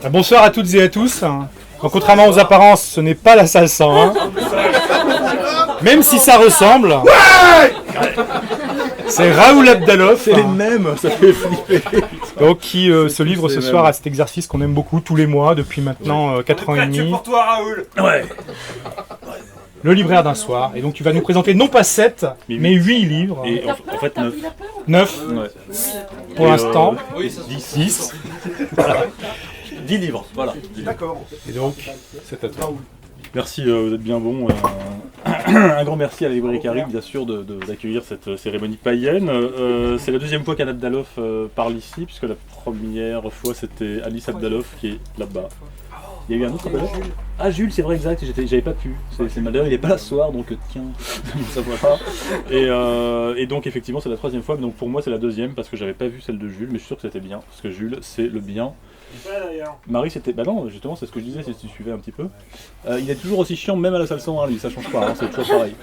Bonsoir à toutes et à tous. Donc, contrairement aux apparences, ce n'est pas la salle 101. Même si ça ressemble. Ouais, c'est Raoul Abdalov. C'est les mêmes, ça fait flipper. Donc, qui se livre ce soir à cet exercice qu'on aime beaucoup tous les mois depuis maintenant 4 ans et demi. pour toi, Raoul. Ouais. Le libraire d'un soir. Et donc, tu vas nous présenter non pas 7, mais 8 livres. Et en fait 9. 9 Ouais. pour l'instant. 10. Voilà. 10 livres, voilà. D'accord. Et donc, c'est à toi. Merci, vous êtes bien bon. Un grand merci à la librairie Carib, bien sûr, d'accueillir cette cérémonie païenne. C'est la deuxième fois qu'Anne Abdalov parle ici, puisque la première fois c'était Alice Abdalov qui est là-bas. Il y a eu un autre Abdalov ? Ah, Jules, c'est vrai, exact, j'avais pas pu. C'est malheur, il est pas là ce soir, donc tiens, ça voit pas. Et donc, effectivement, c'est la troisième fois, mais donc pour moi, c'est la deuxième, parce que j'avais pas vu celle de Jules, mais je suis sûr que c'était bien, parce que Jules, c'est le bien. Marie, c'était. Bah non, justement, c'est ce que je disais si tu suivais un petit peu. Il est toujours aussi chiant, même à la salle 101, lui, ça change pas, hein, c'est toujours pareil.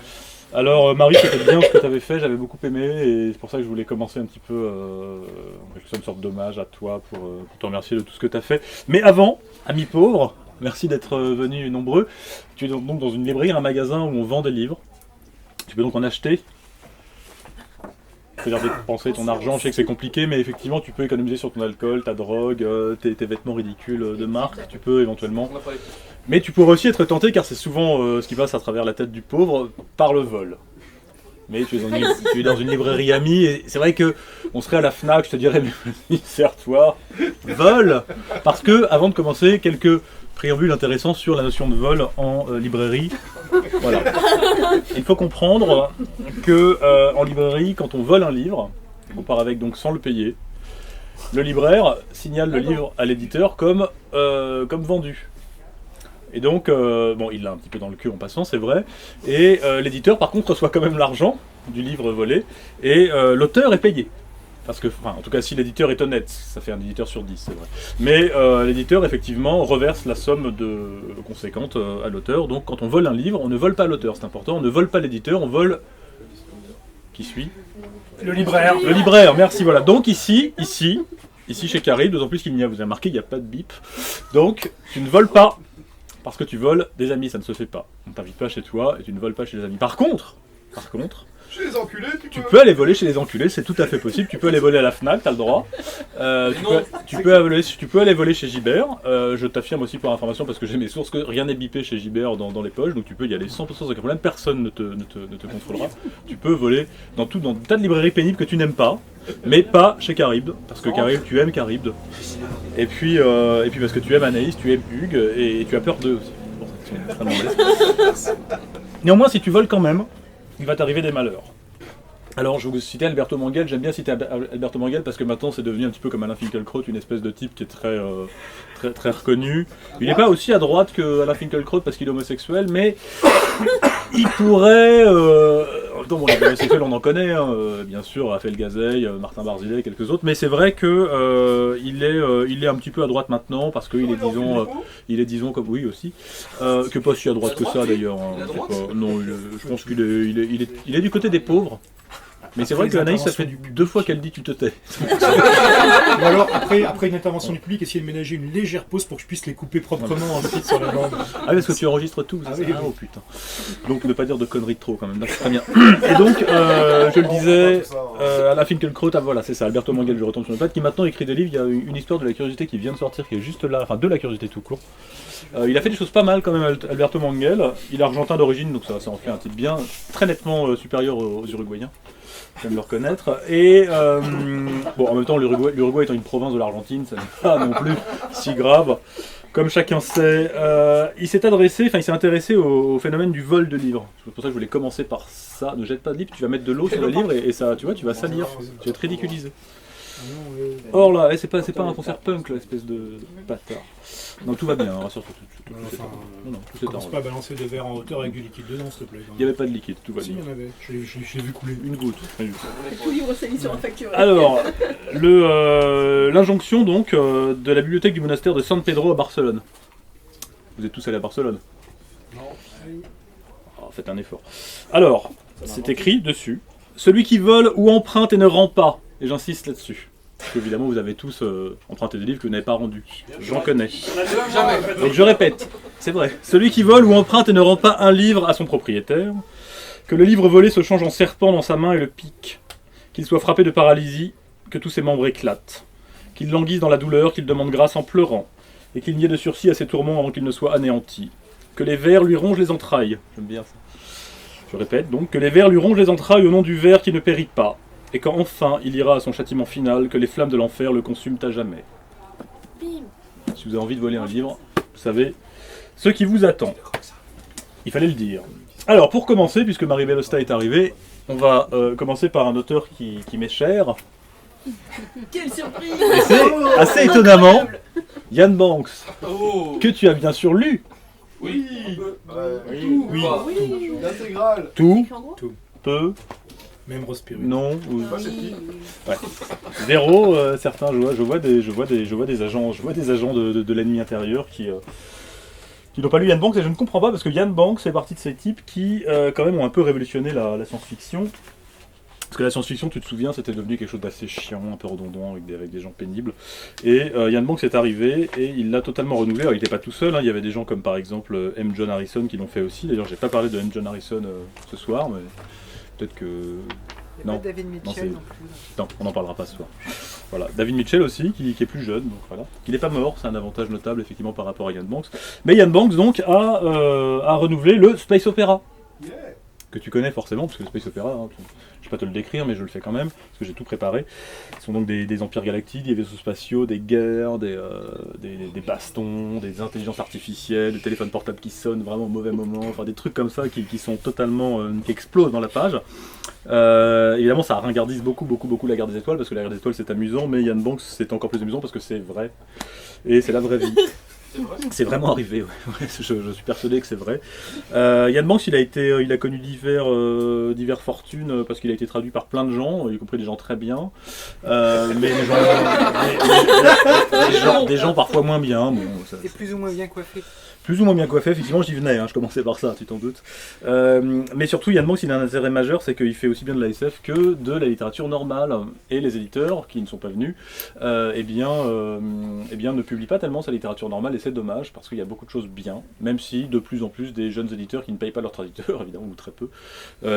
Alors, Marie, c'était bien ce que tu avais fait, j'avais beaucoup aimé, et c'est pour ça que je voulais commencer un petit peu. C'est une sorte d'hommage à toi pour te remercier de tout ce que tu as fait. Mais avant, amis pauvres, merci d'être venus nombreux. Tu es donc dans une librairie, un magasin où on vend des livres. Tu peux donc en acheter. C'est-à-dire dépenser ton argent, je sais que c'est compliqué, mais effectivement tu peux économiser sur ton alcool, ta drogue, tes vêtements ridicules de marque, tu peux éventuellement. Mais tu pourrais aussi être tenté, car c'est souvent ce qui passe à travers la tête du pauvre, par le vol. Mais tu es dans une librairie amie, et c'est vrai que on serait à la FNAC, je te dirais, mais serre-toi, vol. Parce que, avant de commencer, quelques préambules intéressants sur la notion de vol en librairie. Voilà. Il faut comprendre que en librairie, quand on vole un livre, on part avec donc sans le payer, le libraire signale le livre à l'éditeur comme vendu. Et donc, bon, il l'a un petit peu dans le cul en passant, c'est vrai. Et l'éditeur, par contre, reçoit quand même l'argent du livre volé, et l'auteur est payé. Parce que, enfin, en tout cas, si l'éditeur est honnête, ça fait un éditeur sur 10, c'est vrai. Mais l'éditeur, effectivement, reverse la somme conséquente à l'auteur. Donc, quand on vole un livre, on ne vole pas l'auteur, c'est important. On ne vole pas l'éditeur, on vole... Qui suit ? Le libraire. Le libraire, merci, voilà. Donc, ici, chez Carib, d'autant plus qu'il n'y a, vous avez remarqué, il n'y a pas de bip. Donc, tu ne voles pas. Parce que tu voles des amis, ça ne se fait pas. On ne t'invite pas chez toi et tu ne voles pas chez les amis. Par contre, Chez les enculés, tu peux aller voler chez les enculés, c'est tout à fait possible. Tu peux aller voler à la FNAC, t'as le droit. Tu peux aller voler chez Gibert. Je t'affirme aussi pour information, parce que j'ai mes sources, que rien n'est bipé chez Gibert dans les poches. Donc tu peux y aller 100% sans aucun problème, personne ne te contrôlera. Tu peux voler dans des tas de librairies pénibles que tu n'aimes pas. Mais pas chez Carib, parce que Carib, tu aimes Carib. Et puis parce que tu aimes Anaïs, tu aimes Hugues, et tu as peur d'eux aussi. Bon, c'est extrêmement modeste. Néanmoins, si tu voles quand même, il va t'arriver des malheurs. Alors, je vais vous citer Alberto Manguel. J'aime bien citer Alberto Manguel parce que maintenant c'est devenu un petit peu comme Alain Finkielkraut, une espèce de type qui est très reconnu. Il n'est pas aussi à droite que Alain Finkielkraut parce qu'il est homosexuel, mais il pourrait... bon, les homosexuels, on en connaît, hein, bien sûr, Raphaël Gazeille, Martin Barzilay et quelques autres, mais c'est vrai que il est un petit peu à droite maintenant parce qu'il est, disons, comme oui aussi, que pas si à droite que ça d'ailleurs. Hein, non, je pense qu'il est du côté des pauvres. Mais c'est vrai que Anaïs, ça fait 2 fois qu'elle dit tu te tais. Ou alors, après une intervention du public, essayer de ménager une légère pause pour que je puisse les couper proprement ensuite sur la bande. Ah, parce que tu enregistres tout, c'est ça. Oh putain. Donc ne pas dire de conneries de trop quand même. Très bien. Et donc, je le disais, Alain Finkielkraut, voilà, c'est ça, Alberto Manguel, je retombe sur le pad, qui maintenant écrit des livres. Il y a une histoire de la curiosité qui vient de sortir, qui est juste là, enfin de la curiosité tout court. Il a fait des choses pas mal quand même, Alberto Manguel. Il est argentin d'origine, donc ça en fait un type bien, très nettement supérieur aux Uruguayens. J'aime le reconnaître. Et bon, en même temps, l'Uruguay étant une province de l'Argentine, ça n'est pas non plus si grave. Comme chacun sait, il s'est intéressé au phénomène du vol de livres. C'est pour ça que je voulais commencer par ça. Ne jette pas de livre, tu vas mettre de l'eau sur le livre et ça, tu vois, tu vas salir, tu vas être ridiculisé. Or là, c'est pas un concert punk, là, espèce de bâtard. Non, tout va bien, rassure-toi. Tout commence pas à balancer des verres en hauteur avec du liquide dedans, s'il te plaît. Il n'y avait pas de liquide, tout va bien. Si, il y en avait. Je l'ai vu couler. Une goutte. Tout livre salit sur la facture. Alors, l'injonction donc de la bibliothèque du monastère de San Pedro à Barcelone. Vous êtes tous allés à Barcelone ? Non. Oh, faites un effort. Alors, c'est écrit dessus. Celui qui vole ou emprunte et ne rend pas, et j'insiste là-dessus. Parce qu'évidemment, vous avez tous emprunté des livres que vous n'avez pas rendus. J'en connais. Jamais. Donc je répète, c'est vrai. Celui qui vole ou emprunte et ne rend pas un livre à son propriétaire, que le livre volé se change en serpent dans sa main et le pique, qu'il soit frappé de paralysie, que tous ses membres éclatent, qu'il languisse dans la douleur, qu'il demande grâce en pleurant, et qu'il n'y ait de sursis à ses tourments avant qu'il ne soit anéanti, que les vers lui rongent les entrailles. J'aime bien ça. Je répète donc, que les vers lui rongent les entrailles au nom du ver qui ne périt pas, et quand enfin il ira à son châtiment final, que les flammes de l'enfer le consument à jamais. Si vous avez envie de voler un livre, vous savez ce qui vous attend. Il fallait le dire. Alors pour commencer, puisque Marie-Belle Osta est arrivée, on va commencer par un auteur qui m'est cher. Quelle surprise! Et c'est assez étonnamment Ian Banks, que tu as bien sûr lu. Oui. Oui. L'intégrale. Tout, En gros peu, Même Rose Perrine. non, ou... Bah, c'est qui? Ouais. Zéro, certains, je vois des agents de l'ennemi intérieur qui n'ont pas lu Ian Banks, et je ne comprends pas parce que Ian Banks fait partie de ces types qui quand même ont un peu révolutionné la science-fiction. Parce que la science-fiction, tu te souviens, c'était devenu quelque chose d'assez chiant, un peu redondant, avec des gens pénibles. Et Ian Banks est arrivé et il l'a totalement renouvelé. Alors il n'était pas tout seul, hein. Il y avait des gens comme par exemple M. John Harrison qui l'ont fait aussi. D'ailleurs, j'ai pas parlé de M. John Harrison ce soir, mais peut-être que... Il n'y a Non. pas David Mitchell c'est- non plus. Non, on n'en parlera pas ce soir. Voilà, David Mitchell aussi, qui est plus jeune, donc voilà. Il n'est pas mort, c'est un avantage notable effectivement par rapport à Ian Banks. Mais Ian Banks donc a renouvelé le Space Opera, Yeah. que tu connais forcément, parce que le Space Opera, hein, je ne vais pas te le décrire, mais je le fais quand même, parce que j'ai tout préparé. Ce sont donc des empires galactiques, des vaisseaux spatiaux, des guerres, des bastons, des intelligences artificielles, des téléphones portables qui sonnent vraiment au mauvais moment, enfin des trucs comme ça qui sont totalement... qui explosent dans la page. Évidemment, ça ringardise beaucoup la guerre des étoiles, parce que la guerre des étoiles c'est amusant, mais Ian Banks c'est encore plus amusant parce que c'est vrai. Et c'est la vraie vie. C'est vraiment arrivé, ouais. Je suis persuadé que c'est vrai. Ian Banks, il a connu divers fortunes parce qu'il a été traduit par plein de gens, y compris des gens très bien, mais des gens parfois moins bien. Bon, C'est plus ou moins bien coiffé. plus ou moins bien coiffé, effectivement, j'y venais, hein, je commençais par ça, tu t'en doutes. Mais surtout, Ian Banks, il a un intérêt majeur, c'est qu'il fait aussi bien de la SF que de la littérature normale. Et les éditeurs, qui ne sont pas venus, ne publient pas tellement sa littérature normale, et c'est dommage, parce qu'il y a beaucoup de choses bien, même si de plus en plus des jeunes éditeurs qui ne payent pas leurs traducteurs, évidemment, ou très peu,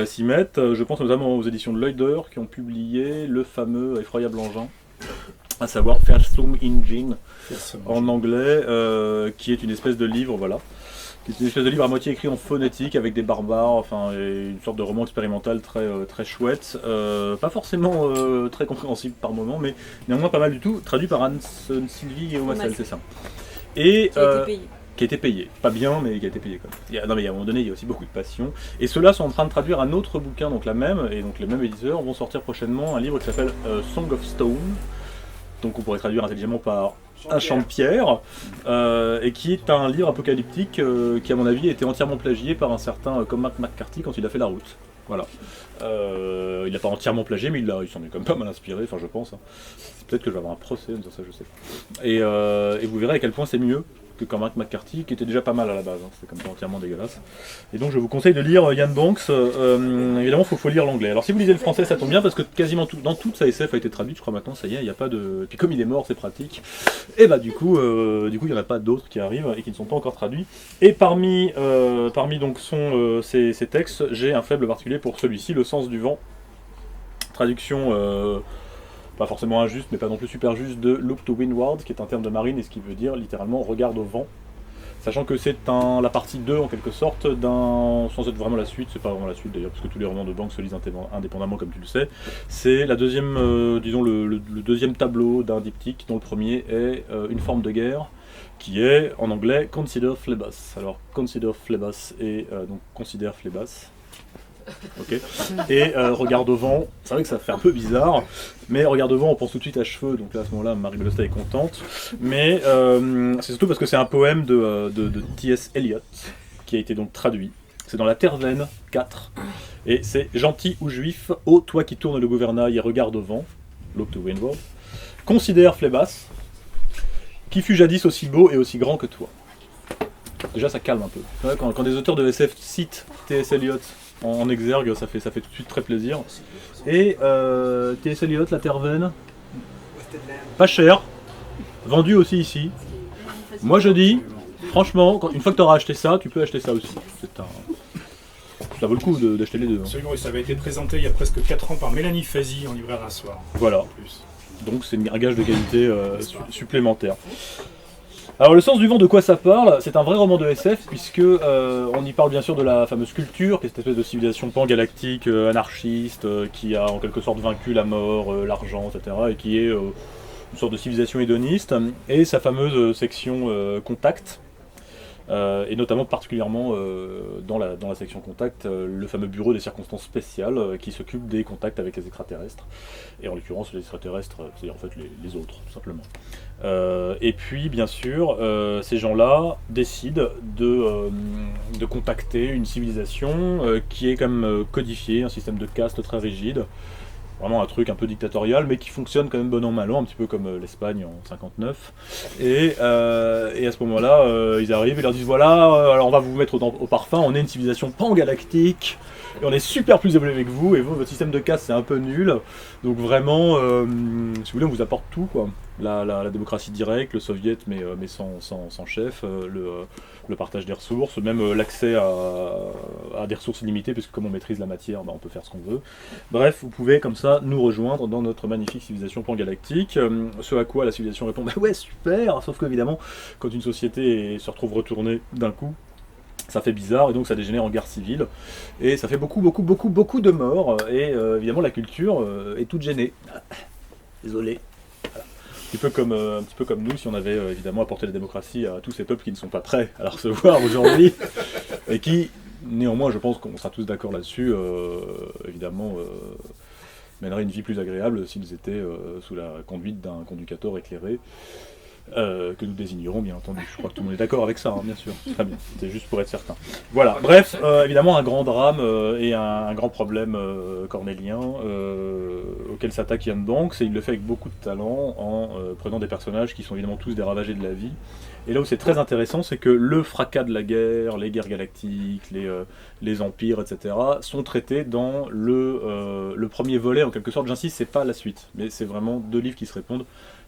s'y mettent. Je pense notamment aux éditions de Lloyder, qui ont publié le fameux Effroyable Engin, à savoir Fearsome Engine, en anglais, qui est une espèce de livre, voilà, qui est une espèce de livre à moitié écrit en phonétique avec des barbares, enfin, et une sorte de roman expérimental très chouette, pas forcément très compréhensible par moment, mais néanmoins pas mal du tout, traduit par Anne-Sylvie Omassel, c'est ça. Et Qui a été payé. qui a été payé, pas bien, mais qui a été payé quand même. Non mais à un moment donné, il y a aussi beaucoup de passion. Et ceux-là sont en train de traduire un autre bouquin, donc la même, et donc les mêmes éditeurs vont sortir prochainement un livre qui s'appelle Song of Stone, donc on pourrait traduire intelligemment par Un champ de pierre, et qui est un livre apocalyptique qui à mon avis a été entièrement plagié par un certain Cormac McCarthy quand il a fait La Route. Voilà. Il n'a pas entièrement plagié, mais il s'en est quand même pas mal inspiré, enfin je pense. Hein. Peut-être que je vais avoir un procès, mais ça je sais pas. Et vous verrez à quel point c'est mieux que Cormac McCarthy, qui était déjà pas mal à la base, hein. C'était comme ça entièrement dégueulasse. Et donc je vous conseille de lire Ian Banks. Évidemment, il faut lire l'anglais. Alors si vous lisez le français, ça tombe bien, parce que quasiment dans toute sa SF a été traduite, je crois maintenant, ça y est, il n'y a pas de... Et puis comme il est mort, c'est pratique. Et bah du coup il n'y en a pas d'autres qui arrivent et qui ne sont pas encore traduits. Et parmi donc ces textes, j'ai un faible particulier pour celui-ci, Le sens du vent. Traduction... pas forcément injuste, mais pas non plus super juste, de Look to Windward, qui est un terme de marine, et ce qui veut dire littéralement regarde au vent. Sachant que c'est la partie 2 en quelque sorte, sans être vraiment la suite, c'est pas vraiment la suite d'ailleurs, parce que tous les romans de Banks se lisent indépendamment comme tu le sais. C'est la deuxième, le deuxième tableau d'un diptyque, dont le premier est Une forme de guerre, qui est en anglais Consider Phlebas. Alors Consider Phlebas et donc Considère Phlebas. Ok. Et Regarde au vent, c'est vrai que ça fait un peu bizarre, mais Regarde au vent, on pense tout de suite à cheveux, donc là à ce moment-là, Marie-Belle Osta est contente. Mais c'est surtout parce que c'est un poème de T.S. Eliot qui a été donc traduit. C'est dans La Terre-Vaine 4, et c'est Gentil ou juif, ô toi qui tournes le gouvernail et regarde au vent, Look to Windward, considère Phlebas, qui fut jadis aussi beau et aussi grand que toi. Déjà ça calme un peu. Ouais, quand des auteurs de SF citent T.S. Eliot en exergue, ça fait tout de suite très plaisir. Et T.S. Eliot, La Terre-Vaine, pas cher, vendu aussi ici. Moi je dis, franchement, une fois que tu auras acheté ça, tu peux acheter ça aussi. Ça vaut le coup d'acheter les deux. Absolument, et ça avait été présenté il y a presque 4 ans par Mélanie Fazi en libraire un soir. Voilà. Donc c'est un gage de qualité supplémentaire. Alors le sens du vent, de quoi ça parle? C'est un vrai roman de SF puisque on y parle bien sûr de la fameuse culture, qui est cette espèce de civilisation pan-galactique, anarchiste, qui a en quelque sorte vaincu la mort, l'argent, etc. et qui est une sorte de civilisation hédoniste, et sa fameuse section contact. Et notamment particulièrement dans la section contact, le fameux bureau des circonstances spéciales qui s'occupe des contacts avec les extraterrestres. Et en l'occurrence les extraterrestres, c'est-à-dire en fait les autres, tout simplement. Et puis bien sûr, ces gens-là décident de contacter une civilisation qui est quand même codifiée, un système de caste très rigide. Vraiment un truc un peu dictatorial, mais qui fonctionne quand même bon an mal an, un petit peu comme l'Espagne en 59. Et à ce moment-là, ils arrivent et leur disent voilà, alors on va vous mettre au parfum, on est une civilisation pan-galactique, et on est super plus évolué que vous, et vous, votre système de caste c'est un peu nul. Donc vraiment, si vous voulez, on vous apporte tout, quoi. La démocratie directe, le soviet mais sans chef, le partage des ressources, même l'accès à des ressources limitées, puisque comme on maîtrise la matière, on peut faire ce qu'on veut. Bref, vous pouvez comme ça nous rejoindre dans notre magnifique civilisation pan-galactique, ce à quoi la civilisation répond bah ouais super, sauf qu'évidemment quand une société se retrouve retournée d'un coup, ça fait bizarre et donc ça dégénère en guerre civile et ça fait beaucoup de morts et évidemment la culture est toute gênée. Désolé. Un petit peu comme nous, si on avait évidemment apporté la démocratie à tous ces peuples qui ne sont pas prêts à la recevoir aujourd'hui, et qui, néanmoins, je pense qu'on sera tous d'accord là-dessus, évidemment, mèneraient une vie plus agréable s'ils étaient sous la conduite d'un conducateur éclairé, que nous désignerons, bien entendu. Je crois que tout le monde est d'accord avec ça, hein, bien sûr. Très bien, c'était juste pour être certain. Voilà, bref, évidemment, un grand drame et un grand problème cornélien auquel s'attaque Yann Banks, et il le fait avec beaucoup de talent en prenant des personnages qui sont évidemment tous des ravagés de la vie. Et là où c'est très intéressant, c'est que le fracas de la guerre, les guerres galactiques, les empires, etc., sont traités dans le premier volet, en quelque sorte. J'insiste, c'est pas la suite, mais c'est vraiment deux livres qui se répondent.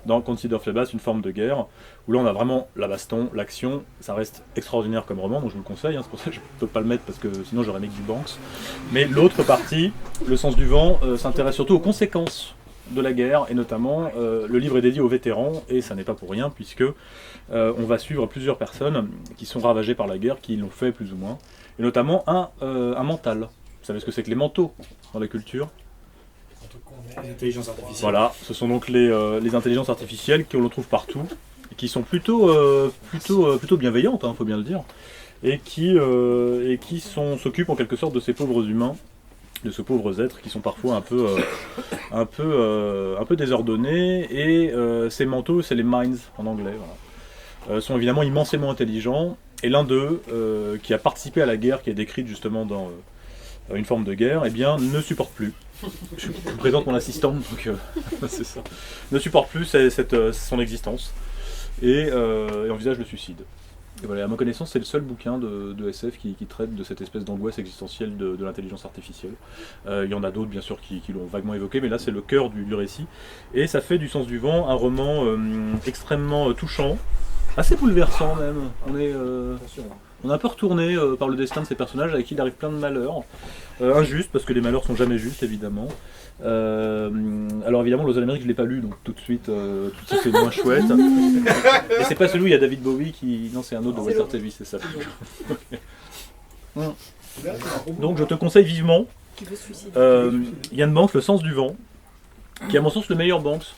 Dans Consider Phlebas, une forme de guerre, où là on a vraiment la baston, l'action, ça reste extraordinaire comme roman, donc je vous le conseille, hein, c'est pour ça que je ne peux pas le mettre, parce que sinon j'aurais mis du Banks. Mais l'autre partie, Le sens du vent, s'intéresse surtout aux conséquences de la guerre, et notamment le livre est dédié aux vétérans, et ça n'est pas pour rien, puisque on va suivre plusieurs personnes qui sont ravagées par la guerre, qui l'ont fait plus ou moins, et notamment un mental. Vous savez ce que c'est que les mentaux dans la culture ? Les intelligences artificielles. Voilà, ce sont donc les intelligences artificielles que l'on trouve partout, et qui sont plutôt bienveillantes, faut bien le dire, et qui s'occupent en quelque sorte de ces pauvres humains, de ces pauvres êtres qui sont parfois un peu désordonnés, et ces manteaux, c'est les minds en anglais, voilà. Sont évidemment immensément intelligents, et l'un d'eux, qui a participé à la guerre, qui est décrite justement dans une forme de guerre, eh bien, ne supporte plus. Je vous présente mon assistante, donc c'est ça. Ne supporte plus son existence et envisage le suicide. Et voilà, à ma connaissance, c'est le seul bouquin de SF qui traite de cette espèce d'angoisse existentielle de l'intelligence artificielle. Il y en a d'autres, bien sûr, qui l'ont vaguement évoqué, mais là, c'est le cœur du récit. Et ça fait du Sens du vent un roman extrêmement touchant, assez bouleversant même. On est un peu retourné par le destin de ces personnages avec qui il arrive plein de malheurs. Injustes, parce que les malheurs sont jamais justes, évidemment. Alors évidemment, Los Amériques, je l'ai pas lu, donc tout de suite, tout ça c'est moins chouette. Et c'est pas celui où il y a David Bowie qui... Non, c'est un autre de Walter Tevis, c'est ça. Donc je te conseille vivement Yann Banks, Le sens du vent, qui est à mon sens le meilleur Banks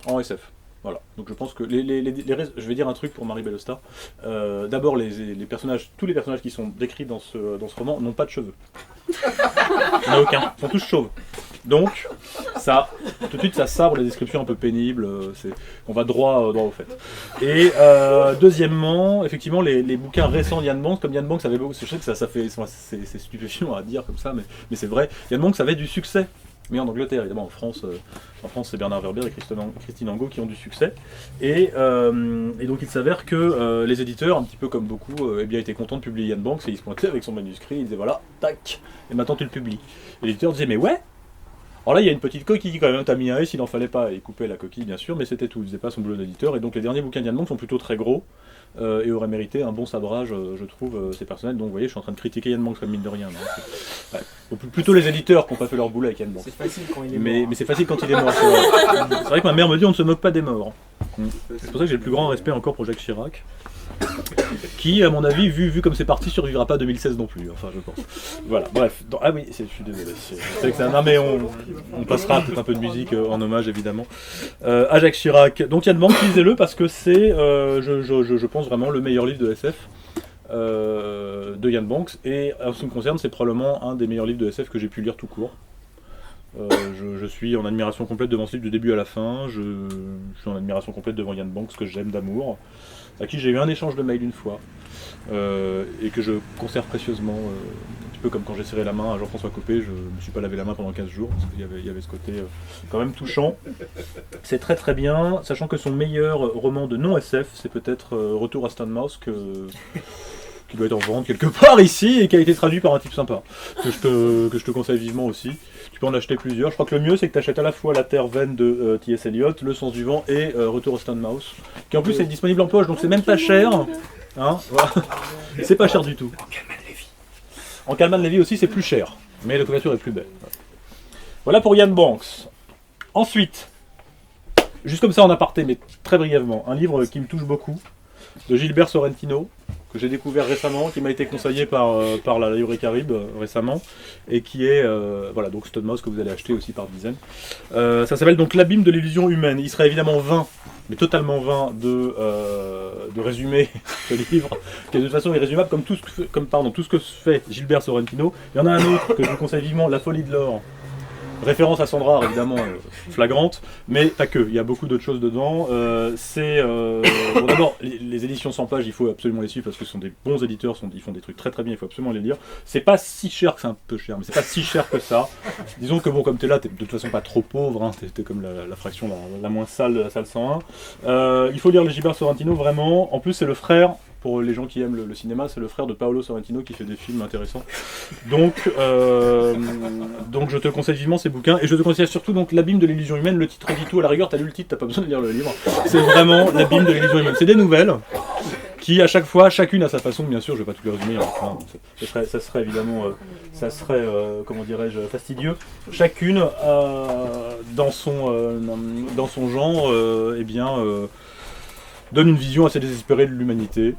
en SF. Voilà, donc je pense que je vais dire un truc pour Marie Bellostar. D'abord, tous les personnages qui sont décrits dans ce roman n'ont pas de cheveux. Il n'y en a aucun, ils sont tous chauves. Donc, ça, tout de suite, ça sabre les descriptions un peu pénibles. On va droit au fait. Et deuxièmement, effectivement, les bouquins récents d'Yann Banks, comme Yann Banks avait beaucoup, je sais que c'est stupéfiant à dire comme ça, mais c'est vrai. Yann Banks avait du succès. Mais en Angleterre, évidemment, en France c'est Bernard Werber et Christine Angot qui ont du succès. Et donc il s'avère que les éditeurs, un petit peu comme beaucoup, étaient contents de publier Yann Banks, et ils se pointaient avec son manuscrit, ils disaient voilà, tac, et maintenant tu le publies. Et l'éditeur disait mais ouais, Alors là, il y a une petite coquille quand même, t'as mis un S, il n'en fallait pas, il coupait la coquille bien sûr, mais c'était tout, il faisait pas son boulot d'éditeur, et donc les derniers bouquins d'Ian Banks sont plutôt très gros, et auraient mérité un bon sabrage, je trouve, c'est personnel, donc vous voyez, je suis en train de critiquer Ian Banks comme mine de rien. Ouais. Donc, plutôt les éditeurs qui n'ont pas fait leur boulot avec Ian Banks. C'est facile quand il est Mais mort. c'est facile quand il est mort. C'est vrai que ma mère me dit on ne se moque pas des morts. C'est pour ça que j'ai le plus grand respect encore pour Jacques Chirac. Qui, à mon avis, vu comme c'est parti, survivra pas 2016 non plus, enfin je pense. Voilà, bref. Ah oui, je suis désolé. C'est que c'est un... Non mais on passera peut-être un peu de musique en hommage évidemment à Jacques Chirac. Donc Ian Banks, lisez-le parce que c'est, je pense vraiment le meilleur livre de SF de Ian Banks. Et en ce qui me concerne, c'est probablement un des meilleurs livres de SF que j'ai pu lire tout court. Je suis en admiration complète devant ce livre du début à la fin. Je suis en admiration complète devant Ian Banks, que j'aime d'amour, à qui j'ai eu un échange de mail une fois, et que je conserve précieusement, un petit peu comme quand j'ai serré la main à Jean-François Copé, je me suis pas lavé la main pendant 15 jours, parce qu'il y avait ce côté quand même touchant. C'est très très bien, sachant que son meilleur roman de non-SF, c'est peut-être Retour à Stonemouth, qui doit être en vente quelque part ici, et qui a été traduit par un type sympa, que je te conseille vivement aussi. Tu peux en acheter plusieurs. Je crois que le mieux c'est que tu achètes à la fois La Terre Vaine de T.S. Eliot, Le Sens du Vent et Retour au Stonemouth, qui en plus est disponible en poche, donc c'est même pas cher. Hein, voilà. C'est pas cher du tout. En Calman Levy aussi c'est plus cher, mais la couverture est plus belle. Voilà pour Ian Banks. Ensuite, juste comme ça en aparté, mais très brièvement, un livre qui me touche beaucoup, de Gilbert Sorrentino, que j'ai découvert récemment, qui m'a été conseillé par la librairie Caribe récemment, et qui est, voilà, donc Stonemouth que vous allez acheter aussi par dizaines. Ça s'appelle donc L'abîme de l'illusion humaine. Il serait évidemment vain, mais totalement vain, de résumer ce livre, qui est de toute façon irrésumable comme tout ce que fait Gilbert Sorrentino. Il y en a un autre que je vous conseille vivement, La folie de l'or. Référence à Sandra, évidemment, flagrante, mais pas que, il y a beaucoup d'autres choses dedans. Bon, d'abord, les éditions 100 pages, il faut absolument les suivre parce que ce sont des bons éditeurs, ils font des trucs très très bien, il faut absolument les lire. C'est pas si cher que c'est un peu cher, mais c'est pas si cher que ça. Disons que bon, comme t'es là, t'es de toute façon pas trop pauvre, hein, t'es comme la fraction la moins sale de la salle 101. Il faut lire le Gilbert Sorrentino, vraiment. En plus, c'est le frère. Pour les gens qui aiment le cinéma, c'est le frère de Paolo Sorrentino qui fait des films intéressants. Donc je te conseille vivement ces bouquins. Et je te conseille surtout donc L'abîme de l'illusion humaine. Le titre dit tout, à la rigueur, t'as lu le titre, t'as pas besoin de lire le livre. C'est vraiment L'abîme de l'illusion humaine. C'est des nouvelles qui, à chaque fois, chacune à sa façon, bien sûr, je vais pas tout les résumer, enfin, ça serait évidemment, comment dirais-je, fastidieux. Chacune, dans son genre, donne une vision assez désespérée de l'humanité.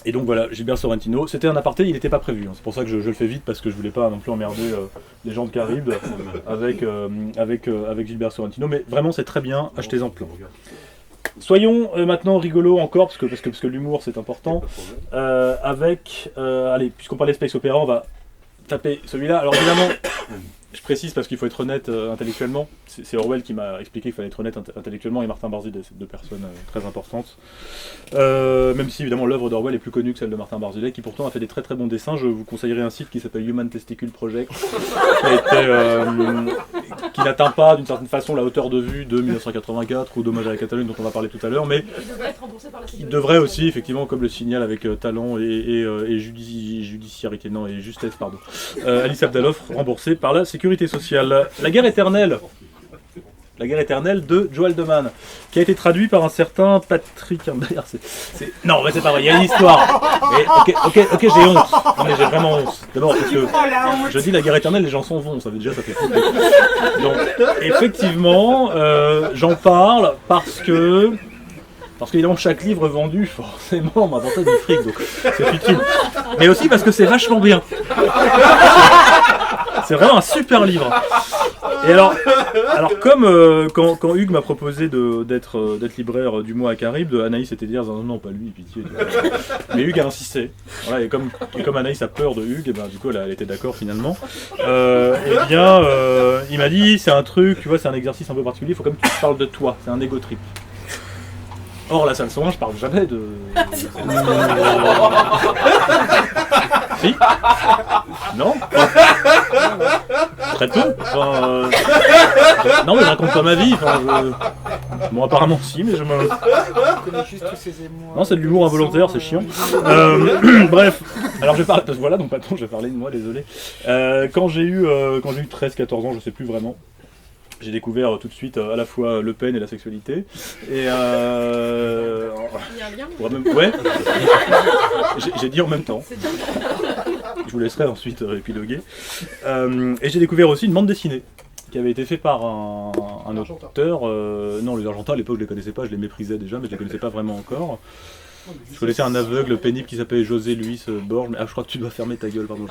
Et donc voilà, Gilbert Sorrentino, c'était un aparté, il n'était pas prévu, hein. C'est pour ça que je le fais vite, parce que je voulais pas non plus emmerder les gens de Caribe avec Gilbert Sorrentino, mais vraiment c'est très bien, achetez-en plein. Soyons maintenant rigolos encore, parce que l'humour c'est important, allez, puisqu'on parlait de Space Opera, on va taper celui-là. Alors évidemment, je précise parce qu'il faut être honnête intellectuellement. C'est Orwell qui m'a expliqué qu'il fallait être honnête intellectuellement, et Martin Barzilay, c'est deux personnes très importantes. Même si évidemment l'œuvre d'Orwell est plus connue que celle de Martin Barzilay, qui pourtant a fait des très très bons dessins. Je vous conseillerais un site qui s'appelle Human Testicle Project, qui n'atteint pas d'une certaine façon la hauteur de vue de 1984 ou d'Hommage à la Catalogne dont on va parler tout à l'heure, mais il devrait aussi, effectivement, comme le signale avec talent et judiciarité, non, et justesse, pardon, Alice Abdaloff, remboursé par la Sécurité sociale. La guerre éternelle de Joe Haldeman, qui a été traduit par un certain Patrick. D'ailleurs, non, mais c'est pas vrai, il y a une histoire. Mais, ok, j'ai honte. Non, mais j'ai vraiment honte. D'abord, parce que je dis la guerre éternelle, les gens s'en vont, ça fait flipper. Donc, effectivement, j'en parle parce qu'évidemment, chaque livre vendu, forcément, m'apporte du fric, donc c'est utile. Mais aussi parce que c'est vachement bien. C'est vraiment un super livre. Et alors comme quand Hugues m'a proposé d'être libraire du mois à Caribe, Anaïs était dire non, pas lui, pitié. Mais Hugues a insisté. Voilà, et comme Anaïs a peur de Hugues, et ben, du coup elle était d'accord finalement. Il m'a dit c'est un truc, tu vois, c'est un exercice un peu particulier, il faut comme tu parles de toi, c'est un ego trip. Or, la salle 101, je parle jamais de... Si ? Non ? Très peu. Non, mais je raconte pas ma vie. Bon, apparemment, si, mais je me... Je connais juste tous ces émois. Non, c'est de l'humour involontaire, c'est chiant. Bref. Alors je parle, voilà, donc maintenant je vais parler de moi, désolé. Quand j'ai eu 13-14 ans, je sais plus vraiment, j'ai découvert tout de suite à la fois Le Pen et la sexualité. Et Il y a un lien. ouais, j'ai dit en même temps. Je vous laisserai ensuite épiloguer. Et j'ai découvert aussi une bande dessinée qui avait été faite par un auteur. Non, les Argentins à l'époque je les connaissais pas, je les méprisais déjà, mais je les connaissais pas vraiment encore. Je connaissais un aveugle pénible qui s'appelait José Luis Borges, mais je crois que tu dois fermer ta gueule, pardon.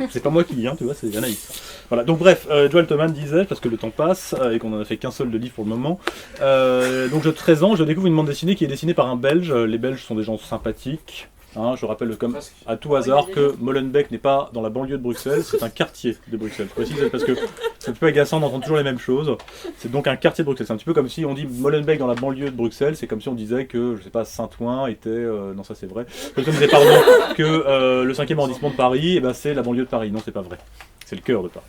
C'est pas moi qui lis, hein, tu vois, c'est Anaïs. Voilà, donc bref, Joe Altman disait, parce que le temps passe, et qu'on en a fait qu'un seul de livre pour le moment, donc j'ai 13 ans, je découvre une bande dessinée qui est dessinée par un Belge. Les Belges sont des gens sympathiques. Hein, je rappelle comme à tout hasard que Molenbeek n'est pas dans la banlieue de Bruxelles, c'est un quartier de Bruxelles. Je précise parce que c'est un peu agaçant d'entendre toujours les mêmes choses. C'est donc un quartier de Bruxelles. C'est un petit peu comme si on dit Molenbeek dans la banlieue de Bruxelles, c'est comme si on disait que, je sais pas, Saint-Ouen était... non, ça c'est vrai. Comme si on disait, pardon, que le 5e arrondissement de Paris, eh ben, c'est la banlieue de Paris. Non, c'est pas vrai. C'est le cœur de Paris.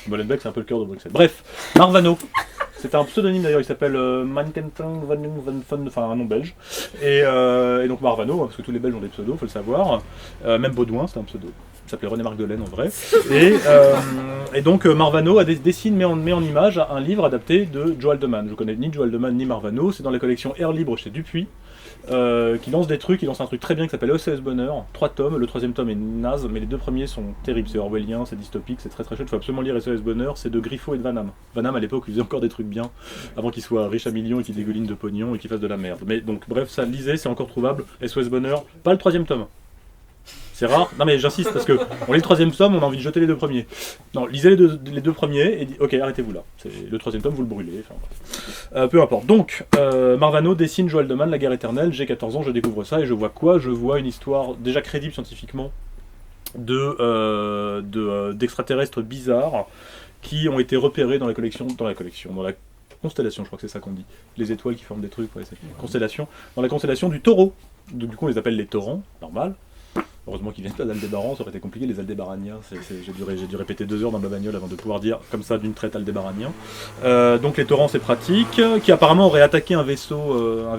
Molenbeek, c'est un peu le cœur de Bruxelles. Bref, Marvano. C'est un pseudonyme d'ailleurs, il s'appelle Mankentang Van Fun, enfin un nom belge. Et donc Marvano, parce que tous les Belges ont des pseudos, faut le savoir. Même Baudouin, c'est un pseudo. Il s'appelait René Marc Delaine en vrai. Et donc Marvano dessine, met en image un livre adapté de Joe Haldeman. Je connais ni Joe Haldeman ni Marvano, c'est dans la collection Air Libre chez Dupuis. Qui lance des trucs, il lance un truc très bien qui s'appelle OCS Bonheur, 3 tomes, le 3e tome est naze, mais les 2 premiers sont terribles, c'est orwellien, c'est dystopique, c'est très très chouette, il faut absolument lire SOS Bonheur, c'est de Griffo et de Van Damme. Van Damme à l'époque il faisait encore des trucs bien, avant qu'il soit riche à millions et qu'il dégouline de pognon et qu'il fasse de la merde. Mais donc bref, ça lisez, c'est encore trouvable, SOS Bonheur, pas le 3e tome. C'est rare. Non mais j'insiste parce que on lit le 3e tome, on a envie de jeter les 2 premiers. Non, lisez les deux premiers et ok, arrêtez-vous là. Le 3e tome, vous le brûlez. Enfin, peu importe. Donc, Marvano dessine Joe Haldeman, La Guerre éternelle. J'ai 14 ans, je découvre ça et je vois quoi? Je vois une histoire déjà crédible scientifiquement d'extraterrestres bizarres qui ont été repérés dans la constellation, je crois que c'est ça qu'on dit. Les étoiles qui forment des trucs, ouais, c'est constellation. Dans la constellation du Taureau. Du coup, on les appelle les taurans, normal. Heureusement qu'ils viennent pas d'Aldébaran, ça aurait été compliqué, les Aldébaraniens. J'ai dû répéter 2 heures dans ma bagnole avant de pouvoir dire comme ça d'une traite Aldébaranien. Donc les taurans c'est pratique, qui apparemment aurait attaqué un vaisseau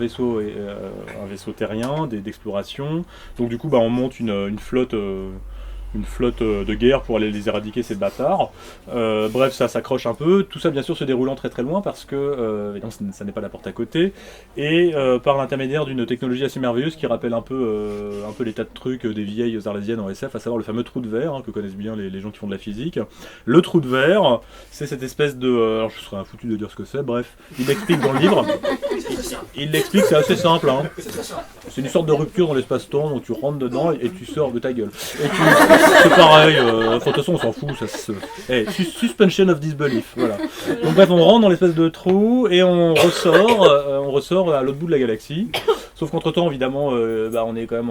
terrien d'exploration. Donc du coup on monte une flotte de guerre pour aller les éradiquer, ces bâtards. Bref, ça s'accroche un peu. Tout ça, bien sûr, se déroulant très très loin parce que ça n'est pas la porte à côté. Et par l'intermédiaire d'une technologie assez merveilleuse qui rappelle un peu les tas de trucs des vieilles arlésiennes en SF, à savoir le fameux trou de verre, hein, que connaissent bien les gens qui font de la physique. Le trou de verre, c'est cette espèce de... alors je serais un foutu de dire ce que c'est, bref. Il l'explique dans le livre. Il l'explique, c'est assez simple. Hein. C'est une sorte de rupture dans l'espace-temps, donc tu rentres dedans et tu sors de ta gueule. C'est pareil, de toute façon on s'en fout, suspension of disbelief, voilà. Donc bref, on rentre dans l'espèce de trou et on ressort à l'autre bout de la galaxie. Sauf qu'entre temps, évidemment, on est quand même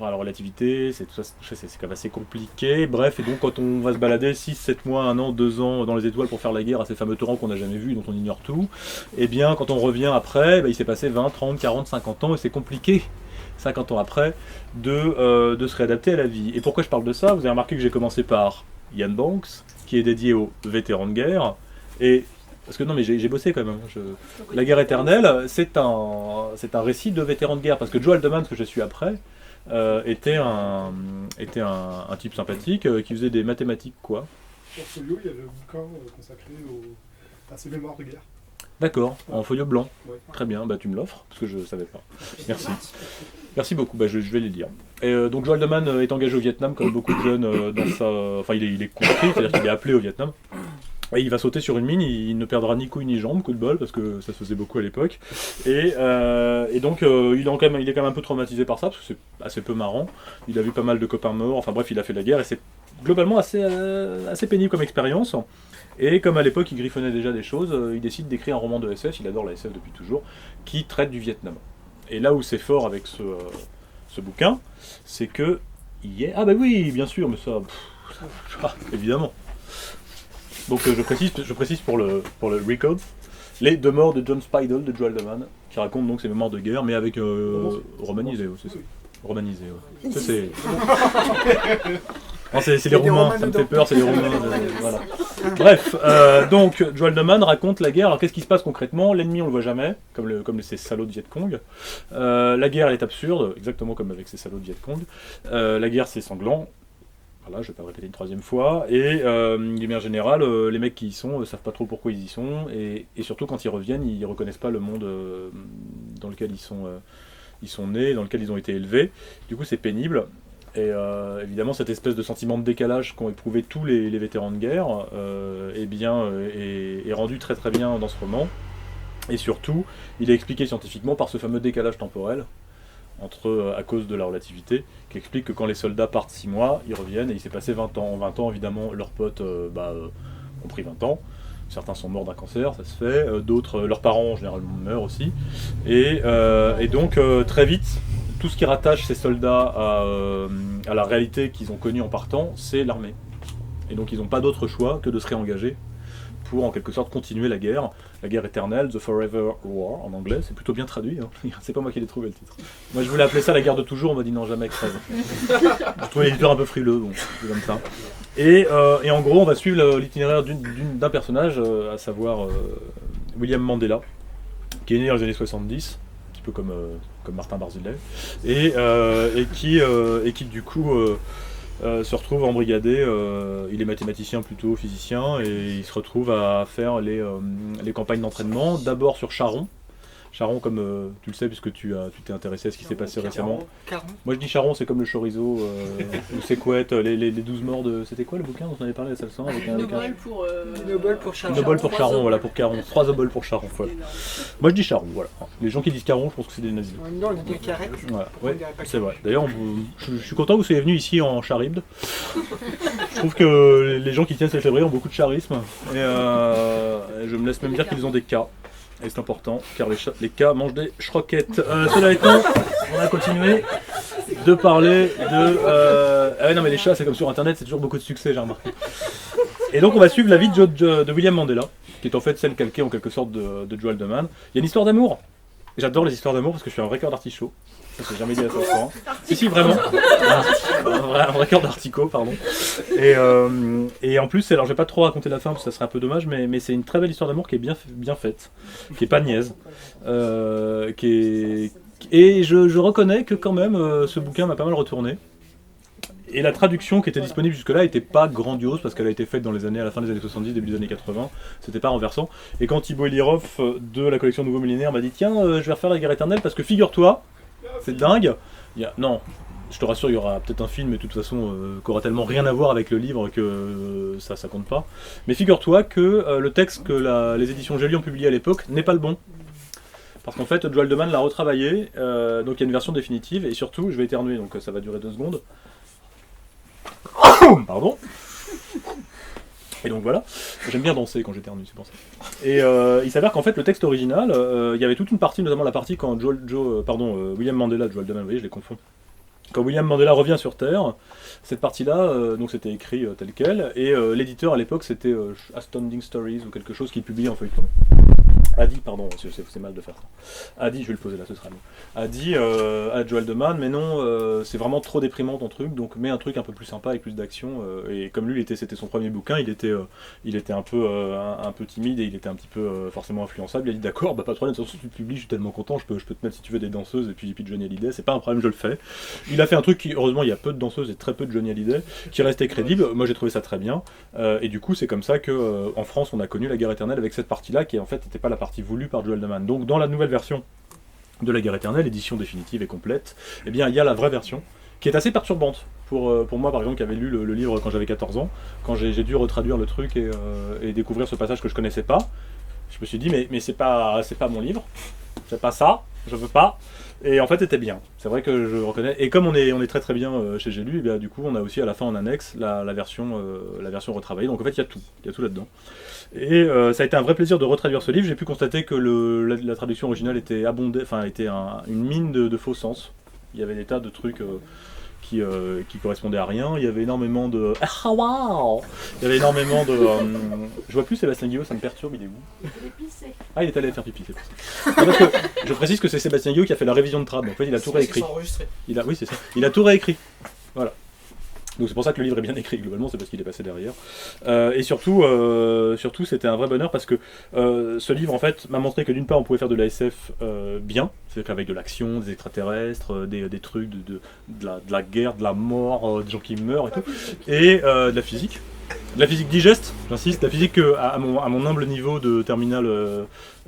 la relativité, c'est quand même assez compliqué. Bref, et donc quand on va se balader 6, 7 mois, 1 an, 2 ans dans les étoiles pour faire la guerre à ces fameux torrents qu'on n'a jamais vus, dont on ignore tout, et bien quand on revient après, il s'est passé 20, 30, 40, 50 ans et c'est compliqué. 50 ans après, de se réadapter à la vie. Et pourquoi je parle de ça? Vous avez remarqué que j'ai commencé par Ian Banks, qui est dédié aux vétérans de guerre, et... Parce que non mais j'ai bossé quand même. La Guerre éternelle, c'est un récit de vétérans de guerre, parce que Joe Haldeman, ce que je suis après, était un type sympathique qui faisait des mathématiques, quoi. Pour Folio, il y avait un bouquin consacré à ses mémoires de guerre. D'accord, en folio blanc. Ouais. Très bien, tu me l'offres, parce que je savais pas. Merci. Merci beaucoup, je vais les lire. Et donc Joe Haldeman est engagé au Vietnam, comme beaucoup de jeunes dans sa... Enfin, il est conscrit, c'est-à-dire qu'il est appelé au Vietnam. Et il va sauter sur une mine, il ne perdra ni couilles ni jambes, coup de bol, parce que ça se faisait beaucoup à l'époque. Et donc il est quand même un peu traumatisé par ça, parce que c'est assez peu marrant. Il a vu pas mal de copains morts, enfin bref, il a fait la guerre, et c'est globalement assez pénible comme expérience. Et comme à l'époque il griffonnait déjà des choses, il décide d'écrire un roman de SF, il adore la SF depuis toujours, qui traite du Vietnam. Et là où c'est fort avec ce bouquin, c'est que... Ah bah oui, bien sûr, mais ça évidemment. Donc je précise pour le record, les 2 morts de John Speidel de Joe Haldeman, qui raconte donc ses mémoires de guerre, mais avec romanisé aussi. Romanisé, ouais. Ça c'est... Non, c'est Il y les a des Roumains, Romains ça me fait dedans. peur, c'est les Roumains. Voilà. Bref, donc Joel Deman raconte la guerre. Alors qu'est-ce qui se passe concrètement? L'ennemi on le voit jamais, comme ces salauds de Viet Cong. La guerre elle est absurde, exactement comme avec ces salauds de Viet Cong. La guerre c'est sanglant. Voilà, je vais pas le répéter une troisième fois. Et de manière générale, les mecs qui y sont savent pas trop pourquoi ils y sont. Et surtout quand ils reviennent, ils reconnaissent pas le monde dans lequel ils sont nés, dans lequel ils ont été élevés. Du coup c'est pénible. Et évidemment, cette espèce de sentiment de décalage qu'ont éprouvé tous les vétérans de guerre est rendu très très bien dans ce roman. Et surtout, il est expliqué scientifiquement par ce fameux décalage temporel à cause de la relativité, qui explique que quand les soldats partent 6 mois, ils reviennent et il s'est passé 20 ans. En 20 ans, évidemment, leurs potes ont pris 20 ans. Certains sont morts d'un cancer, ça se fait. D'autres, leurs parents, généralement, meurent aussi. Et donc, très vite, tout ce qui rattache ces soldats à la réalité qu'ils ont connue en partant, c'est l'armée. Et donc ils n'ont pas d'autre choix que de se réengager pour en quelque sorte continuer la guerre éternelle, The Forever War en anglais, c'est plutôt bien traduit, hein. C'est pas moi qui l'ai trouvé le titre. Moi je voulais appeler ça la guerre de toujours, on m'a dit non jamais crève. Je trouvais l'éditeur un peu frileux, bon, c'est comme ça. Et en gros on va suivre l'itinéraire d'un personnage, à savoir William Mandela, qui est né dans les années 70, un petit peu comme Martin Barzilay, et qui du coup se retrouve embrigadé, il est mathématicien plutôt, physicien, et il se retrouve à faire les campagnes d'entraînement, d'abord sur Charon. Charon, comme tu le sais, puisque tu t'es intéressé à ce qui s'est passé récemment. Caron. Moi je dis Charon, c'est comme le chorizo, ou c'est couette, les 12 morts de... C'était quoi le bouquin dont on avait parlé à Salsan avec un... Nobel pour... Nobel pour Charon. Nobel pour Charon, voilà, pour Caron. 3 Nobel pour Charon, voilà. Moi je dis Charon, voilà. Les gens qui disent Caron, je pense que c'est des nazis. En même temps, on a dit carré. Voilà, ouais, c'est vrai. D'ailleurs, je suis content que vous soyez venus ici en charibde. Je trouve que les gens qui tiennent cette librairie ont beaucoup de charisme. Et je me laisse même dire qu'ils ont des cas. Et c'est important, car les cas mangent des schroquettes. Cela étant, on va continuer de parler de... Ah ouais, non mais les chats, c'est comme sur internet, c'est toujours beaucoup de succès, j'ai remarqué. Et donc on va suivre la vie de William Mandela, qui est en fait celle calquée en quelque sorte de Joel Deman. Il y a une histoire d'amour. J'adore les histoires d'amour parce que je suis un vrai cœur d'artichaut. Ça c'est jamais dit à ça souvent. Si, vraiment. Un vrai cœur d'artichaut, pardon. Et en plus, alors je vais pas trop raconter la fin parce que ça serait un peu dommage, mais c'est une très belle histoire d'amour qui est bien faite, qui est pas niaise, et je reconnais que quand même ce bouquin m'a pas mal retourné. Et la traduction qui était disponible jusque-là n'était pas grandiose parce qu'elle a été faite à la fin des années 70, début des années 80. C'était pas renversant. Et quand Thibaut Eliroff de la collection Nouveau Millénaire m'a dit tiens, je vais refaire la guerre éternelle parce que figure-toi, c'est dingue. Non, je te rassure, il y aura peut-être un film, mais de toute façon, qui aura tellement rien à voir avec le livre que ça compte pas. Mais figure-toi que le texte que les éditions Gély ont publié à l'époque n'est pas le bon. Parce qu'en fait, Joel Deman l'a retravaillé, donc il y a une version définitive, et surtout, je vais éternuer, donc ça va durer 2 secondes. Pardon. Et donc voilà, j'aime bien danser quand j'éternue, c'est pour ça. Et il s'avère qu'en fait le texte original, il y avait toute une partie, notamment la partie quand William Mandela, Joel Deman, vous voyez, je les confonds. Quand William Mandela revient sur Terre, cette partie-là, donc c'était écrit tel quel, et l'éditeur à l'époque c'était Astounding Stories ou quelque chose qu'il publiait en feuilleton. A dit, pardon, c'est mal de faire ça. A dit, je vais le poser là, ce sera mieux. A dit à Joel Deman, mais non, c'est vraiment trop déprimant ton truc, donc mets un truc un peu plus sympa avec plus d'action. Et comme lui, c'était son premier bouquin, il était un peu timide et il était un petit peu forcément influençable. Il a dit d'accord, bah pas de problème, de toute façon si tu publies, je suis tellement content, je peux te mettre si tu veux des danseuses et puis Johnny Hallyday, c'est pas un problème, je le fais. Il a fait un truc qui, heureusement, il y a peu de danseuses et très peu de Johnny Hallyday, qui restait crédible. Moi j'ai trouvé ça très bien. Et du coup, c'est comme ça que en France, on a connu la guerre éternelle avec cette partie-là qui en fait n'était pas la partie voulue par Joel Deman. Donc dans la nouvelle version de la guerre éternelle, édition définitive et complète, eh bien il y a la vraie version qui est assez perturbante pour moi par exemple qui avait lu le livre quand j'avais 14 ans, quand j'ai dû retraduire le truc et découvrir ce passage que je connaissais pas. Je me suis dit mais c'est pas mon livre, c'est pas ça, je veux pas. Et en fait c'était bien, c'est vrai que je reconnais. Et comme on est très très bien chez J'ai lu, et bien du coup on a aussi à la fin en annexe la version retravaillée. Donc en fait il y a tout là-dedans. Et ça a été un vrai plaisir de retraduire ce livre. J'ai pu constater que la traduction originale était une mine de faux sens. Il y avait des tas de trucs qui correspondaient à rien. Il y avait énormément de... Il y avait énormément de... Je vois plus Sébastien Guillot, ça me perturbe, il est où? Ah, il est allé faire pipi, c'est pour ça. Parce que je précise que c'est Sébastien Guillot qui a fait la révision de Trab. En fait, il a tout réécrit. Oui, c'est ça. Il a tout réécrit. Voilà. Donc c'est pour ça que le livre est bien écrit, globalement, c'est parce qu'il est passé derrière. Et surtout, c'était un vrai bonheur parce que ce livre, en fait, m'a montré que d'une part, on pouvait faire de la SF bien, c'est-à-dire qu'avec de l'action, des extraterrestres, des trucs de la guerre, de la mort, des gens qui meurent et tout, et de la physique. De la physique digeste, j'insiste, la physique que, à mon humble niveau de terminal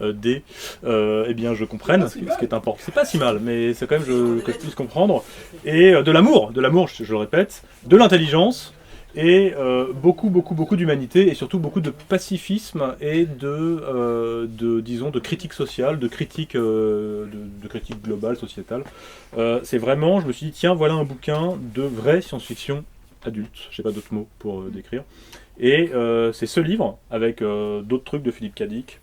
D, eh bien je comprenne, ce qui est important. C'est pas si mal, mais c'est quand même que je puisse comprendre. Et de l'amour, je le répète, de l'intelligence, et beaucoup d'humanité, et surtout beaucoup de pacifisme et disons, de critique sociale, de critique globale, sociétale. C'est vraiment, je me suis dit, tiens, voilà un bouquin de vraie science-fiction adulte, je sais pas d'autres mots pour décrire. Et c'est ce livre, avec d'autres trucs de Philip K. Dick,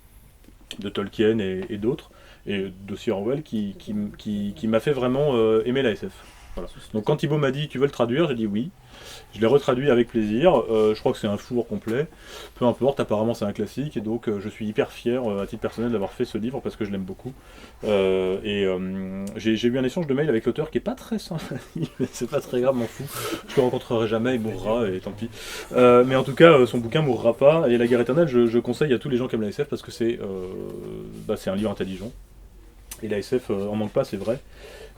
de Tolkien et d'autres, et d'Ossie Orwell, qui m'a fait vraiment aimer la SF. Voilà. Donc quand Thibaut m'a dit « tu veux le traduire ?» j'ai dit oui. Je l'ai retraduit avec plaisir, je crois que c'est un four complet, peu importe, apparemment c'est un classique, et donc je suis hyper fier à titre personnel d'avoir fait ce livre parce que je l'aime beaucoup. J'ai eu un échange de mail avec l'auteur qui est pas très sympathique, mais c'est pas très grave, m'en fous, je le rencontrerai jamais, il mourra et tant pis. Mais en tout cas, son bouquin mourra pas, et La Guerre éternelle, je conseille à tous les gens qui aiment la SF parce que c'est un livre intelligent, et la SF en manque pas, c'est vrai.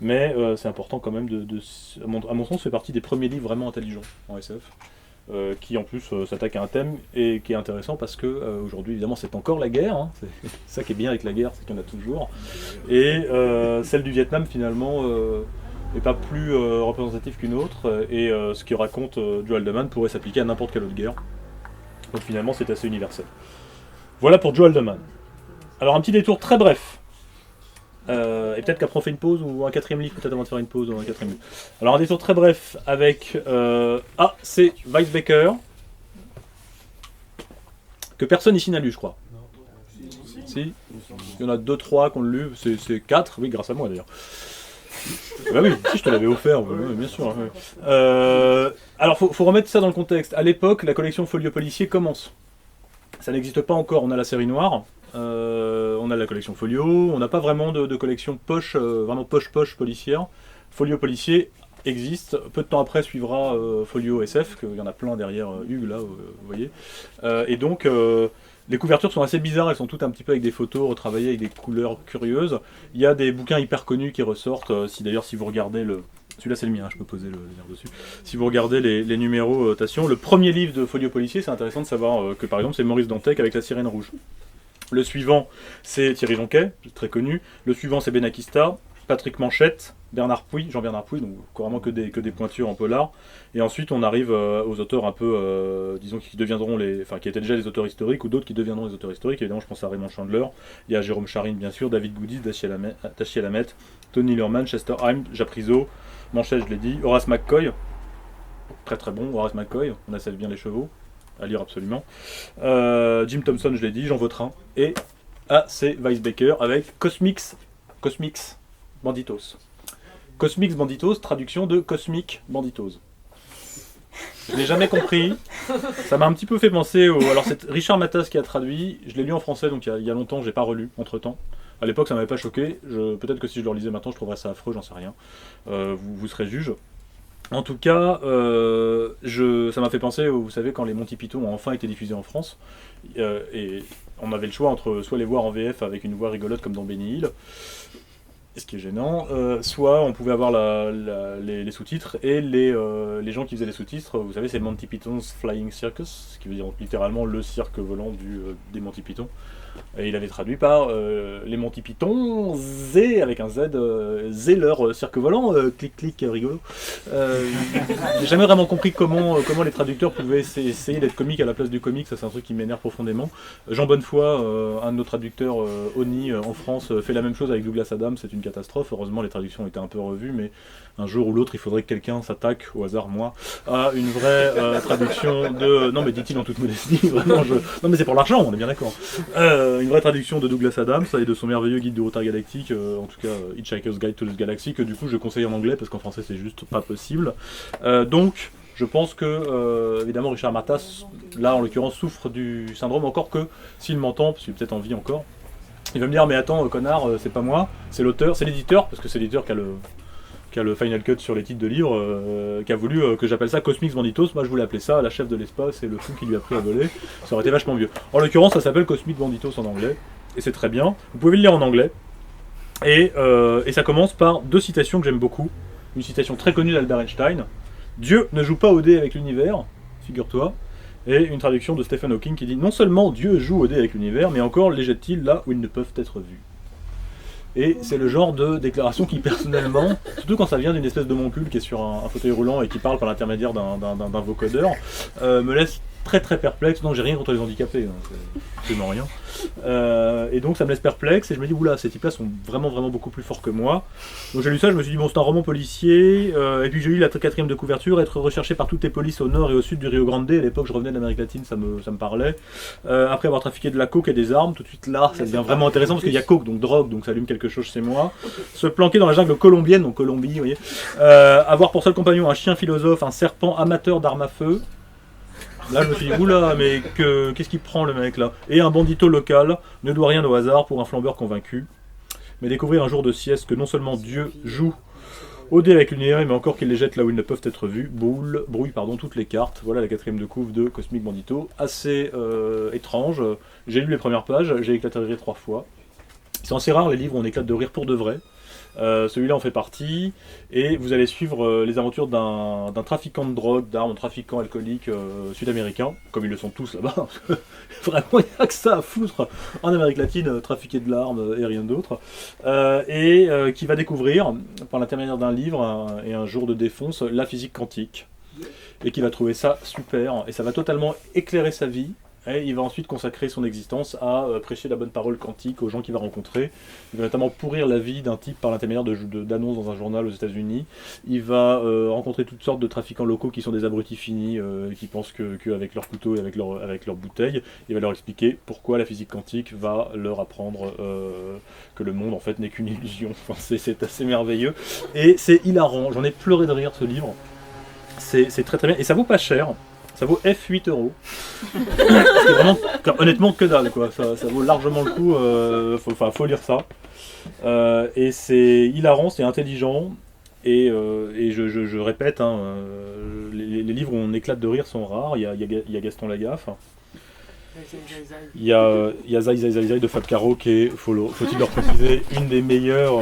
Mais c'est important quand même à mon sens, fait partie des premiers livres vraiment intelligents en SF, qui en plus s'attaque à un thème et qui est intéressant parce que aujourd'hui évidemment c'est encore la guerre, hein. C'est ça qui est bien avec la guerre, c'est qu'il y en a toujours. Et celle du Vietnam finalement n'est pas plus représentative qu'une autre, et ce que raconte Joe Haldeman pourrait s'appliquer à n'importe quelle autre guerre. Donc finalement c'est assez universel. Voilà pour Joe Haldeman. Alors un petit détour très bref. Et peut-être qu'après on fait une pause ou un quatrième livre, peut-être avant de faire une pause ou un quatrième livre. Alors un détour très bref avec c'est Weisbecker, que personne ici n'a lu, je crois. Si, il y en a 2-3 qui ont lu, c'est 4, oui, grâce à moi d'ailleurs. Bah oui, si je te l'avais offert, bien sûr. Ouais. Alors faut remettre ça dans le contexte. À l'époque, la collection Folio Policier commence. Ça n'existe pas encore, on a la série noire. On a la collection Folio, on n'a pas vraiment de collection poche, vraiment poche policière. Folio Policier existe, peu de temps après suivra Folio SF, qu'il y en a plein derrière Hugues là, vous voyez. Et donc les couvertures sont assez bizarres, elles sont toutes un petit peu avec des photos retravaillées avec des couleurs curieuses. Il y a des bouquins hyper connus qui ressortent, si vous regardez celui-là c'est le mien, je peux poser le lien dessus. Si vous regardez les numérotations, le premier livre de Folio Policier, c'est intéressant de savoir que par exemple c'est Maurice Dantec avec La Sirène Rouge. Le suivant, c'est Thierry Jonquet, très connu. Le suivant, c'est Benakista, Patrick Manchette, Jean-Bernard Pouy, donc vraiment que des pointures en polar. Et ensuite, on arrive aux auteurs un peu, disons, qui deviendront qui étaient déjà des auteurs historiques, ou d'autres qui deviendront des auteurs historiques. Évidemment, je pense à Raymond Chandler, il y a Jérôme Charine, bien sûr, David Goudis, Tachier Lamet, Tony Lerman, Chester Himes, Japrisot, Manchette, je l'ai dit, Horace McCoy, très très bon, Horace McCoy, on assève bien les chevaux. À lire absolument. Jim Thompson, je l'ai dit, Jean Vautrin. Et c'est Weisbecker avec Cosmix Banditos. Cosmix Banditos, traduction de Cosmic Banditos. Je l'ai jamais compris. Ça m'a un petit peu fait penser au... Alors c'est Richard Matas qui a traduit. Je l'ai lu en français, donc il y a longtemps, j'ai pas relu entre-temps. À l'époque, ça m'avait pas choqué. Peut-être que si je le relisais maintenant, je trouverais ça affreux, j'en sais rien. Vous serez juge. En tout cas, ça m'a fait penser, vous savez, quand les Monty Python ont enfin été diffusés en France, et on avait le choix entre soit les voir en VF avec une voix rigolote comme dans Benny Hill, ce qui est gênant, soit on pouvait avoir les sous-titres, et les gens qui faisaient les sous-titres, vous savez, c'est Monty Python's Flying Circus, ce qui veut dire littéralement le cirque volant des Monty Python. Et il avait traduit par les Monty Python, avec un Z, leur cirque volant, clic clic rigolo. J'ai jamais vraiment compris comment les traducteurs pouvaient essayer d'être comiques à la place du comique, ça c'est un truc qui m'énerve profondément. Jean Bonnefoy, un de nos traducteurs Oni en France, fait la même chose avec Douglas Adams, c'est une catastrophe. Heureusement les traductions ont été un peu revues, mais un jour ou l'autre il faudrait que quelqu'un s'attaque, au hasard moi, à une vraie traduction de... Non mais dit-il en toute modestie, vraiment Non mais c'est pour l'argent, on est bien d'accord. Une vraie traduction de Douglas Adams et de son merveilleux guide du retard galactique, en tout cas Hitchhiker's Guide to the Galaxy, que du coup je conseille en anglais parce qu'en français c'est juste pas possible. Donc je pense que évidemment Richard Matas, là en l'occurrence, souffre du syndrome, encore que s'il m'entend, parce qu'il est peut-être en vie encore, il va me dire mais attends connard, c'est pas moi, c'est l'auteur, c'est l'éditeur, parce que c'est l'éditeur qui a qui a le Final Cut sur les titres de livres, qui a voulu que j'appelle ça Cosmics Banditos. Moi je voulais appeler ça la chef de l'espace et le fou qui lui a pris à voler. Ça aurait été vachement mieux. En l'occurrence, ça s'appelle Cosmic Banditos en anglais, et c'est très bien. Vous pouvez le lire en anglais. Et ça commence par 2 citations que j'aime beaucoup. Une citation très connue d'Albert Einstein. Dieu ne joue pas au dé avec l'univers, figure-toi. Et une traduction de Stephen Hawking qui dit non seulement Dieu joue au dé avec l'univers, mais encore les jette-t-il là où ils ne peuvent être vus. Et c'est le genre de déclaration qui personnellement, surtout quand ça vient d'une espèce de moncule qui est sur un fauteuil roulant et qui parle par l'intermédiaire d'un vocodeur, me laisse très très perplexe. Non, j'ai rien contre les handicapés, hein, c'est absolument rien. Et donc ça me laisse perplexe et je me dis oula, ces types-là sont vraiment beaucoup plus forts que moi. Donc j'ai lu ça, je me suis dit bon, c'est un roman policier. Et puis j'ai lu la 4e de couverture, être recherché par toutes les polices au nord et au sud du Rio Grande. À l'époque je revenais d'Amérique latine, ça me parlait. Après avoir trafiqué de la coke et des armes, tout de suite là ça devient vraiment intéressant parce qu'il y a coke, donc drogue, donc ça allume quelque chose chez moi. Se planquer dans la jungle colombienne, donc Colombie, vous voyez. Avoir pour seul compagnon un chien philosophe, un serpent amateur d'armes à feu. Là, je me suis dit, oula, mais qu'est-ce qu'il prend le mec là? Et un bandito local ne doit rien au hasard pour un flambeur convaincu. Mais découvrir un jour de sieste que non seulement Dieu joue au dé avec l'univers, mais encore qu'il les jette là où ils ne peuvent être vus, brouille toutes les cartes. Voilà la 4e de couve de Cosmic Bandito. Assez étrange. J'ai lu les premières pages, j'ai éclaté de rire 3 fois. C'est assez rare les livres où on éclate de rire pour de vrai. Celui-là en fait partie, et vous allez suivre les aventures d'un trafiquant de drogue, d'armes, trafiquant alcoolique sud-américain, comme ils le sont tous là-bas. Vraiment, il n'y a que ça à foutre en Amérique latine, trafiquer de l'arme et rien d'autre. Qui va découvrir, par l'intermédiaire d'un livre et un jour de défonce, la physique quantique. Et qui va trouver ça super, et ça va totalement éclairer sa vie. Et il va ensuite consacrer son existence à prêcher la bonne parole quantique aux gens qu'il va rencontrer. Il va notamment pourrir la vie d'un type par l'intermédiaire d'annonces dans un journal aux États-Unis. Il va rencontrer toutes sortes de trafiquants locaux qui sont des abrutis finis, qui pensent qu'avec leur couteau et avec leur bouteille, il va leur expliquer pourquoi la physique quantique va leur apprendre que le monde en fait n'est qu'une illusion. Enfin, c'est assez merveilleux. Et c'est hilarant. J'en ai pleuré de rire ce livre. C'est très très bien. Et ça vaut pas cher. Ça vaut F 8 €. C'est vraiment, honnêtement, que dalle, quoi. Ça vaut largement le coup. Faut lire ça. Et c'est hilarant, c'est intelligent. Et je répète, hein, les livres où on éclate de rire sont rares. Il y a Gaston Lagaffe. Il y a Zai Zai Zai Zai de Fab Caro qui est, faut-il leur préciser, une des meilleures,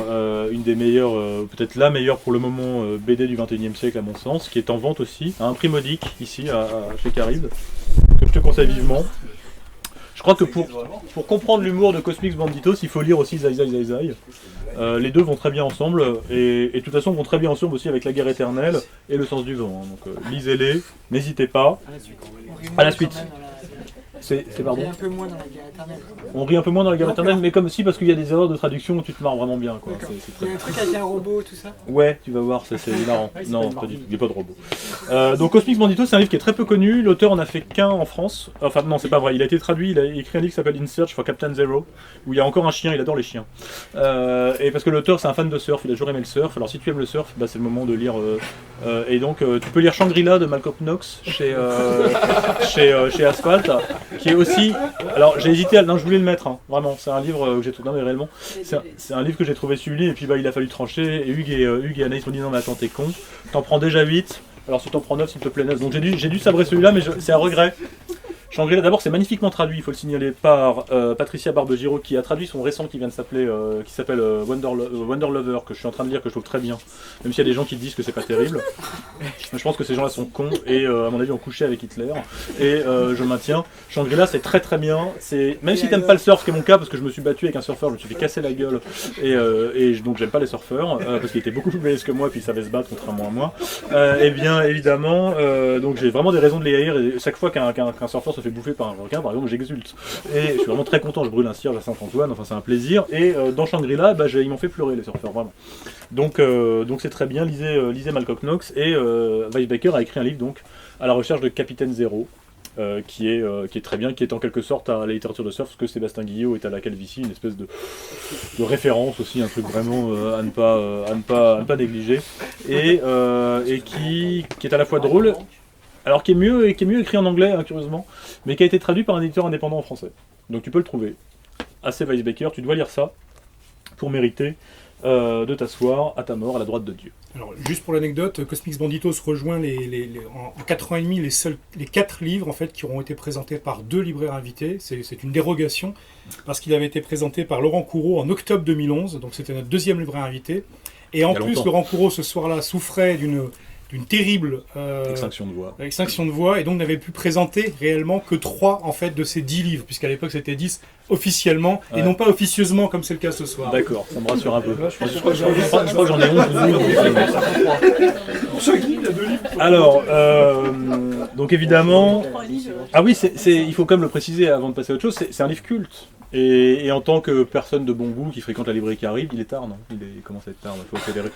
peut-être la meilleure pour le moment BD du 21e siècle à mon sens, qui est en vente aussi, à un prix modique ici chez Caribe, que je te conseille vivement. Je crois que pour comprendre l'humour de Cosmics Banditos, il faut lire aussi Zai Zai Zai Zai. Les deux vont très bien ensemble, et de toute façon vont très bien ensemble aussi avec La Guerre éternelle et Le Sens du vent. Donc lisez-les, n'hésitez pas. À la suite. On rit un peu moins dans La Guerre éternelle. On rit un peu moins dans La Guerre éternelle, mais comme si, parce qu'il y a des erreurs de traduction où tu te marres vraiment bien, quoi. Il y a un truc avec un robot, tout ça. Ouais, tu vas voir, c'est hilarant. Non, pas du tout, il n'y a pas de robot. Donc Cosmics Banditos, c'est un livre qui est très peu connu. L'auteur en a fait qu'un en France. Enfin non, c'est pas vrai, il a été traduit, il a écrit un livre qui s'appelle In Search for Captain Zero, où il y a encore un chien, il adore les chiens. Et parce que l'auteur c'est un fan de surf, il a toujours aimé le surf. Alors si tu aimes le surf, bah, c'est le moment de lire. Et donc tu peux lire Shangri-La de Malcolm Knox chez Asphalt, qui est aussi. Alors j'ai hésité, non, je voulais le mettre, hein, vraiment. C'est un livre que j'ai trouvé. Non mais réellement, c'est un livre que j'ai trouvé sublime. Et puis bah il a fallu trancher. Et Hugues et Anaïs m'ont dit non mais attends, t'es con. T'en prends déjà 8. Alors si t'en prends 9, s'il te plaît, 9. Donc j'ai dû sabrer celui-là, mais c'est un regret. Shangri-La, d'abord, c'est magnifiquement traduit, il faut le signaler, par Patricia Barbegiro, qui a traduit son récent qui s'appelle Wonder Lover, que je suis en train de lire, que je trouve très bien. Même s'il y a des gens qui disent que c'est pas terrible. Je pense que ces gens-là sont cons et, à mon avis, ont couché avec Hitler. Et je maintiens. Shangri-La, c'est très très bien. Même si t'aimes pas le surf, ce qui est mon cas, parce que je me suis battu avec un surfeur, je me suis fait casser la gueule. Donc j'aime pas les surfeurs, parce qu'il était beaucoup plus balèze que moi, et puis il savait se battre, contrairement à moi. Et bien évidemment, donc j'ai vraiment des raisons de les haïr. Et chaque fois qu'un surfeur se fait bouffer par un requin, par exemple, j'exulte. Et je suis vraiment très content, je brûle un cierge à Saint-Antoine, enfin c'est un plaisir. Et dans Shangri-La, bah, ils m'ont fait pleurer les surfeurs, vraiment. Donc c'est très bien, lisez Malcolm Knox. Et Weiss Baker a écrit un livre donc à la recherche de Capitaine Zéro, qui est très bien, qui est en quelque sorte à la littérature de surf, parce que Sébastien Guillot est à la calvitie, une espèce de référence aussi, un truc vraiment à ne pas négliger. Et qui est à la fois drôle. Alors qui est mieux écrit en anglais, hein, curieusement, mais qui a été traduit par un éditeur indépendant en français. Donc tu peux le trouver. Assez Weiss Baker, tu dois lire ça pour mériter de t'asseoir à ta mort à la droite de Dieu. Alors, juste pour l'anecdote, Cosmix Banditos rejoint en 4 ans et demi les 4 livres en fait, qui auront été présentés par 2 libraires invités. C'est une dérogation parce qu'il avait été présenté par Laurent Courreau en octobre 2011, donc c'était notre 2e libraire invité. Et en plus, Laurent Courreau ce soir-là souffrait d'une terrible extinction de voix, et donc n'avait pu présenter réellement que 3 en fait, de ces 10 livres, puisqu'à l'époque c'était 10 officiellement, et non pas officieusement comme c'est le cas ce soir. D'accord, ça me rassure un peu. Je crois que j'en ai 11. Alors, donc évidemment... Ah oui, il faut quand même le préciser avant de passer à autre chose, c'est un livre culte. Et en tant que personne de bon goût qui fréquente la librairie qui arrive, il est tard, non? Il commence à être tard, il faut accélérer.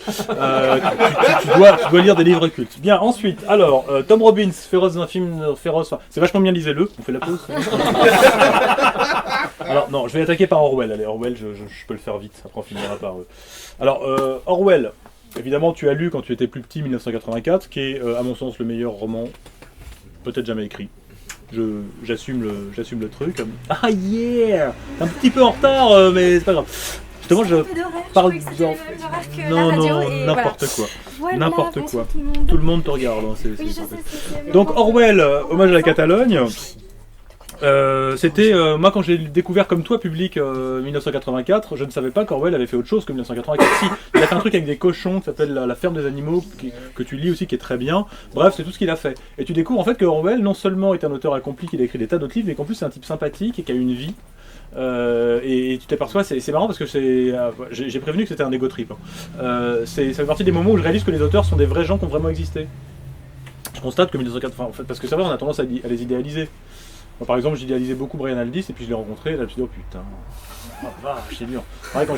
Tu dois lire des livres cultes. Bien, ensuite, alors, Tom Robbins, féroce d'un film féroce, c'est vachement bien, lisez-le, on fait la pause. Alors, non, je vais attaquer par Orwell. Allez, Orwell, je peux le faire vite, après on finira par eux. Alors, Orwell, évidemment, tu as lu quand tu étais plus petit 1984, qui est, à mon sens, le meilleur roman peut-être jamais écrit. J'assume le truc. Ah yeah! Un petit peu en retard, mais c'est pas grave. Justement, je parle dans... Non, n'importe quoi. Voilà, n'importe quoi. Tout le monde te regarde. Hein, c'est donc Orwell, hommage à la Catalogne. C'était, moi quand j'ai découvert comme toi public 1984, je ne savais pas qu'Orwell avait fait autre chose que 1984. Si, il a fait un truc avec des cochons qui s'appelle la ferme des animaux, que tu lis aussi, qui est très bien. Bref, c'est tout ce qu'il a fait. Et tu découvres en fait que Orwell non seulement est un auteur accompli, qu'il a écrit des tas d'autres livres, mais qu'en plus c'est un type sympathique et qui a une vie. Et tu t'aperçois, c'est marrant parce que j'ai prévenu que c'était un ego trip. Ça fait partie des moments où je réalise que les auteurs sont des vrais gens qui ont vraiment existé. Je constate que 1980, en fait, parce que c'est vrai, on a tendance à les idéaliser. Moi, par exemple, j'idéalisais beaucoup Brian Aldiss et puis je l'ai rencontré et là je me suis dit oh putain, c'est dur. Pareil, quand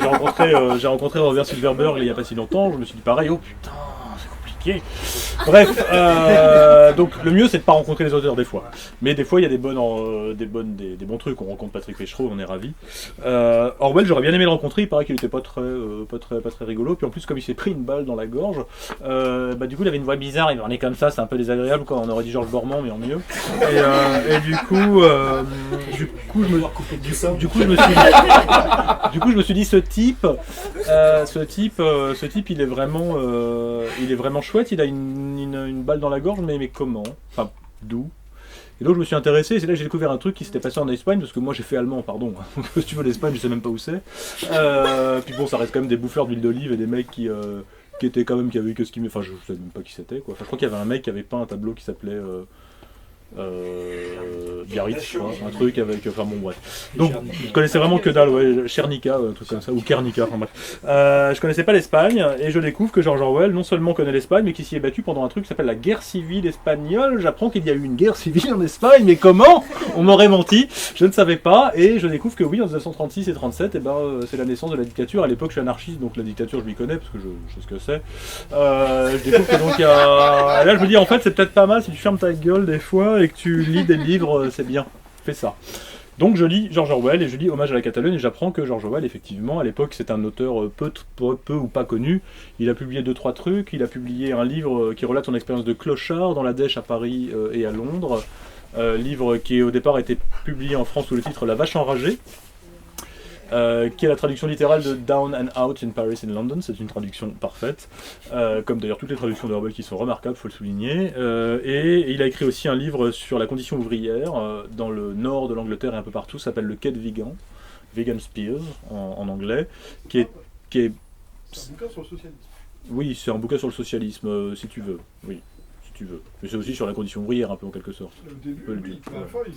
j'ai rencontré Robert Silverberg il n'y a pas si longtemps, je me suis dit pareil, oh putain, c'est compliqué. Bref, donc le mieux c'est de pas rencontrer les auteurs des fois. Mais des fois il y a des bons trucs, on rencontre Patrick Péchereau, on est ravis. Orwell, j'aurais bien aimé le rencontrer, il paraît qu'il était pas très rigolo, puis en plus comme il s'est pris une balle dans la gorge, du coup il avait une voix bizarre, il parlait comme ça, c'est un peu désagréable quoi, on aurait dit Georges Bormand mais en mieux. Et du coup je me suis dit ce type il est vraiment chouette, il a une balle dans la gorge, mais comment? Enfin, d'où? Et donc je me suis intéressé, et c'est là que j'ai découvert un truc qui s'était passé en Espagne, parce que moi j'ai fait allemand, pardon, si tu veux l'Espagne, je sais même pas où c'est. Puis bon, ça reste quand même des bouffeurs d'huile d'olive et des mecs qui étaient quand même, qui avaient que ce qui... Enfin, je sais même pas qui c'était, quoi. Enfin, je crois qu'il y avait un mec qui avait peint un tableau qui s'appelait... Biarritz, je crois, un truc avec, enfin bon bref. Donc je connaissais vraiment que dalle, ouais, Chernica, un truc comme ça, ou Kernica, enfin bref. Je connaissais pas l'Espagne, et je découvre que George Orwell non seulement connaît l'Espagne, mais qui s'y est battu pendant un truc qui s'appelle la guerre civile espagnole. J'apprends qu'il y a eu une guerre civile en Espagne, mais comment? On m'aurait menti, je ne savais pas, et je découvre que oui, en 1936 et 37, c'est la naissance de la dictature. À l'époque je suis anarchiste, donc la dictature je m'y connais, parce que je sais ce que c'est. Je découvre que donc il y a... Là je me dis en fait c'est peut-être pas mal si tu fermes ta gueule des fois, et que tu lis des livres, c'est bien, fais ça. Donc je lis George Orwell et je lis Hommage à la Catalogne et j'apprends que George Orwell, effectivement, à l'époque, c'est un auteur peu ou pas connu. Il a publié 2-3 trucs, il a publié un livre qui relate son expérience de clochard dans la Dèche à Paris et à Londres. Livre qui au départ a été publié en France sous le titre La Vache enragée. Qui est la traduction littérale de Down and Out in Paris and London, c'est une traduction parfaite, comme d'ailleurs toutes les traductions de Orwell qui sont remarquables, il faut le souligner, et il a écrit aussi un livre sur la condition ouvrière dans le nord de l'Angleterre et un peu partout, ça s'appelle Le Quai de Vigan, Vegan Spears en anglais, qui est... C'est un bouquin sur le socialisme. Oui, c'est un bouquin sur le socialisme, si tu veux, oui. Tu veux. Mais c'est aussi sur la condition ouvrière, un peu en quelque sorte. Au début, oui, à la fin, il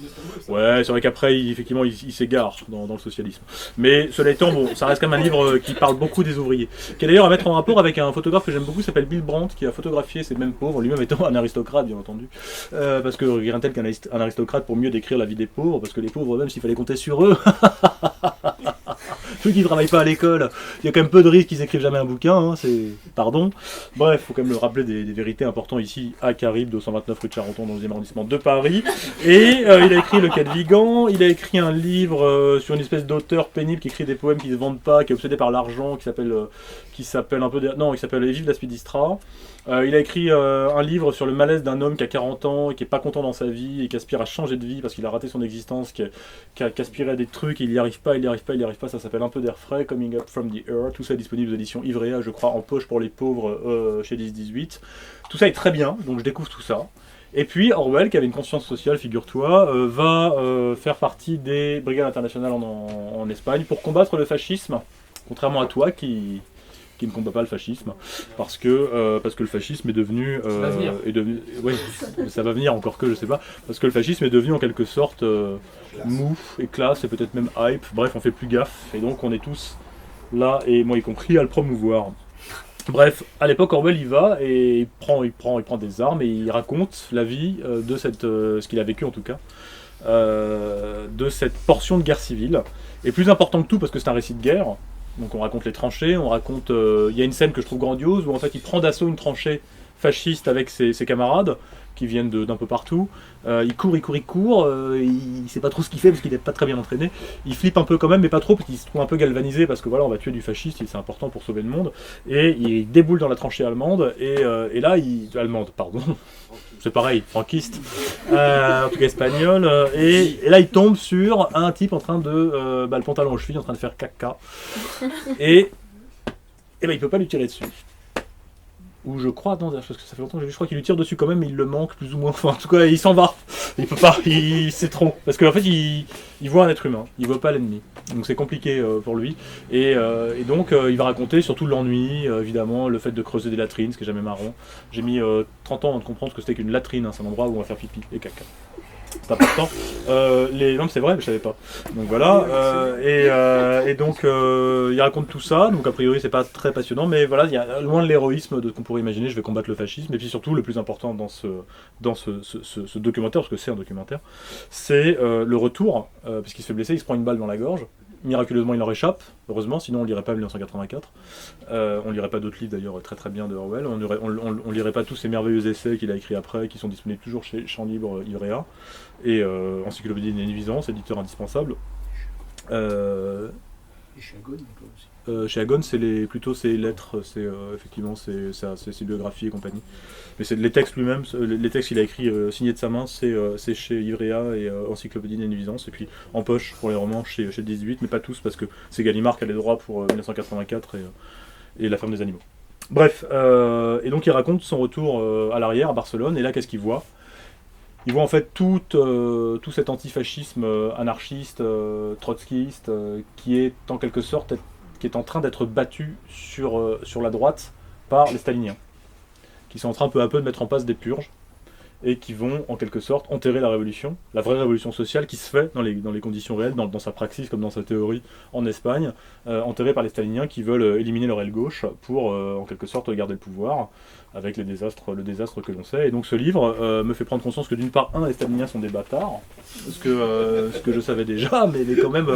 ouais, c'est vrai qu'après, effectivement, il s'égare dans le socialisme. Mais cela étant, bon, ça reste quand même un livre qui parle beaucoup des ouvriers. Qui est d'ailleurs à mettre en rapport avec un photographe que j'aime beaucoup, qui s'appelle Bill Brandt, qui a photographié ces mêmes pauvres, lui-même étant un aristocrate, bien entendu. Parce que rien tel qu'un aristocrate pour mieux décrire la vie des pauvres, parce que les pauvres, même s'il fallait compter sur eux, ceux qui ne travaillent pas à l'école, il y a quand même peu de risques qu'ils écrivent jamais un bouquin, hein, c'est... Pardon. Bref, il faut quand même le rappeler des vérités importantes ici, à Carib, 229 rue de Charenton, dans le 11e arrondissement de Paris. Et il a écrit Le Quai de Vigan, il a écrit un livre sur une espèce d'auteur pénible qui écrit des poèmes qui ne se vendent pas, qui est obsédé par l'argent, qui s'appelle un peu... Non, qui s'appelle Les Vives d'Aspidistra. Il a écrit un livre sur le malaise d'un homme qui a 40 ans et qui est pas content dans sa vie et qui aspire à changer de vie parce qu'il a raté son existence, qui aspirait à des trucs et il n'y arrive pas, ça s'appelle un peu d'air frais, Coming Up From The Earth, tout ça est disponible aux éditions Ivrea, je crois, en poche pour les pauvres chez 10-18. Tout ça est très bien, donc je découvre tout ça. Et puis Orwell, qui avait une conscience sociale, figure-toi, va faire partie des brigades internationales en Espagne pour combattre le fascisme, contrairement à toi qui ne combat pas le fascisme, parce que le fascisme est devenu... ça va venir. Oui, ça va venir, encore que je sais pas, parce que le fascisme est devenu en quelque sorte mou et classe, et peut-être même hype, bref, on fait plus gaffe, et donc on est tous là, et moi y compris, à le promouvoir. Bref, à l'époque, Orwell y va et il prend des armes et il raconte la vie de ce qu'il a vécu en tout cas, de cette portion de guerre civile. Et plus important que tout, parce que c'est un récit de guerre, donc on raconte les tranchées, on raconte... Il y a une scène que je trouve grandiose où en fait il prend d'assaut une tranchée fasciste avec ses camarades, qui viennent d'un peu partout. Il court, il sait pas trop ce qu'il fait parce qu'il n'est pas très bien entraîné. Il flippe un peu quand même, mais pas trop, parce qu'il se trouve un peu galvanisé, parce que voilà, on va tuer du fasciste, c'est important pour sauver le monde. Et il déboule dans la tranchée allemande, et là, allemande, pardon, c'est pareil, franquiste, en tout cas espagnol, et là, il tombe sur un type en train de, le pantalon aux chevilles, en train de faire caca, et il peut pas lui tirer dessus. Ou je crois, non, parce que ça fait longtemps que j'ai vu, je crois qu'il lui tire dessus quand même, mais il le manque plus ou moins, enfin en tout cas il s'en va, il peut pas, c'est trop, parce qu'en fait il voit un être humain, il voit pas l'ennemi, donc c'est compliqué pour lui, et donc il va raconter surtout l'ennui, évidemment, le fait de creuser des latrines, ce qui est jamais marrant. J'ai mis 30 ans avant de comprendre ce que c'était qu'une latrine, hein, c'est un endroit où on va faire pipi et caca. C'est important. Non, c'est vrai, mais je savais pas. Donc voilà. Et donc il raconte tout ça. Donc a priori c'est pas très passionnant, mais voilà, il y a loin de l'héroïsme de ce qu'on pourrait imaginer. Je vais combattre le fascisme. Et puis surtout, le plus important dans ce documentaire, parce que c'est un documentaire, c'est le retour, parce qu'il se fait blesser, il se prend une balle dans la gorge. Miraculeusement, il en réchappe, heureusement, sinon on lirait pas 1984. On lirait pas d'autres livres d'ailleurs très très bien de Orwell. On lirait pas tous ces merveilleux essais qu'il a écrits après, qui sont disponibles toujours chez Champ Libre Ivrea et Encyclopédie d'Invisance, éditeur indispensable. Et chez Agone, toi aussi. Chez Agone, plutôt ses lettres, effectivement ses biographies et compagnie. Mais c'est les textes lui-même, les textes qu'il a écrits signés de sa main, c'est chez Ivrea et Encyclopédie d'Invisance, et puis en poche pour les romans chez 18, mais pas tous, parce que c'est Gallimard qui a les droits pour 1984 et La ferme des animaux. Bref, et donc il raconte son retour à l'arrière à Barcelone, et là qu'est-ce qu'il voit ? Il voit en fait tout cet antifascisme anarchiste, trotskiste, qui est en quelque sorte qui est en train d'être battu sur la droite par les staliniens, qui sont en train peu à peu de mettre en place des purges, et qui vont en quelque sorte enterrer la révolution, la vraie révolution sociale qui se fait dans les conditions réelles, dans sa praxis comme dans sa théorie en Espagne, enterrée par les staliniens qui veulent éliminer leur aile gauche pour en quelque sorte garder le pouvoir, avec le désastre que l'on sait. Et donc ce livre me fait prendre conscience que d'une part, les staliniens sont des bâtards, ce que je savais déjà, mais quand même,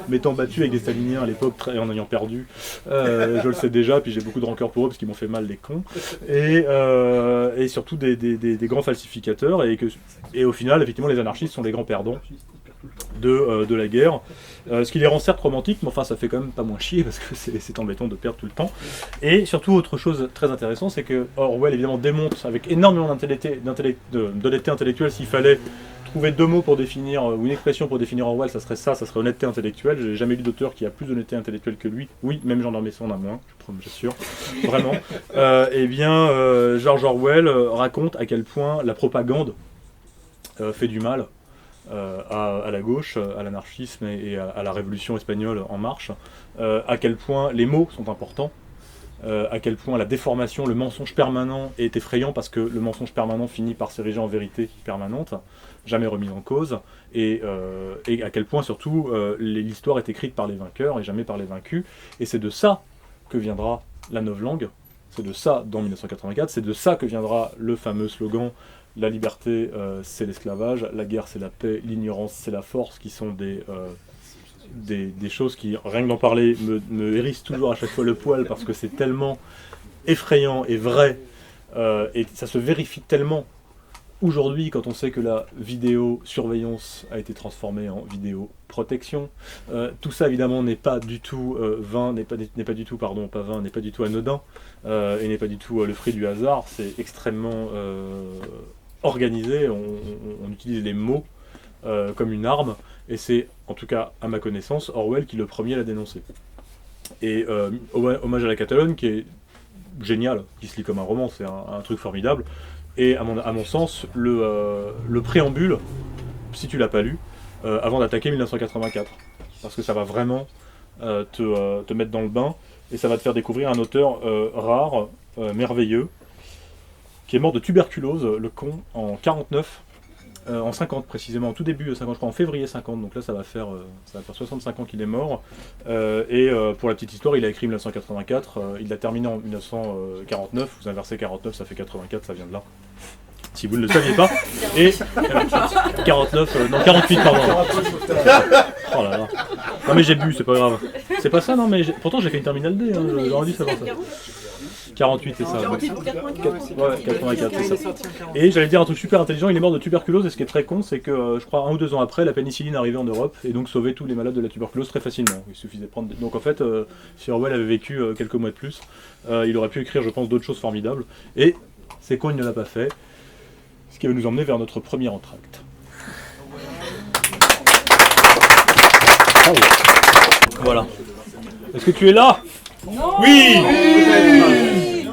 m'étant battu avec des staliniens à l'époque, en ayant perdu, je le sais déjà, puis j'ai beaucoup de rancœur pour eux, parce qu'ils m'ont fait mal les cons, et surtout des grands falsificateurs, et au final, effectivement, les anarchistes sont les grands perdants de la guerre, ce qui les rend certes romantiques, mais enfin ça fait quand même pas moins chier, parce que c'est embêtant de perdre tout le temps. Et surtout, autre chose très intéressante, c'est que Orwell évidemment démonte avec énormément d'honnêteté intellectuelle. S'il fallait trouver deux mots pour définir, ou une expression pour définir Orwell, ça serait honnêteté intellectuelle. J'ai jamais lu d'auteur qui a plus d'honnêteté intellectuelle que lui. Oui, même Jean d'Ormesson en a moins, j'assure, vraiment. George Orwell raconte à quel point la propagande fait du mal à la gauche, à l'anarchisme et à la révolution espagnole en marche, à quel point les mots sont importants, à quel point la déformation, le mensonge permanent est effrayant, parce que le mensonge permanent finit par s'ériger en vérité permanente, jamais remise en cause, et à quel point surtout l'histoire est écrite par les vainqueurs et jamais par les vaincus, et c'est de ça que viendra la novlangue, c'est de ça dans 1984, c'est de ça que viendra le fameux slogan « La liberté, c'est l'esclavage, la guerre, c'est la paix, l'ignorance, c'est la force », qui sont des choses qui, rien que d'en parler, me hérissent toujours à chaque fois le poil, parce que c'est tellement effrayant et vrai, et ça se vérifie tellement aujourd'hui, quand on sait que la vidéosurveillance a été transformée en vidéoprotection. Tout ça évidemment n'est pas du tout vain, n'est pas du tout anodin, et n'est pas du tout le fruit du hasard. C'est extrêmement organisé, on utilise les mots comme une arme, et c'est, en tout cas à ma connaissance, Orwell qui le premier l'a dénoncé. Et Hommage à la Catalogne, qui est génial, qui se lit comme un roman, c'est un truc formidable, et à mon sens, le préambule, si tu l'as pas lu, avant d'attaquer 1984, parce que ça va vraiment te mettre dans le bain, et ça va te faire découvrir un auteur rare, merveilleux, qui est mort de tuberculose, le con, en 49, en 50 précisément, en tout début 50, je crois en février 50, donc là ça va faire 65 ans qu'il est mort, et pour la petite histoire, il a écrit 1984, il l'a terminé en 1949, vous inversez 49, ça fait 84, ça vient de là. Si vous ne le saviez pas, et 49, non 48 pardon. Oh là là. Non mais j'ai bu, c'est pas grave. C'est pas ça non mais pourtant j'ai fait une terminale D, hein, j'aurais dû savoir ça. 48 c'est ça. Ouais, 84 c'est ça. Et j'allais dire un truc super intelligent, il est mort de tuberculose et ce qui est très con c'est que je crois 1 ou 2 ans après la pénicilline est arrivée en Europe et donc sauvait tous les malades de la tuberculose très facilement. Il suffisait de prendre donc en fait si Orwell avait vécu quelques mois de plus, il aurait pu écrire je pense d'autres choses formidables et c'est con il ne l'a pas fait. Ce qui va nous emmener vers notre premier entracte. Ah oui. Voilà. Est-ce que tu es là ? Non. Oui.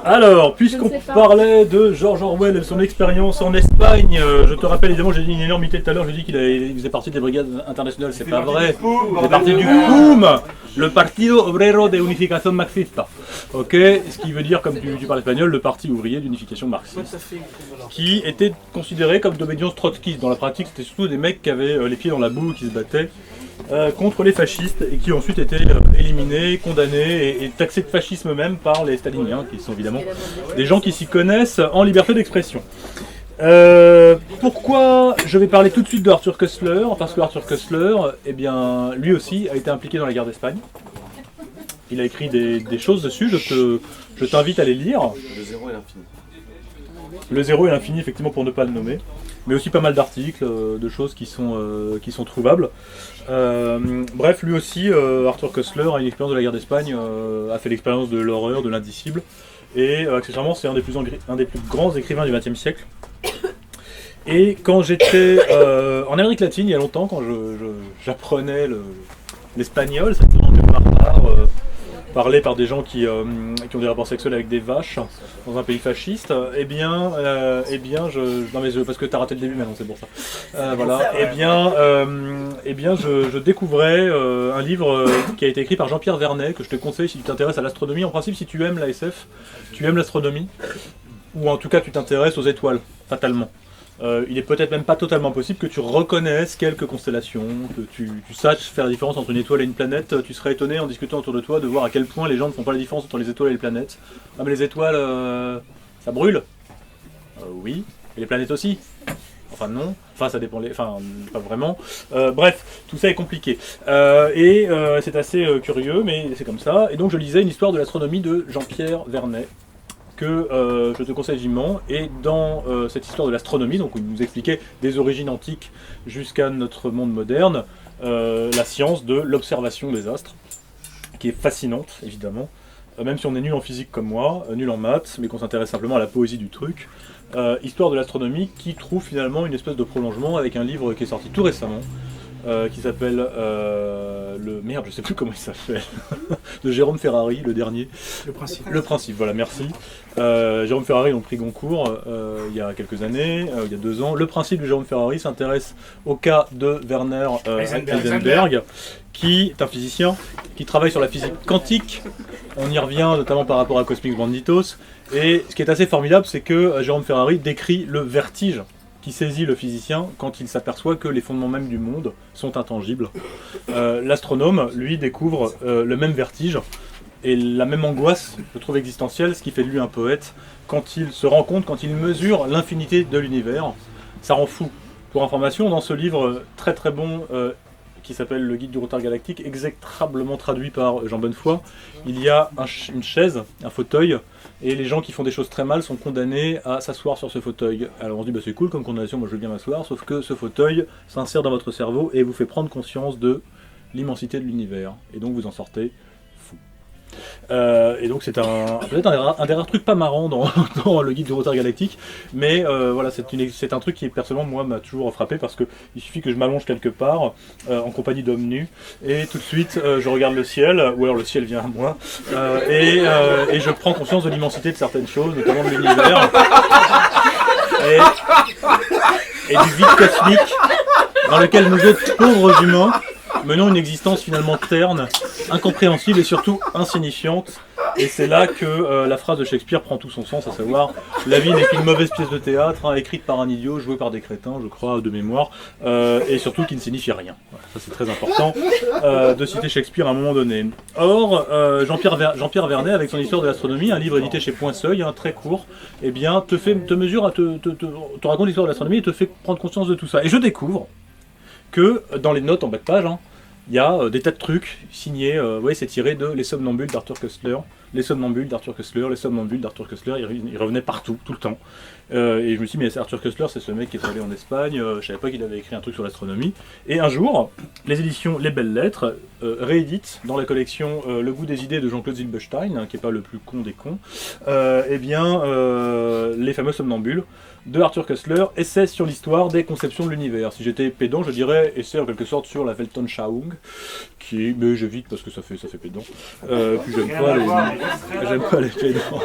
Alors, puisqu'on parlait de George Orwell et de son expérience en Espagne, je te rappelle évidemment, j'ai dit une énormité tout à l'heure, j'ai dit qu'il faisait partie des brigades internationales, c'est pas vrai. Il fait partie du PUM, le Partido Obrero de Unificación Marxista. Ok, ce qui veut dire, comme tu parles espagnol, le Parti ouvrier d'unification marxiste, qui était considéré comme d'obédience trotskiste. Dans la pratique, c'était surtout des mecs qui avaient les pieds dans la boue, qui se battaient contre les fascistes et qui ont ensuite été éliminés, condamnés et taxés de fascisme même par les staliniens, qui sont évidemment des gens qui s'y connaissent en liberté d'expression. Pourquoi je vais parler tout de suite de Arthur Koestler? Parce que Arthur Koestler, eh bien, lui aussi a été impliqué dans la guerre d'Espagne. Il a écrit des choses dessus, je t'invite à les lire. Le zéro et l'infini. Le zéro et l'infini, effectivement, pour ne pas le nommer. Mais aussi pas mal d'articles, de choses qui sont trouvables. Bref, lui aussi, Arthur Koestler a une expérience de la guerre d'Espagne, a fait l'expérience de l'horreur, de l'indicible. Et accessoirement, c'est un des plus grands écrivains du XXe siècle. Et quand j'étais en Amérique latine, il y a longtemps, quand j'apprenais l'espagnol, ça faisait environ par parlé par des gens qui ont des rapports sexuels avec des vaches dans un pays fasciste, non mais parce que t'as raté le début maintenant, c'est pour ça. Voilà, je découvrais un livre qui a été écrit par Jean-Pierre Vernet, que je te conseille si tu t'intéresses à l'astronomie. En principe, si tu aimes la SF, tu aimes l'astronomie, ou en tout cas tu t'intéresses aux étoiles, fatalement. Il est peut-être même pas totalement possible que tu reconnaisses quelques constellations, que tu saches faire la différence entre une étoile et une planète. Tu serais étonné en discutant autour de toi de voir à quel point les gens ne font pas la différence entre les étoiles et les planètes. Ah mais les étoiles, ça brûle? Oui. Et les planètes aussi? Enfin non. Enfin ça dépend, enfin pas vraiment. Bref, tout ça est compliqué. C'est assez curieux, mais c'est comme ça. Et donc je lisais une histoire de l'astronomie de Jean-Pierre Vernet, que je te conseille vivement, et dans cette histoire de l'astronomie, donc où il nous expliquait des origines antiques jusqu'à notre monde moderne, la science de l'observation des astres, qui est fascinante évidemment, même si on est nul en physique comme moi, nul en maths, mais qu'on s'intéresse simplement à la poésie du truc. Histoire de l'astronomie qui trouve finalement une espèce de prolongement avec un livre qui est sorti tout récemment, qui s'appelle merde, je sais plus comment il s'appelle, de Jérôme Ferrari, le dernier. Le principe, voilà, merci. Jérôme Ferrari, donc prix Goncourt, il y a quelques années, il y a 2 ans. Le principe de Jérôme Ferrari s'intéresse au cas de Werner Heisenberg, qui est un physicien qui travaille sur la physique quantique. On y revient notamment par rapport à Cosmic Banditos. Et ce qui est assez formidable, c'est que Jérôme Ferrari décrit le vertige qui saisit le physicien quand il s'aperçoit que les fondements même du monde sont intangibles. L'astronome, lui, découvre le même vertige et la même angoisse, je trouve existentielle, ce qui fait de lui un poète, quand il se rend compte, quand il mesure l'infinité de l'univers. Ça rend fou. Pour information, dans ce livre très très bon qui s'appelle Le Guide du retard galactique, exécrablement traduit par Jean Bonnefoy, il y a une chaise, un fauteuil, et les gens qui font des choses très mal sont condamnés à s'asseoir sur ce fauteuil. Alors on se dit, bah, c'est cool comme condamnation, moi je veux bien m'asseoir, sauf que ce fauteuil s'insère dans votre cerveau et vous fait prendre conscience de l'immensité de l'univers. Et donc vous en sortez fou. Et donc c'est peut-être un des rares trucs pas marrants dans le guide du retard galactique, mais voilà, c'est un truc qui personnellement moi m'a toujours frappé parce que il suffit que je m'allonge quelque part en compagnie d'hommes nus et tout de suite je regarde le ciel, ou alors le ciel vient à moi, et je prends conscience de l'immensité de certaines choses, notamment de l'univers et du vide cosmique dans lequel nous autres pauvres humains menons une existence finalement terne, incompréhensible et surtout insignifiante. Et c'est là que la phrase de Shakespeare prend tout son sens, à savoir « La vie n'est qu'une mauvaise pièce de théâtre, hein, écrite par un idiot, jouée par des crétins, je crois, de mémoire, et surtout qui ne signifie rien. » Voilà, ça c'est très important de citer Shakespeare à un moment donné. Or, Jean-Pierre Vernet, avec son Histoire de l'astronomie, un livre édité chez Point Seuil, très court, eh bien, te raconte l'histoire de l'astronomie et te fait prendre conscience de tout ça. Et je découvre que dans les notes en bas de page, il y a des tas de trucs signés, c'est tiré de Les Somnambules d'Arthur Koestler, Les Somnambules d'Arthur Koestler, Les Somnambules d'Arthur Koestler, il revenait partout, tout le temps. Et je me suis dit, mais Arthur Koestler, c'est ce mec qui est allé en Espagne, je savais pas qu'il avait écrit un truc sur l'astronomie. Et un jour, les éditions Les Belles Lettres rééditent dans la collection Le Goût des idées de Jean-Claude Zilberstein, qui est pas le plus con des cons, les fameux Somnambules de Arthur Koestler, essai sur l'histoire des conceptions de l'univers. Si j'étais pédant, je dirais essai en quelque sorte sur la Weltanschauung, mais j'évite parce que ça fait pédant. Puis j'aime pas les pédants.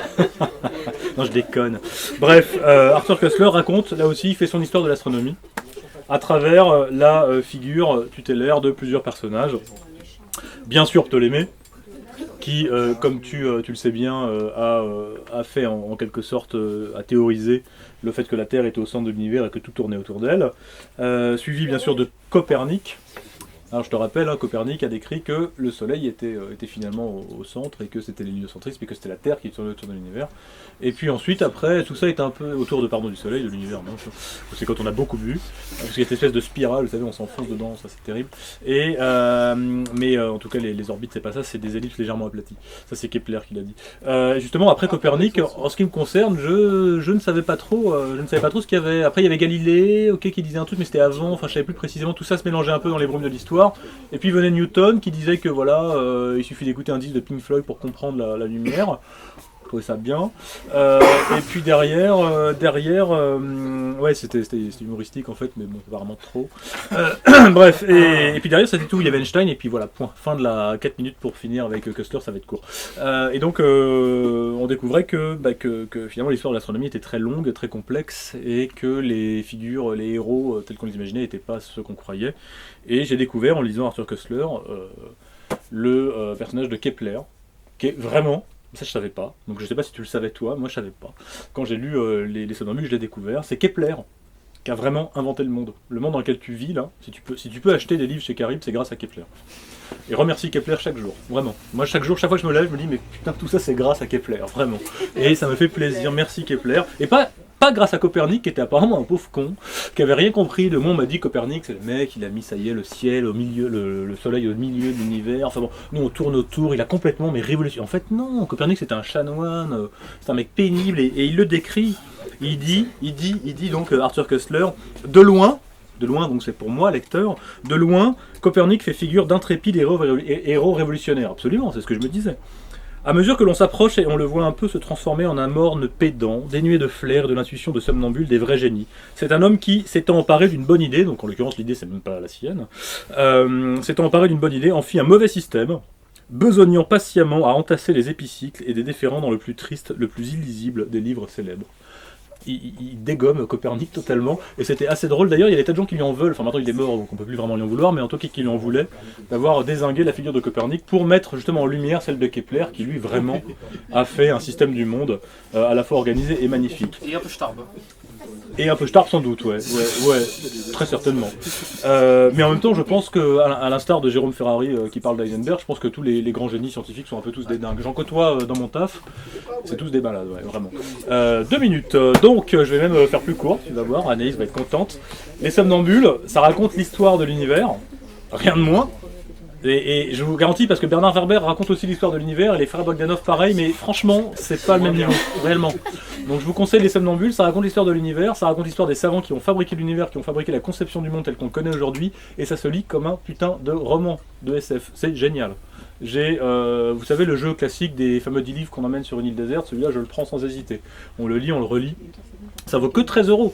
Non, je déconne. Bref, Arthur Koestler raconte, là aussi, il fait son histoire de l'astronomie à travers la figure tutélaire de plusieurs personnages. Bien sûr Ptolémée, qui, comme tu le sais bien, a fait en quelque sorte, a théorisé le fait que la Terre était au centre de l'univers et que tout tournait autour d'elle. Suivi bien sûr de Copernic. Alors je te rappelle, Copernic a décrit que le Soleil était finalement au centre et que c'était l'héliocentrisme et que c'était la Terre qui tournait autour de l'univers. Et puis ensuite, après, tout ça est un peu autour du Soleil, de l'univers, non, c'est quand on a beaucoup bu, parce qu'il y a cette espèce de spirale, vous savez, on s'enfonce dedans, ça c'est terrible. Mais en tout cas, les orbites, c'est pas ça, c'est des ellipses légèrement aplaties. Ça c'est Kepler qui l'a dit. Justement, après Copernic, en ce qui me concerne, je ne savais pas trop ce qu'il y avait. Après, il y avait Galilée, qui disait un truc, mais c'était avant, enfin je savais plus précisément, tout ça se mélangeait un peu dans les brumes de l'histoire. Et puis venait Newton qui disait que voilà, il suffit d'écouter un disque de Pink Floyd pour comprendre la lumière. Je trouvais ça bien. Et puis derrière, c'était humoristique en fait, mais bon, apparemment trop. Bref, et puis derrière c'était tout, il y avait Einstein, et puis voilà, point. Fin de la 4 minutes pour finir avec Koestler, ça va être court. Et donc on découvrait que finalement l'histoire de l'astronomie était très longue, très complexe, et que les figures, les héros tels qu'on les imaginait n'étaient pas ceux qu'on croyait. Et j'ai découvert en lisant Arthur Koestler le personnage de Kepler, qui est vraiment, ça je savais pas, donc je sais pas si tu le savais toi, moi je savais pas. Quand j'ai lu les Somnambules, je l'ai découvert, c'est Kepler qui a vraiment inventé le monde. Le monde dans lequel tu vis là, si tu peux acheter des livres chez Carib, c'est grâce à Kepler. Et remercie Kepler chaque jour, vraiment. Moi chaque jour, chaque fois que je me lève, je me dis mais putain tout ça c'est grâce à Kepler, vraiment. Et ça me fait plaisir, merci Kepler. Et pas grâce à Copernic qui était apparemment un pauvre con, qui avait rien compris de moi. On m'a dit Copernic c'est le mec, il a mis ça y est le ciel au milieu, le soleil au milieu de l'univers, enfin bon, nous on tourne autour, il a complètement révolutionné. En fait non, Copernic c'était un chanoine, c'est un mec pénible et il le décrit. Il dit donc Arthur Koestler, de loin, donc c'est pour moi lecteur, de loin, Copernic fait figure d'intrépide héros révolutionnaire, absolument, c'est ce que je me disais. À mesure que l'on s'approche et on le voit un peu se transformer en un morne pédant, dénué de flair, de l'intuition de somnambule des vrais génies. C'est un homme qui, s'étant emparé d'une bonne idée, donc en l'occurrence l'idée c'est même pas la sienne, s'étant emparé d'une bonne idée, en fit un mauvais système, besognant patiemment à entasser les épicycles et des déférents dans le plus triste, le plus illisible des livres célèbres. Il dégomme Copernic totalement, et c'était assez drôle. D'ailleurs, il y a des tas de gens qui lui en veulent, enfin maintenant il est mort donc on peut plus vraiment lui en vouloir, mais en tout cas qui lui en voulaient, d'avoir dézingué la figure de Copernic pour mettre justement en lumière celle de Kepler, qui lui vraiment a fait un système du monde à la fois organisé et magnifique. Et un peu starbe. Et un peu Starb sans doute, ouais, très certainement. Mais en même temps, je pense que, à l'instar de Jérôme Ferrari qui parle d'Heisenberg, je pense que tous les grands génies scientifiques sont un peu tous des dingues. J'en côtoie dans mon taf, c'est tous des malades, ouais, vraiment. 2 minutes, donc je vais même faire plus court, tu vas voir, Anaïs va être contente. Les Somnambules, ça raconte l'histoire de l'univers, rien de moins. Et je vous garantis, parce que Bernard Werber raconte aussi l'histoire de l'univers, et les frères Bogdanov pareil, mais franchement, c'est pas le même niveau, réellement. Donc je vous conseille les Somnambules, ça raconte l'histoire de l'univers, ça raconte l'histoire des savants qui ont fabriqué l'univers, qui ont fabriqué la conception du monde tel qu'on le connaît aujourd'hui, et ça se lit comme un putain de roman de SF, c'est génial. J'ai, vous savez, le jeu classique des fameux 10 livres qu'on emmène sur une île déserte, celui-là je le prends sans hésiter. On le lit, on le relit. Ça vaut que 13 €.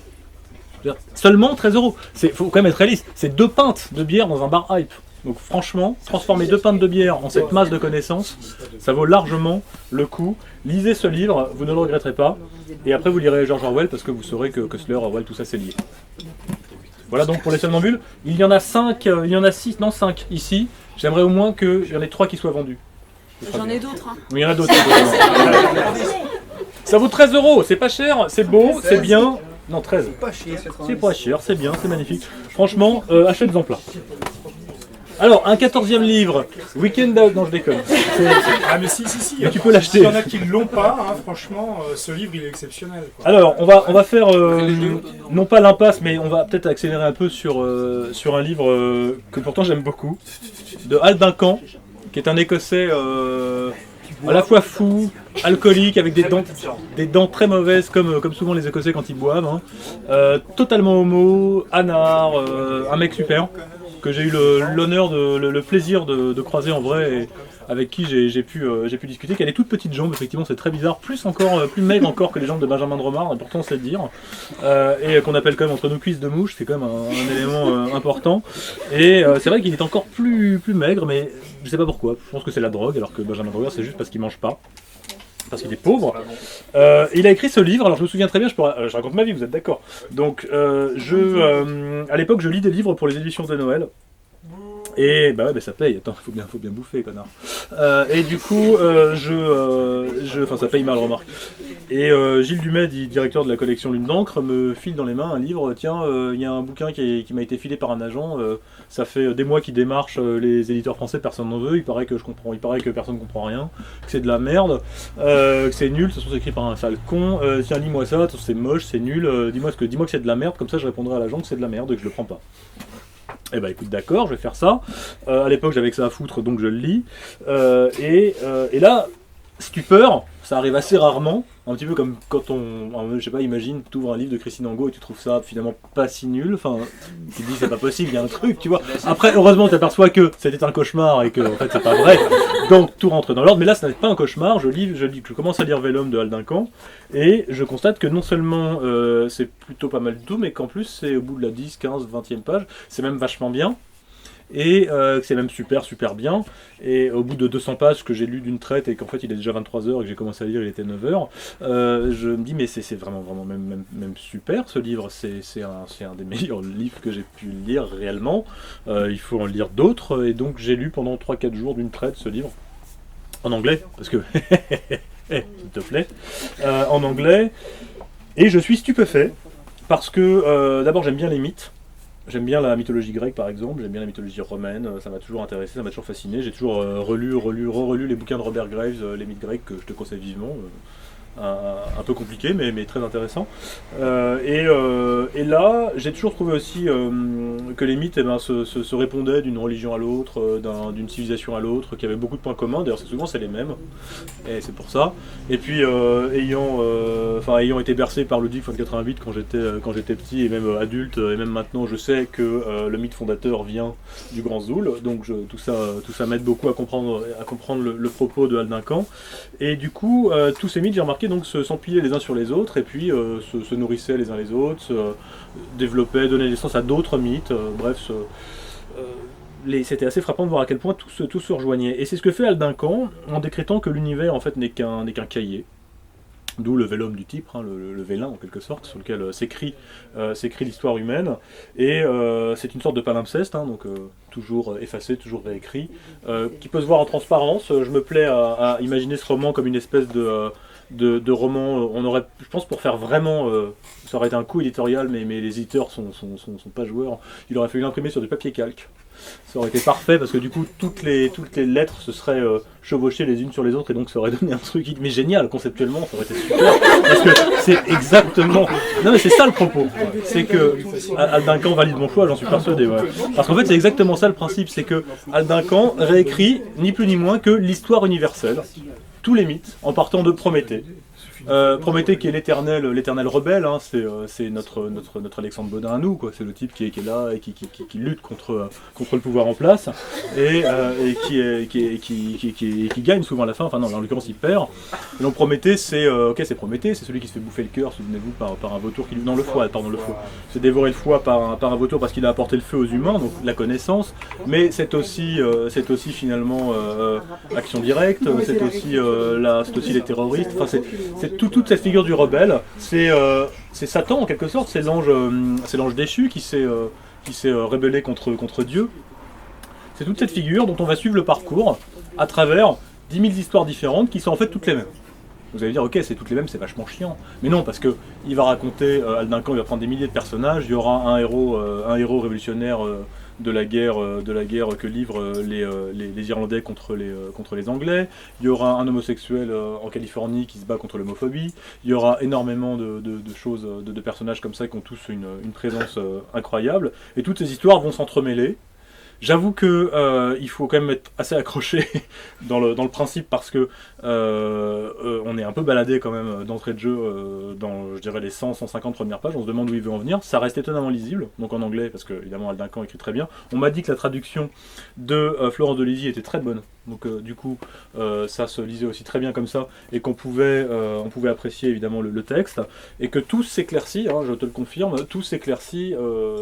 Seulement 13 €. Faut quand même être réaliste. C'est 2 pintes de bière dans un bar hype. Donc franchement, transformer 2 pintes de bière en cette masse de connaissances, ça vaut largement le coup. Lisez ce livre, vous ne le regretterez pas. Et après vous lirez George Orwell parce que vous saurez que Cussler, Orwell, tout ça c'est lié. Voilà donc pour les somnambules. Il y en a 5 ici. J'aimerais au moins qu'il y en ait 3 qui soient vendus. J'en ai d'autres. Hein. Mais il y en a d'autres. Ça vaut 13 €, c'est pas cher, c'est beau, c'est bien. Non, 13. C'est pas cher, c'est bien, c'est magnifique. Franchement, achetez-en plein. Alors, un 14e livre, Weekend Out, non je déconne. Ah mais si, Mais tu peux l'acheter. Il y en a qui ne l'ont pas, hein, franchement, ce livre il est exceptionnel. Quoi. Alors, on va faire, non pas l'impasse, mais on va peut-être accélérer un peu sur un livre que pourtant j'aime beaucoup, de Hal Duncan, qui est un Écossais à la fois fou, alcoolique, avec des dents très mauvaises, comme souvent les Écossais quand ils boivent, hein. Totalement homo, anard, un mec super, que j'ai eu l'honneur, le plaisir de croiser en vrai, et avec qui j'ai pu discuter, qui a des toutes petites jambes, effectivement c'est très bizarre, plus maigre encore que les jambes de Benjamin de Romard, pourtant c'est le dire, et qu'on appelle quand même entre nous cuisses de mouche, c'est quand même un élément important, et c'est vrai qu'il est encore plus maigre, mais je sais pas pourquoi, je pense que c'est la drogue, alors que Benjamin de Romard c'est juste parce qu'il mange pas. Parce qu'il est pauvre. Il a écrit ce livre, alors je me souviens très bien, je raconte ma vie, vous êtes d'accord. Donc, à l'époque, je lis des livres pour les éditions de Noël. Et bah ouais, bah ça paye, attends, faut bien bouffer, connard. Et du coup, ça paye mal, remarque. Et Gilles Dumais, directeur de la collection Lune d'encre, me file dans les mains un livre. Tiens, il y a un bouquin qui m'a été filé par un agent. Ça fait des mois qu'il démarche les éditeurs français, personne n'en veut. Il paraît que personne ne comprend rien, que c'est de la merde, que c'est nul. De toute façon, c'est écrit par un sale con. Tiens, lis-moi ça. C'est moche, c'est nul. Dis-moi que c'est de la merde. Comme ça, je répondrai à l'agent que c'est de la merde et que je le prends pas. Eh ben écoute, d'accord, je vais faire ça. À l'époque, j'avais que ça à foutre, donc je le lis. Et là, stupeur, ça arrive assez rarement. Un petit peu comme quand je sais pas, imagine, tu ouvres un livre de Christine Angot et tu trouves ça finalement pas si nul. Enfin, tu te dis c'est pas possible, il y a un truc, tu vois. Après, heureusement, tu t'aperçois que c'était un cauchemar et que en fait c'est pas vrai. Donc tout rentre dans l'ordre. Mais là, ce n'est pas un cauchemar. Je commence à lire Vellum de Hal Duncan et je constate que non seulement c'est plutôt pas mal du tout, mais qu'en plus c'est au bout de la 10, 15, 20e page, c'est même vachement bien. Et c'est même super bien, et au bout de 200 pages que j'ai lu d'une traite et qu'en fait il est déjà 23h et que j'ai commencé à lire, il était 9h, je me dis mais c'est vraiment même super ce livre, c'est un des meilleurs livres que j'ai pu lire réellement, il faut en lire d'autres, et donc j'ai lu pendant 3-4 jours d'une traite ce livre, en anglais, parce que, s'il te plaît, en anglais, et je suis stupéfait, parce que d'abord j'aime bien les mythes. J'aime bien la mythologie grecque par exemple, j'aime bien la mythologie romaine, ça m'a toujours intéressé, ça m'a toujours fasciné. J'ai toujours relu les bouquins de Robert Graves, les mythes grecs, que je te conseille vivement. Un peu compliqué mais très intéressant. Et là, j'ai toujours trouvé aussi que les mythes se répondaient d'une religion à l'autre, d'une civilisation à l'autre, qu'il y avait beaucoup de points communs, d'ailleurs souvent c'est les mêmes, et c'est pour ça. Et puis ayant été bercé par Ludwig von 88 quand j'étais petit et même adulte, et même maintenant je sais que le mythe fondateur vient du Grand Zoul, donc tout ça m'aide beaucoup à comprendre le propos de Hal Duncan. Et du coup, tous ces mythes, j'ai remarqué, donc s'empilaient les uns sur les autres, et puis se nourrissaient les uns les autres, se développaient, donnaient naissance à d'autres mythes, c'était assez frappant de voir à quel point tout se rejoignait. Et c'est ce que fait Hal Duncan, en décrétant que l'univers en fait n'est qu'un cahier. D'où le vellum du type, hein, le vélin en quelque sorte, sur lequel s'écrit l'histoire humaine. Et c'est une sorte de palimpseste, hein, donc toujours effacé, toujours réécrit, qui peut se voir en transparence. Je me plais à imaginer ce roman comme une espèce de roman. On aurait, je pense, pour faire vraiment, ça aurait été un coup éditorial, mais les éditeurs sont pas joueurs. Il aurait fallu l'imprimer sur du papier calque. Ça aurait été parfait parce que du coup toutes les lettres se seraient chevauchées les unes sur les autres et donc ça aurait donné un truc mais génial conceptuellement, ça aurait été super parce que c'est exactement, non mais c'est ça le propos, c'est que Hal Duncan valide mon choix, j'en suis persuadé, ouais. Parce qu'en fait c'est exactement ça le principe, c'est que Hal Duncan réécrit ni plus ni moins que l'histoire universelle, tous les mythes en partant de Prométhée. Prométhée qui est l'éternel rebelle, hein, c'est notre Alexandre Bodin à nous, quoi. C'est le type qui est là et qui lutte contre le pouvoir en place et qui gagne souvent à la fin. Enfin non, en l'occurrence il perd. Et donc Prométhée, c'est Prométhée, c'est celui qui se fait bouffer le cœur, souvenez-vous, par un vautour le foie, se dévorer le foie par un vautour parce qu'il a apporté le feu aux humains, donc la connaissance. Mais c'est aussi finalement action directe, c'est aussi les terroristes. Enfin c'est toute cette figure du rebelle, c'est Satan en quelque sorte, c'est l'ange déchu qui s'est rébellé contre Dieu. C'est toute cette figure dont on va suivre le parcours à travers 10 000 histoires différentes qui sont en fait toutes les mêmes. Vous allez dire, ok, c'est toutes les mêmes, c'est vachement chiant. Mais non, parce que il va raconter, Aldincan, il va prendre des milliers de personnages, il y aura un héros révolutionnaire de la guerre que livrent les Irlandais contre les Anglais. Il y aura un homosexuel en Californie qui se bat contre l'homophobie. Il y aura énormément de choses, de personnages comme ça qui ont tous une présence incroyable. Et toutes ces histoires vont s'entremêler. J'avoue que il faut quand même être assez accroché dans le principe parce que on est un peu baladé quand même d'entrée de jeu dans, je dirais, les 100-150 premières pages. On se demande où il veut en venir. Ça reste étonnamment lisible, donc en anglais parce que évidemment Aldincan écrit très bien. On m'a dit que la traduction de Florence de Lizy était très bonne, donc du coup ça se lisait aussi très bien comme ça et qu'on pouvait apprécier évidemment le texte et que tout s'éclaircit, hein, je te le confirme, tout s'éclaircit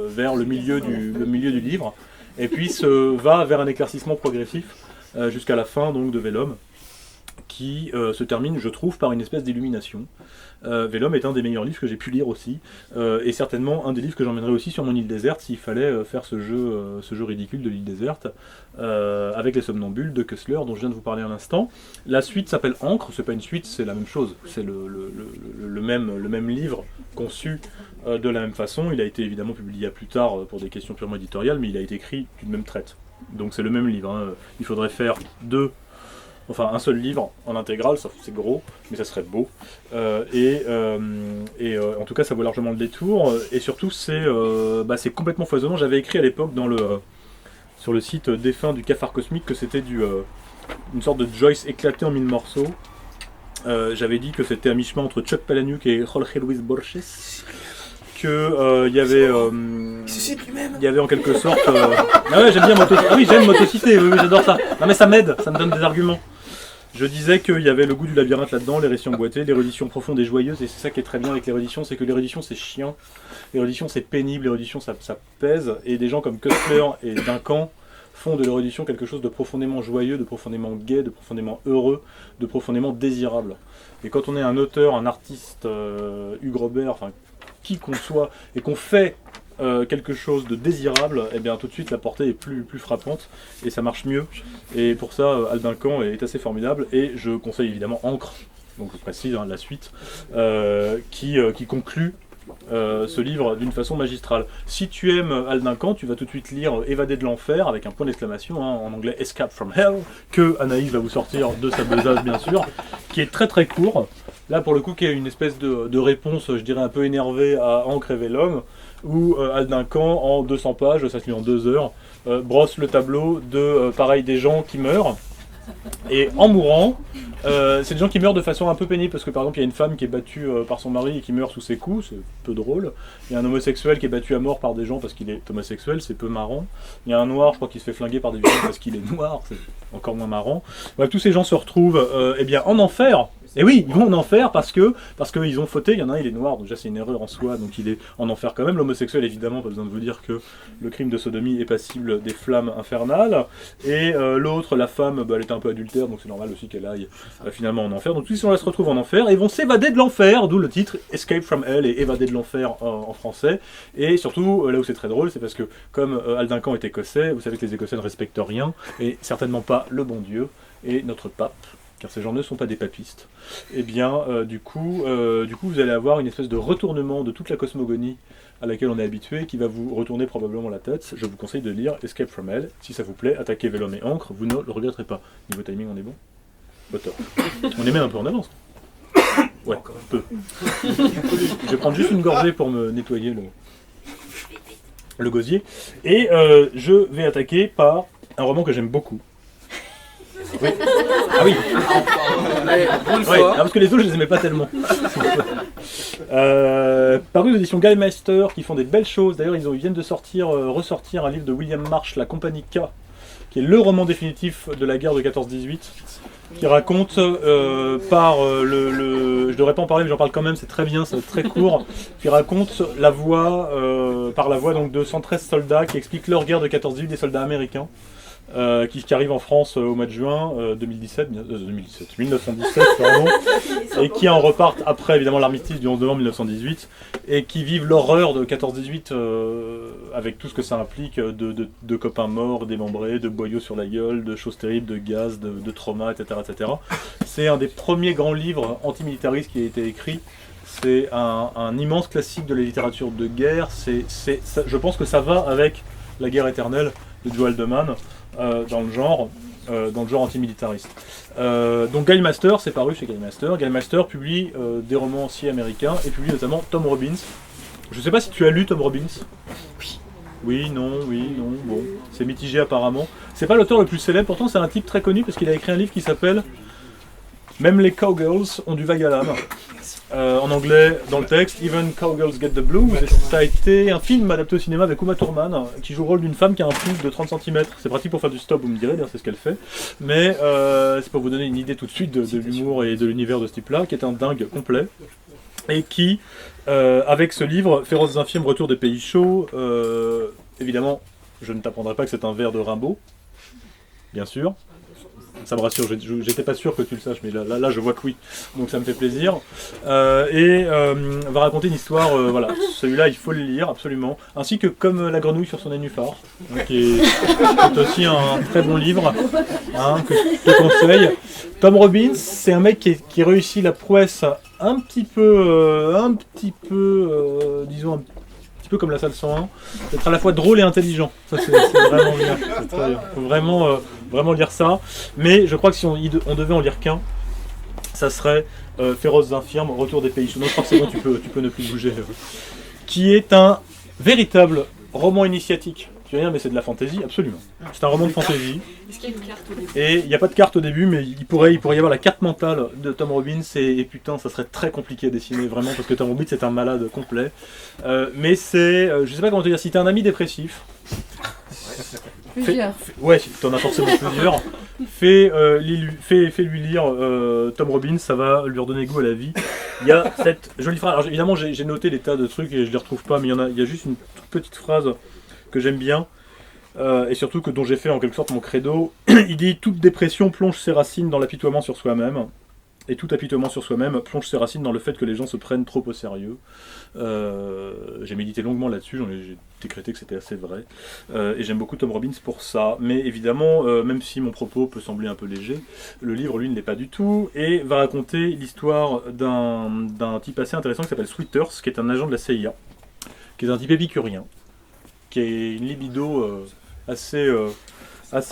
vers le milieu du livre. Et puis va vers un éclaircissement progressif jusqu'à la fin donc, de Vellum, qui se termine, je trouve, par une espèce d'illumination. Vellum est un des meilleurs livres que j'ai pu lire aussi, et certainement un des livres que j'emmènerai aussi sur mon île déserte s'il fallait faire ce jeu ridicule de l'île déserte, avec les somnambules de Kessler dont je viens de vous parler un instant. La suite s'appelle Encre, c'est pas une suite, c'est la même chose, c'est le même livre conçu de la même façon. Il a été évidemment publié plus tard pour des questions purement éditoriales, mais il a été écrit d'une même traite. Donc c'est le même livre, hein. Il faudrait faire un seul livre en intégrale, c'est gros, mais ça serait beau. En tout cas, ça vaut largement le détour. Et surtout, c'est complètement foisonnant. J'avais écrit à l'époque sur le site défunt du Cafard Cosmique que c'était une sorte de Joyce éclatée en 1000 morceaux. J'avais dit que c'était à mi-chemin entre Chuck Palahniuk et Jorge Luis Borges. Il y avait en quelque sorte... Ah ouais, j'aime bien j'aime m'autociter, oui, j'adore ça. Non mais ça m'aide, ça me donne des arguments. Je disais qu'il y avait le goût du labyrinthe là-dedans, les récits emboîtés, l'érudition profonde et joyeuse, et c'est ça qui est très bien avec l'érudition, c'est que l'érudition c'est chiant, l'érudition c'est pénible, l'érudition ça pèse, et des gens comme Kessler et Duncan font de l'érudition quelque chose de profondément joyeux, de profondément gai, de profondément heureux, de profondément désirable. Et quand on est un auteur, un artiste, Hugues Robert, enfin qui qu'on soit, et qu'on fait quelque chose de désirable, et bien tout de suite la portée est plus frappante et ça marche mieux. Et pour ça, Aldincan est assez formidable et je conseille évidemment Encre, donc je précise la suite, qui conclut ce livre d'une façon magistrale. Si tu aimes Aldincan, tu vas tout de suite lire Évadé de l'enfer avec un point d'exclamation, hein, en anglais Escape from Hell, que Anaïs va vous sortir de sa besace bien sûr, qui est très très court. Là pour le coup qui est une espèce de réponse, je dirais un peu énervée à Encre et Vellum, où Aldincan en 200 pages, ça se lit en 2 heures, brosse le tableau de des gens qui meurent. Et en mourant, c'est des gens qui meurent de façon un peu pénible, parce que par exemple il y a une femme qui est battue par son mari et qui meurt sous ses coups, c'est peu drôle. Il y a un homosexuel qui est battu à mort par des gens parce qu'il est homosexuel, c'est peu marrant. Il y a un noir, je crois, qui se fait flinguer par des victimes parce qu'il est noir, c'est encore moins marrant. Bref, tous ces gens se retrouvent en enfer. Et oui, ils vont en enfer parce qu'ils ont fauté. Il y en a un, il est noir, donc déjà c'est une erreur en soi, donc il est en enfer quand même. L'homosexuel, évidemment, pas besoin de vous dire que le crime de sodomie est passible des flammes infernales. Et l'autre, la femme, elle était un peu adultère, donc c'est normal aussi qu'elle aille finalement en enfer. Donc tous ces gens-là se retrouvent en enfer et ils vont s'évader de l'enfer, d'où le titre Escape from Hell et Évader de l'enfer en français. Et surtout, là où c'est très drôle, c'est parce que comme Aldincan est écossais, vous savez que les Écossais ne respectent rien, et certainement pas le bon Dieu et notre pape, car ces gens ne sont pas des papistes. Et bien, du coup, vous allez avoir une espèce de retournement de toute la cosmogonie à laquelle on est habitué, qui va vous retourner probablement la tête. Je vous conseille de lire Escape from Hell. Si ça vous plaît, attaquez Vellum et Encre, vous ne le regretterez pas. Niveau timing, on est bon ? Au top. On est même un peu en avance. Ouais, un peu. Je vais prendre juste une gorgée pour me nettoyer le gosier. Et je vais attaquer par un roman que j'aime beaucoup. Oui. Ah oui. Pour une Ouais, fois. parce que les autres, je les aimais pas tellement. Paru aux éditions Gallmeister, qui font des belles choses. D'ailleurs, ils viennent de ressortir un livre de William Marsh, La Compagnie K, qui est le roman définitif de la guerre de 14-18, qui raconte je devrais pas en parler, mais j'en parle quand même, c'est très bien, c'est très court, qui raconte par la voix donc, de 113 soldats qui expliquent leur guerre de 14-18, des soldats américains. Qui arrive en France au mois de juin 1917, pardon, et qui en repartent après évidemment l'armistice du 11 novembre 1918 et qui vivent l'horreur de 14-18 avec tout ce que ça implique de copains morts, démembrés, de boyaux sur la gueule, de choses terribles, de gaz, de traumas, etc., etc. C'est un des premiers grands livres antimilitaristes qui a été écrit. C'est un immense classique de la littérature de guerre. Je pense que ça va avec La guerre éternelle de Joe Haldeman. Dans le genre antimilitariste. Donc Gallmeister, c'est paru chez Gallmeister. Gallmeister publie des romanciers américains et publie notamment Tom Robbins. Je sais pas si tu as lu Tom Robbins. Oui, non, bon, c'est mitigé apparemment. C'est pas l'auteur le plus célèbre, pourtant c'est un type très connu parce qu'il a écrit un livre qui s'appelle Même les cowgirls ont du vague à l'âme. En anglais, dans le texte, Even Cowgirls Get the Blues. Et ça a été un film adapté au cinéma avec Uma Thurman, qui joue le rôle d'une femme qui a un pouce de 30 cm. C'est pratique pour faire du stop, vous me direz, d'ailleurs c'est ce qu'elle fait. Mais c'est pour vous donner une idée tout de suite de l'humour et de l'univers de ce type-là, qui est un dingue complet. Et qui, avec ce livre, Féroces infirmes, Retour des pays chauds, évidemment, je ne t'apprendrai pas que c'est un vers de Rimbaud, bien sûr. Ça me rassure, j'étais pas sûr que tu le saches, mais là je vois que oui, donc ça me fait plaisir. Va raconter une histoire, voilà, celui-là il faut le lire absolument, ainsi que Comme la grenouille sur son nénuphar, qui est aussi un très bon livre, que je te conseille. Tom Robbins, c'est un mec qui réussit la prouesse un petit peu, disons un petit peu comme la salle 101, d'être à la fois drôle et intelligent. Ça c'est vraiment bien. C'est très bien. Faut vraiment lire ça. Mais je crois que si on devait en lire qu'un, ça serait Féroces infirmes, Retour des pays chauds. Donc forcément tu peux ne plus bouger. Qui est un véritable roman initiatique. Tu veux dire, mais c'est de la fantaisie, absolument. C'est un roman de fantaisie. Est-ce qu'il y a une carte au début ? Et il n'y a pas de carte au début, mais il pourrait y avoir la carte mentale de Tom Robbins, et putain, ça serait très compliqué à dessiner, vraiment, parce que Tom Robbins est un malade complet. Mais c'est, je sais pas comment te dire, si t'es un ami dépressif... Plusieurs. Ouais, t'en as forcément plusieurs. Fais-lui lire Tom Robbins, ça va lui redonner goût à la vie. Il y a cette jolie phrase, alors évidemment j'ai noté des tas de trucs et je les retrouve pas, mais il y a juste une toute petite phrase que j'aime bien, et surtout dont j'ai fait en quelque sorte mon credo. Il dit « Toute dépression plonge ses racines dans l'apitoiement sur soi-même, et tout apitoiement sur soi-même plonge ses racines dans le fait que les gens se prennent trop au sérieux. » J'ai médité longuement là-dessus, j'ai décrété que c'était assez vrai, et j'aime beaucoup Tom Robbins pour ça. Mais évidemment, même si mon propos peut sembler un peu léger, le livre lui ne l'est pas du tout, et va raconter l'histoire d'un type assez intéressant qui s'appelle Sweeters, qui est un agent de la CIA, qui est un type épicurien, qui a une libido assez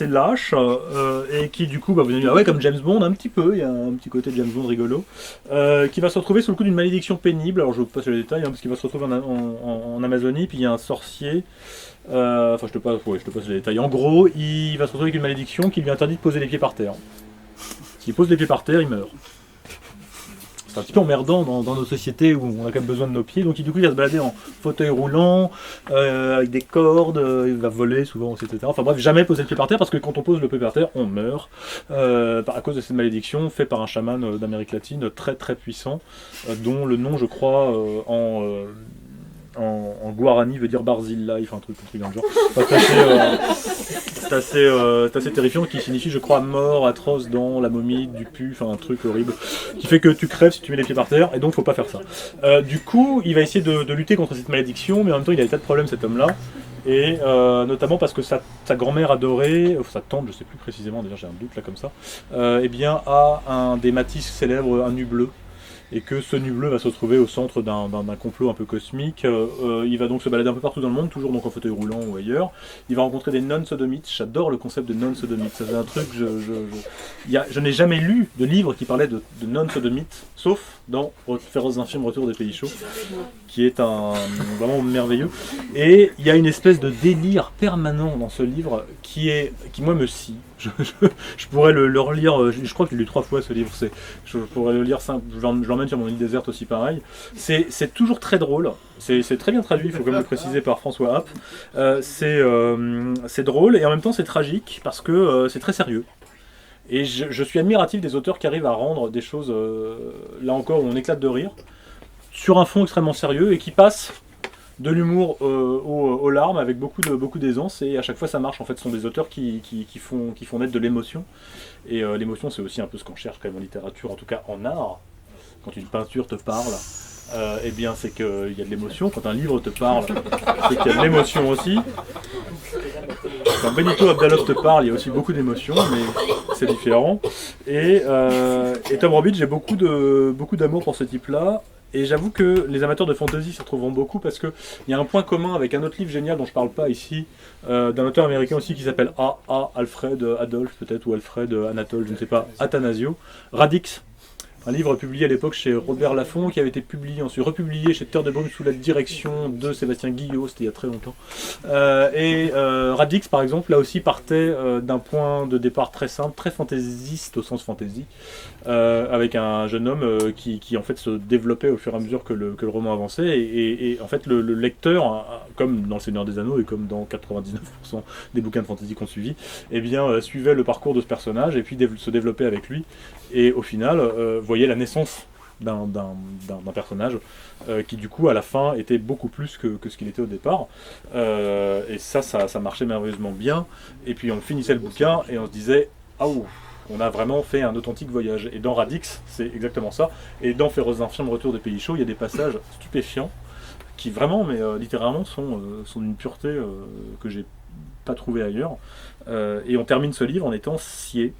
lâche, et qui du coup, vous allez dire, ouais, comme James Bond, un petit peu, il y a un petit côté James Bond rigolo, qui va se retrouver sous le coup d'une malédiction pénible. Alors je vous passe les détails, parce qu'il va se retrouver en Amazonie, puis il y a un sorcier, je te passe les détails. En gros, il va se retrouver avec une malédiction qui lui interdit de poser les pieds par terre. S'il pose les pieds par terre, il meurt. C'est un petit peu emmerdant dans nos sociétés où on a quand même besoin de nos pieds, donc du coup il va se balader en fauteuil roulant, avec des cordes, il va voler souvent, etc. Enfin bref, jamais poser le pied par terre, parce que quand on pose le pied par terre, on meurt, à cause de cette malédiction faite par un chaman d'Amérique latine très très puissant, dont le nom je crois en guarani veut dire Barzilla, il fait un truc dans le genre. C'est assez terrifiant, qui signifie, je crois, mort atroce dans la momie du pu, enfin un truc horrible, qui fait que tu crèves si tu mets les pieds par terre, et donc faut pas faire ça. Du coup, il va essayer de lutter contre cette malédiction, mais en même temps il a des tas de problèmes, cet homme-là, et notamment parce que sa grand-mère adorée, sa tante, je sais plus précisément, déjà j'ai un doute là comme ça, a un des Matisse célèbres, un nu bleu. et que ce nu bleu va se retrouver au centre d'un complot un peu cosmique. Il va donc se balader un peu partout dans le monde, toujours donc en fauteuil roulant ou ailleurs. Il va rencontrer des nonnes sodomites. J'adore le concept de nonnes sodomites. Ça c'est un truc, je n'ai jamais lu de livre qui parlait de nonnes sodomites, sauf dans Féroce infime Retour des pays chauds, qui est vraiment merveilleux. Et il y a une espèce de délire permanent dans ce livre qui moi me scie. Je pourrais le relire, je crois que je l'ai lu 3 fois ce livre, je pourrais le lire simple, je l'emmène sur mon île déserte aussi pareil. C'est toujours très drôle, c'est très bien traduit, il faut quand même le préciser par François Happ. C'est drôle et en même temps c'est tragique parce que c'est très sérieux. Et je suis admiratif des auteurs qui arrivent à rendre des choses, là encore, où on éclate de rire, sur un fond extrêmement sérieux et qui passent de l'humour aux larmes avec beaucoup d'aisance, et à chaque fois ça marche. En fait, ce sont des auteurs qui font naître de l'émotion, et l'émotion c'est aussi un peu ce qu'on cherche quand même en littérature, en tout cas en art. Quand une peinture te parle, eh bien c'est qu'il y a de l'émotion. Quand un livre te parle, c'est qu'il y a de l'émotion aussi. Quand Benito Abdalov te parle, il y a aussi beaucoup d'émotions, mais c'est différent. Et Tom Robidge, j'ai beaucoup d'amour pour ce type-là. Et j'avoue que les amateurs de fantasy s'y retrouveront beaucoup parce qu'il y a un point commun avec un autre livre génial dont je parle pas ici, d'un auteur américain aussi qui s'appelle Alfred Adolphe peut-être, ou Alfred Anatole, je ne sais pas, Athanasio, Radix. Un livre publié à l'époque chez Robert Laffont qui avait été publié, ensuite republié chez Terre de Baume sous la direction de Sébastien Guillot, c'était il y a très longtemps. Radix par exemple, là aussi partait d'un point de départ très simple, très fantaisiste au sens fantasy, avec un jeune homme qui en fait se développait au fur et à mesure que le roman avançait, et en fait le lecteur, comme dans Le Seigneur des Anneaux et comme dans 99% des bouquins de fantasy qu'on suivit, eh bien suivait le parcours de ce personnage et puis se développait avec lui, et au final voyait la naissance d'un personnage qui du coup à la fin était beaucoup plus que ce qu'il était au départ, et ça marchait merveilleusement bien. Et puis on finissait le bouquin et on se disait ah ouf, on a vraiment fait un authentique voyage. Et dans Radix c'est exactement ça, et dans Féroce infime Retour des pays chauds il y a des passages stupéfiants qui vraiment, mais littéralement sont d'une pureté que j'ai pas trouvé ailleurs, et on termine ce livre en étant scié.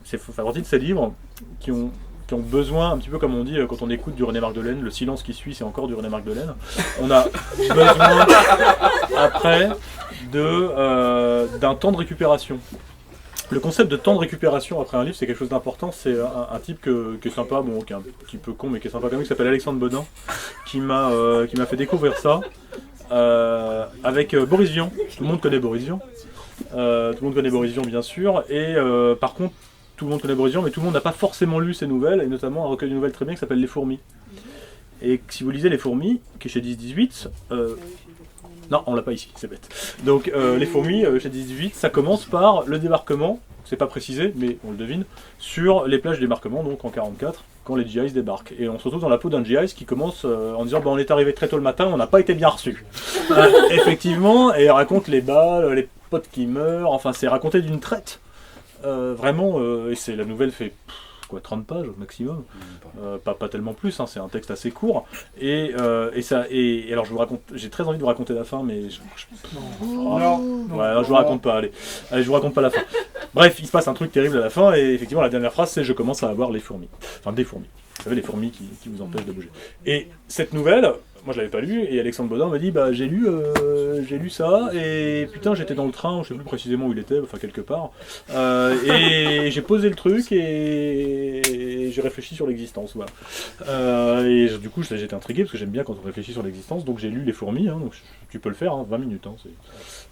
C'est partie de ces livres qui ont besoin, un petit peu comme on dit quand on écoute du René Marc-Delaine, le silence qui suit c'est encore du René Marc-Delaine. On a besoin après d'un temps de récupération. Le concept de temps de récupération après un livre c'est quelque chose d'important. C'est un type qui est sympa, bon, qui est un petit peu con mais qui est sympa quand même, qui s'appelle Alexandre Bodin, qui m'a fait découvrir ça avec Boris Vian. Tout le monde connaît Boris Vian. Tout le monde connaît Boris Vian bien sûr, et par contre tout le monde connaît Boris Vian, mais tout le monde n'a pas forcément lu ses nouvelles, et notamment un recueil de nouvelles très bien qui s'appelle Les Fourmis. Et si vous lisez Les Fourmis, qui est chez 10-18, non, on l'a pas ici, c'est bête. Donc Les Fourmis, chez 10-18, ça commence par le débarquement, c'est pas précisé, mais on le devine, sur les plages du débarquement, donc en 44, quand les GIs débarquent. Et on se retrouve dans la peau d'un GIs qui commence en disant on est arrivé très tôt le matin, on n'a pas été bien reçus. Effectivement, et il raconte les balles, les potes qui meurent, enfin c'est raconté d'une traite. Vraiment, et la nouvelle fait 30 pages au maximum, pas tellement plus, hein, c'est un texte assez court, et alors je vous raconte, j'ai très envie de vous raconter la fin, mais je vous raconte pas, allez, je vous raconte pas la fin. Bref, il se passe un truc terrible à la fin, et effectivement la dernière phrase c'est je commence à avoir les fourmis, enfin des fourmis, vous savez les fourmis qui vous empêchent de bouger. Et cette nouvelle, moi je l'avais pas lu, et Alexandre Bodin m'a dit j'ai lu ça, et putain j'étais dans le train, je sais plus précisément où il était, enfin quelque part, et j'ai posé le truc et j'ai réfléchi sur l'existence, voilà. Et du coup j'étais intrigué parce que j'aime bien quand on réfléchit sur l'existence, donc j'ai lu Les Fourmis, hein, donc tu peux le faire, hein, 20 minutes. Hein,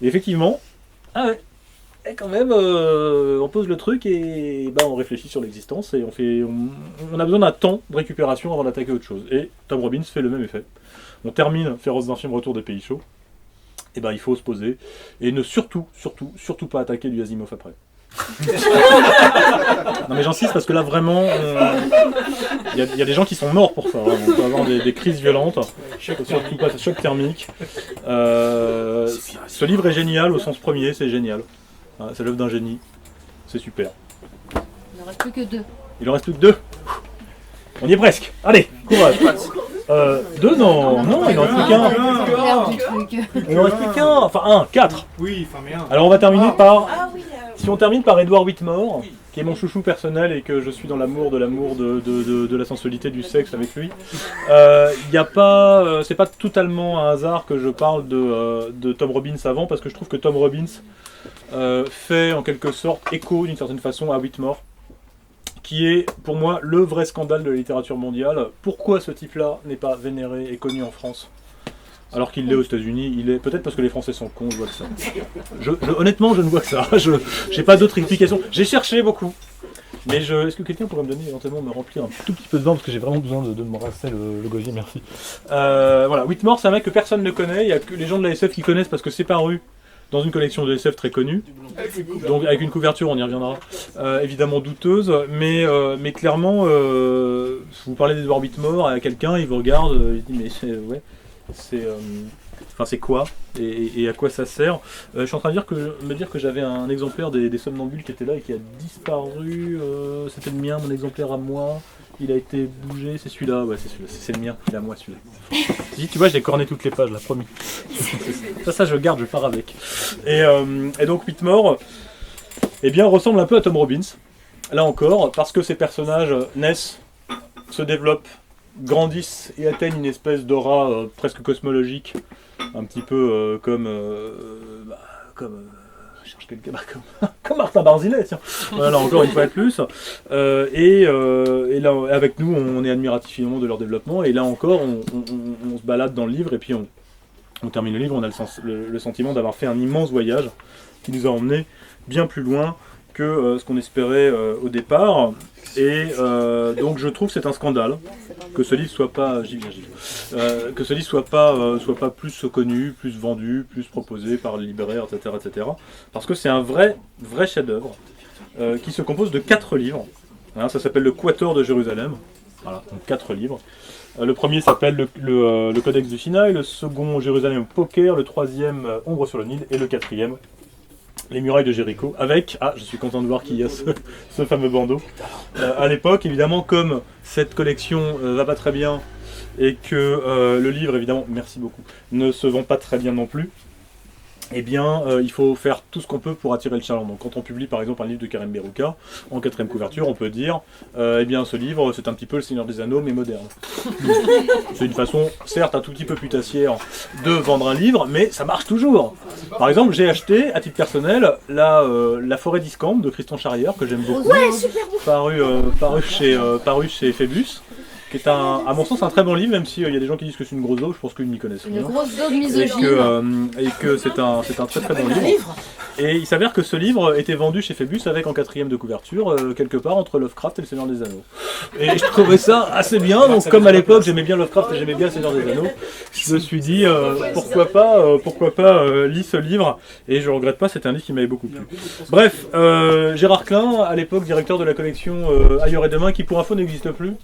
et effectivement, et quand même, on pose le truc et on réfléchit sur l'existence, et on a besoin d'un temps de récupération avant d'attaquer autre chose. Et Tom Robbins fait le même effet. On termine Féroce infime Retour des pays chauds, et il faut se poser et ne surtout pas attaquer du Asimov après. Non mais j'insiste parce que là vraiment, il y a des gens qui sont morts pour ça. Vraiment. On peut avoir des crises violentes, surtout pas de choc thermique. Ce livre est génial au sens premier, c'est génial. C'est l'œuvre d'un génie, c'est super. Il en reste plus que 2. Il en reste plus que 2. On y est presque. Allez, courage. 2 non, il n'en reste plus qu'un. Il n'en reste plus qu'un, enfin 1, 4. Oui, enfin mais 1. Alors on va terminer par... Si on termine par Edward Whitmore, qui est mon chouchou personnel et que je suis dans l'amour de la sensualité du sexe avec lui. C'est pas totalement un hasard que je parle de Tom Robbins avant, parce que je trouve que Tom Robbins fait en quelque sorte écho d'une certaine façon à Whitmore, qui est pour moi le vrai scandale de la littérature mondiale. Pourquoi ce type-là n'est pas vénéré et connu en France alors qu'il l'est aux États-Unis? Il est peut-être parce que les Français sont cons, je vois que ça. Honnêtement, je ne vois que ça. J'ai pas d'autre explication. J'ai cherché beaucoup. Mais est-ce que quelqu'un pourrait me donner éventuellement me remplir un tout petit peu de vin parce que j'ai vraiment besoin de me rasser le gosier, merci. Voilà, Whitmore, c'est un mec que personne ne connaît. Il y a que les gens de la SF qui connaissent parce que c'est paru dans une collection de SF très connue, donc avec une couverture, on y reviendra, évidemment douteuse, mais clairement, vous parlez d'Edward Whitmore à quelqu'un, il vous regarde, il dit mais c'est quoi et à quoi ça sert. Je suis en train de me dire que j'avais un exemplaire des Somnambules qui était là et qui a disparu. C'était le mien, mon exemplaire à moi. Il a été bougé, c'est celui-là, ouais c'est celui-là, c'est le mien, il est à moi celui-là. Si tu vois, j'ai corné toutes les pages là, promis. ça je garde, je pars avec. Et donc Whitmore, eh bien, ressemble un peu à Tom Robbins, là encore, parce que ces personnages naissent, se développent, grandissent et atteignent une espèce d'aura presque cosmologique, un petit peu comme je cherche quelqu'un comme Martin Barzilay, tiens. Voilà, encore une fois de plus. Et là, avec nous, on est admiratif finalement de leur développement. Et là encore, on se balade dans le livre et puis on termine le livre. On a le sentiment d'avoir fait un immense voyage qui nous a emmenés bien plus loin que ce qu'on espérait au départ. Et donc je trouve que c'est un scandale que ce livre soit pas, que ce livre soit pas plus connu, plus vendu, plus proposé par les libraires, etc. Parce que c'est un vrai chef-d'œuvre qui se compose de 4 livres. Hein, ça s'appelle le Quator de Jérusalem. Voilà, donc 4 livres. Le premier s'appelle le Codex du Sinaï, le second Jérusalem Poker, le troisième Ombre sur le Nil et le quatrième Les Murailles de Jéricho, avec, je suis content de voir qu'il y a ce fameux bandeau. À l'époque, évidemment, comme cette collection va pas très bien, et que le livre, évidemment, merci beaucoup, ne se vend pas très bien non plus, eh bien, il faut faire tout ce qu'on peut pour attirer le chaland. Donc quand on publie par exemple un livre de Karim Berouka, en 4e couverture, on peut dire, eh bien ce livre, c'est un petit peu le Seigneur des Anneaux, mais moderne. C'est une façon, certes un tout petit peu putassière, de vendre un livre, mais ça marche toujours. Par exemple, j'ai acheté, à titre personnel, La Forêt d'Iscambre de Christian Charrière, que j'aime beaucoup, paru chez Phébus, qui est à mon sens un très bon livre, même s'il y a des gens qui disent que c'est une grosse daube, je pense qu'ils n'y connaissent rien. Une grosse daube misogyne. Et que c'est un très très bon livre. Et il s'avère que ce livre était vendu chez Phébus avec en 4e de couverture, quelque part entre Lovecraft et le Seigneur des Anneaux. Et je trouvais ça assez bien, donc comme à l'époque j'aimais bien Lovecraft et j'aimais bien le Seigneur des Anneaux, je me suis dit pourquoi pas lire ce livre, et je regrette pas, c'était un livre qui m'avait beaucoup plu. Bref, Gérard Klein, à l'époque directeur de la collection Ailleurs et Demain, qui pour info n'existe plus.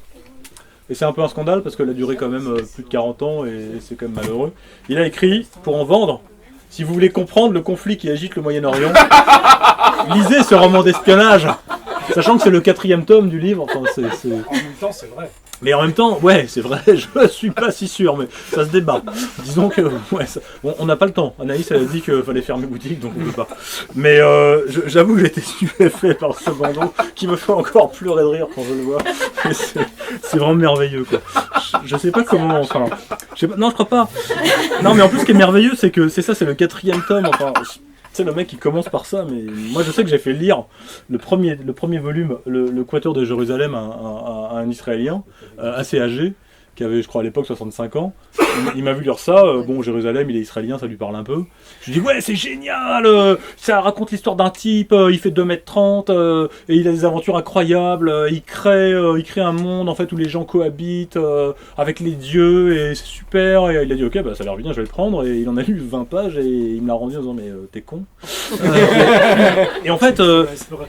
Et c'est un peu un scandale parce qu'elle a duré quand même plus de 40 ans et c'est quand même malheureux. Il a écrit, pour en vendre, si vous voulez comprendre le conflit qui agite le Moyen-Orient, lisez ce roman d'espionnage, sachant que c'est le 4e tome du livre. Enfin, En même temps, c'est vrai. Mais en même temps, ouais, c'est vrai, je suis pas si sûr, mais ça se débat. Disons que, ouais, on n'a pas le temps. Anaïs, elle a dit qu'il fallait fermer boutique, donc on peut pas. Mais j'avoue que j'étais stupéfait par ce bandeau, qui me fait encore pleurer de rire quand je le vois. C'est vraiment merveilleux, quoi. Je sais pas comment, enfin... non, je crois pas. Non, mais en plus, ce qui est merveilleux, c'est que c'est le 4e tome, enfin... C'est le mec qui commence par ça, mais moi je sais que j'ai fait lire le premier volume, le Quator de Jérusalem à un Israélien assez âgé, qui avait je crois à l'époque 65 ans. Il m'a vu lire ça, bon Jérusalem il est israélien, ça lui parle un peu. Je lui dis ouais c'est génial, ça raconte l'histoire d'un type, il fait 2m30 et il a des aventures incroyables, il crée un monde en fait où les gens cohabitent avec les dieux et c'est super, et il a dit ok bah ça a l'air bien, je vais le prendre, et il en a lu 20 pages et il me l'a rendu en disant mais t'es con. Et en fait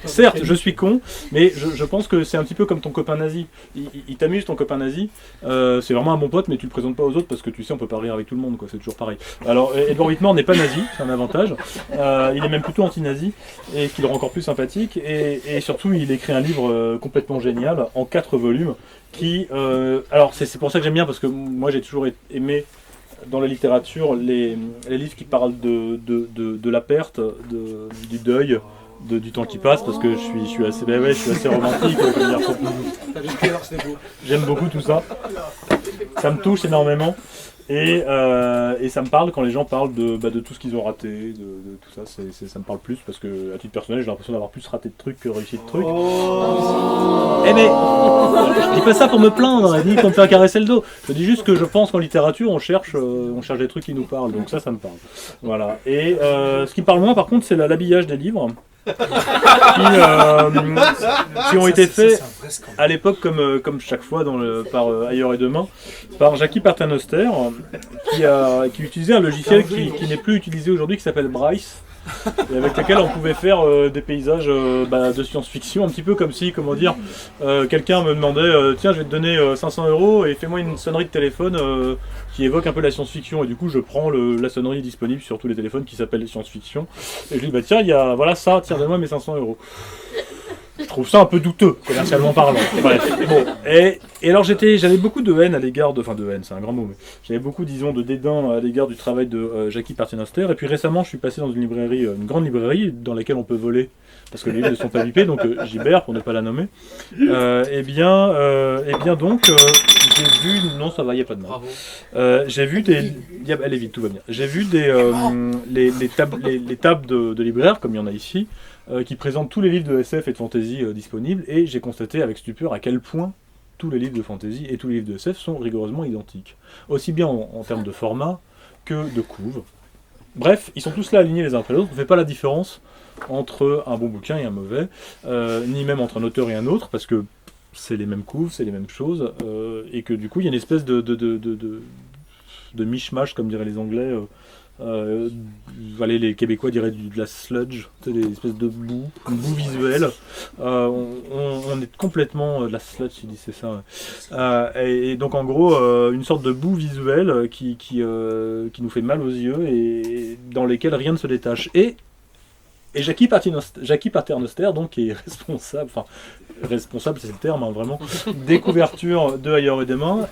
certes je suis con, mais je pense que c'est un petit peu comme ton copain nazi, il t'amuse ton copain nazi, c'est vraiment un bon pote mais tu le présentes pas aux autres parce que tu sais on peut pas rire avec tout le monde quoi, c'est toujours pareil. Alors Edward Whitmore n'est pas nazi, c'est un avantage, il est même plutôt anti-nazi et qui le rend encore plus sympathique, et surtout il écrit un livre complètement génial en 4 volumes qui alors c'est pour ça que j'aime bien, parce que moi j'ai toujours aimé dans la littérature les livres qui parlent de la perte, du deuil, du temps qui passe parce que je suis assez romantique. Comme garçon. J'aime beaucoup tout ça. Ça me touche énormément. Et ça me parle quand les gens parlent de tout ce qu'ils ont raté, de tout ça, ça me parle plus parce que à titre personnel j'ai l'impression d'avoir plus raté de trucs que réussi de trucs. Eh mais je dis pas ça pour me plaindre, ni pour me faire caresser le dos. Je dis juste que je pense qu'en littérature on cherche des trucs qui nous parlent, donc ça me parle. Voilà. Et ce qui me parle moins par contre c'est l'habillage des livres. Qui ont été faits à l'époque comme chaque fois par Ailleurs et Demain par Jackie Paternoster qui utilisait un logiciel qui n'est plus utilisé aujourd'hui qui s'appelle Bryce et avec lequel on pouvait faire des paysages de science-fiction un petit peu comme si quelqu'un me demandait tiens je vais te donner 500 € et fais-moi une sonnerie de téléphone qui évoque un peu la science-fiction et du coup je prends la sonnerie disponible sur tous les téléphones qui s'appellent science-fiction et je lui dis tiens il y a voilà ça, tiens donne-moi mes 500 €. Je trouve ça un peu douteux, commercialement parlant. Bref, bon. Et alors j'avais beaucoup de haine à l'égard de haine, c'est un grand mot, mais j'avais beaucoup, disons, de dédain à l'égard du travail de Jackie Paternoster. Et puis récemment, je suis passé dans une grande librairie dans laquelle on peut voler, parce que les livres ne sont pas bipés, donc Gibert, pour ne pas la nommer. J'ai vu, non ça va, il n'y a pas de mal. J'ai vu allez vite, tout va bien. J'ai vu les tables de libraires, comme il y en a ici, qui présentent tous les livres de SF et de fantasy disponibles, et j'ai constaté avec stupeur à quel point tous les livres de fantasy et tous les livres de SF sont rigoureusement identiques. Aussi bien en termes de format que de couve. Bref, ils sont tous là alignés les uns après les autres, on ne fait pas la différence entre un bon bouquin et un mauvais, ni même entre un auteur et un autre, parce que c'est les mêmes couves, c'est les mêmes choses, et que du coup il y a une espèce de mishmash, comme diraient les Anglais, les Québécois diraient de la sludge, des espèces de boue visuelle. On est complètement de la sludge, si c'est ça. Et donc en gros, une sorte de boue visuelle qui nous fait mal aux yeux et dans lesquels rien ne se détache. Et Jackie Paternoster, donc, qui est responsable c'est le terme, hein, vraiment, des couvertures de Ailleurs et Demain,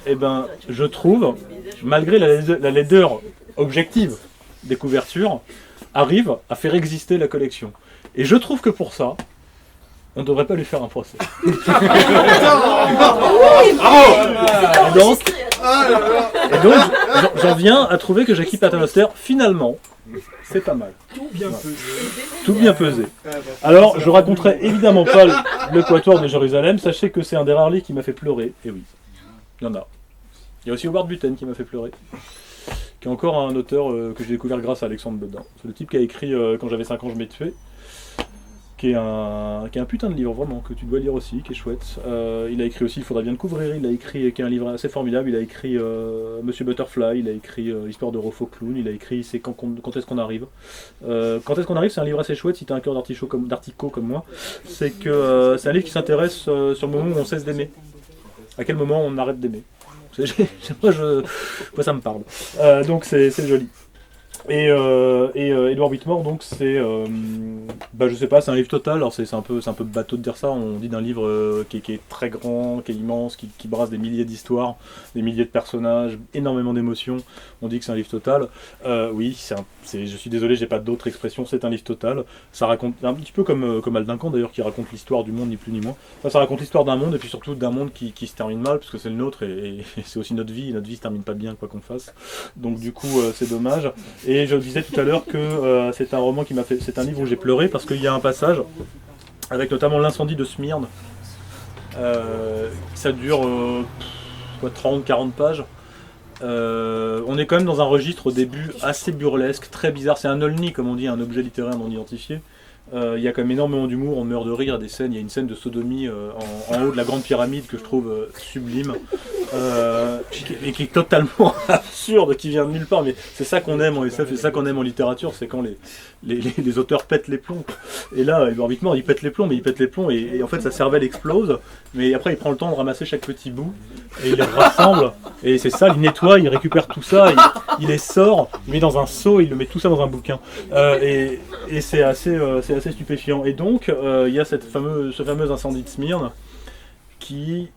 je trouve, malgré la laideur objective des couvertures, arrive à faire exister la collection. Et je trouve que pour ça, on ne devrait pas lui faire un procès. Et donc, j'en viens à trouver que Jackie Paternoster, finalement, c'est pas mal. Tout bien pesé. Alors, je raconterai évidemment pas le Quatuor de Jérusalem. Sachez que c'est un des rares livres qui m'a fait pleurer. Et oui, il y en a. Il y a aussi Howard Buten qui m'a fait pleurer. Qui est encore un auteur que j'ai découvert grâce à Alexandre Bedin. C'est le type qui a écrit Quand j'avais 5 ans, je m'ai tué. Qui est un putain de livre, vraiment, que tu dois lire aussi, qui est chouette. Il a écrit aussi Il faudra bien le couvrir, il a écrit, qui est un livre assez formidable, il a écrit Monsieur Butterfly, il a écrit Histoire de Rofo Clown, il a écrit C'est quand est-ce qu'on arrive. Quand est-ce qu'on arrive, c'est un livre assez chouette, si t'as un cœur d'artichaut comme moi. C'est un livre qui s'intéresse sur le moment où on cesse d'aimer. À quel moment on arrête d'aimer. Moi ça me parle. Donc c'est joli. Et Edward Whitmore, donc c'est, je sais pas, c'est un livre total. Alors c'est un peu bateau de dire ça. On dit d'un livre qui est très grand, qui est immense, qui brasse des milliers d'histoires, des milliers de personnages, énormément d'émotions. On dit que c'est un livre total. Oui, je suis désolé, j'ai pas d'autre expression. C'est un livre total. Ça raconte un petit peu comme Aldincan d'ailleurs, qui raconte l'histoire du monde ni plus ni moins. Enfin, ça raconte l'histoire d'un monde et puis surtout d'un monde qui se termine mal parce que c'est le nôtre et c'est aussi notre vie. Notre vie se termine pas bien quoi qu'on fasse. Donc du coup, c'est dommage. Et je disais tout à l'heure que c'est un roman c'est un livre où j'ai pleuré parce qu'il y a un passage avec notamment l'incendie de Smyrne. Ça dure 30-40 pages. On est quand même dans un registre au début assez burlesque, très bizarre. C'est un olni, comme on dit, un objet littéraire non identifié. Il y a quand même énormément d'humour, on meurt de rire, des scènes. Il y a une scène de sodomie en haut de la grande pyramide que je trouve sublime et qui est totalement absurde, qui vient de nulle part. Mais c'est ça qu'on aime en SF, c'est ça qu'on aime en littérature, c'est quand les auteurs pètent les plombs. Et là, Edward Whitmore, il pète les plombs, et en fait sa cervelle explose. Mais après, il prend le temps de ramasser chaque petit bout et il les rassemble. Et c'est ça, il nettoie, il récupère tout ça, il les sort, il met dans un seau, il le met tout ça dans un bouquin. Et c'est assez stupéfiant. Et donc, il y a ce fameux incendie de Smyrne qui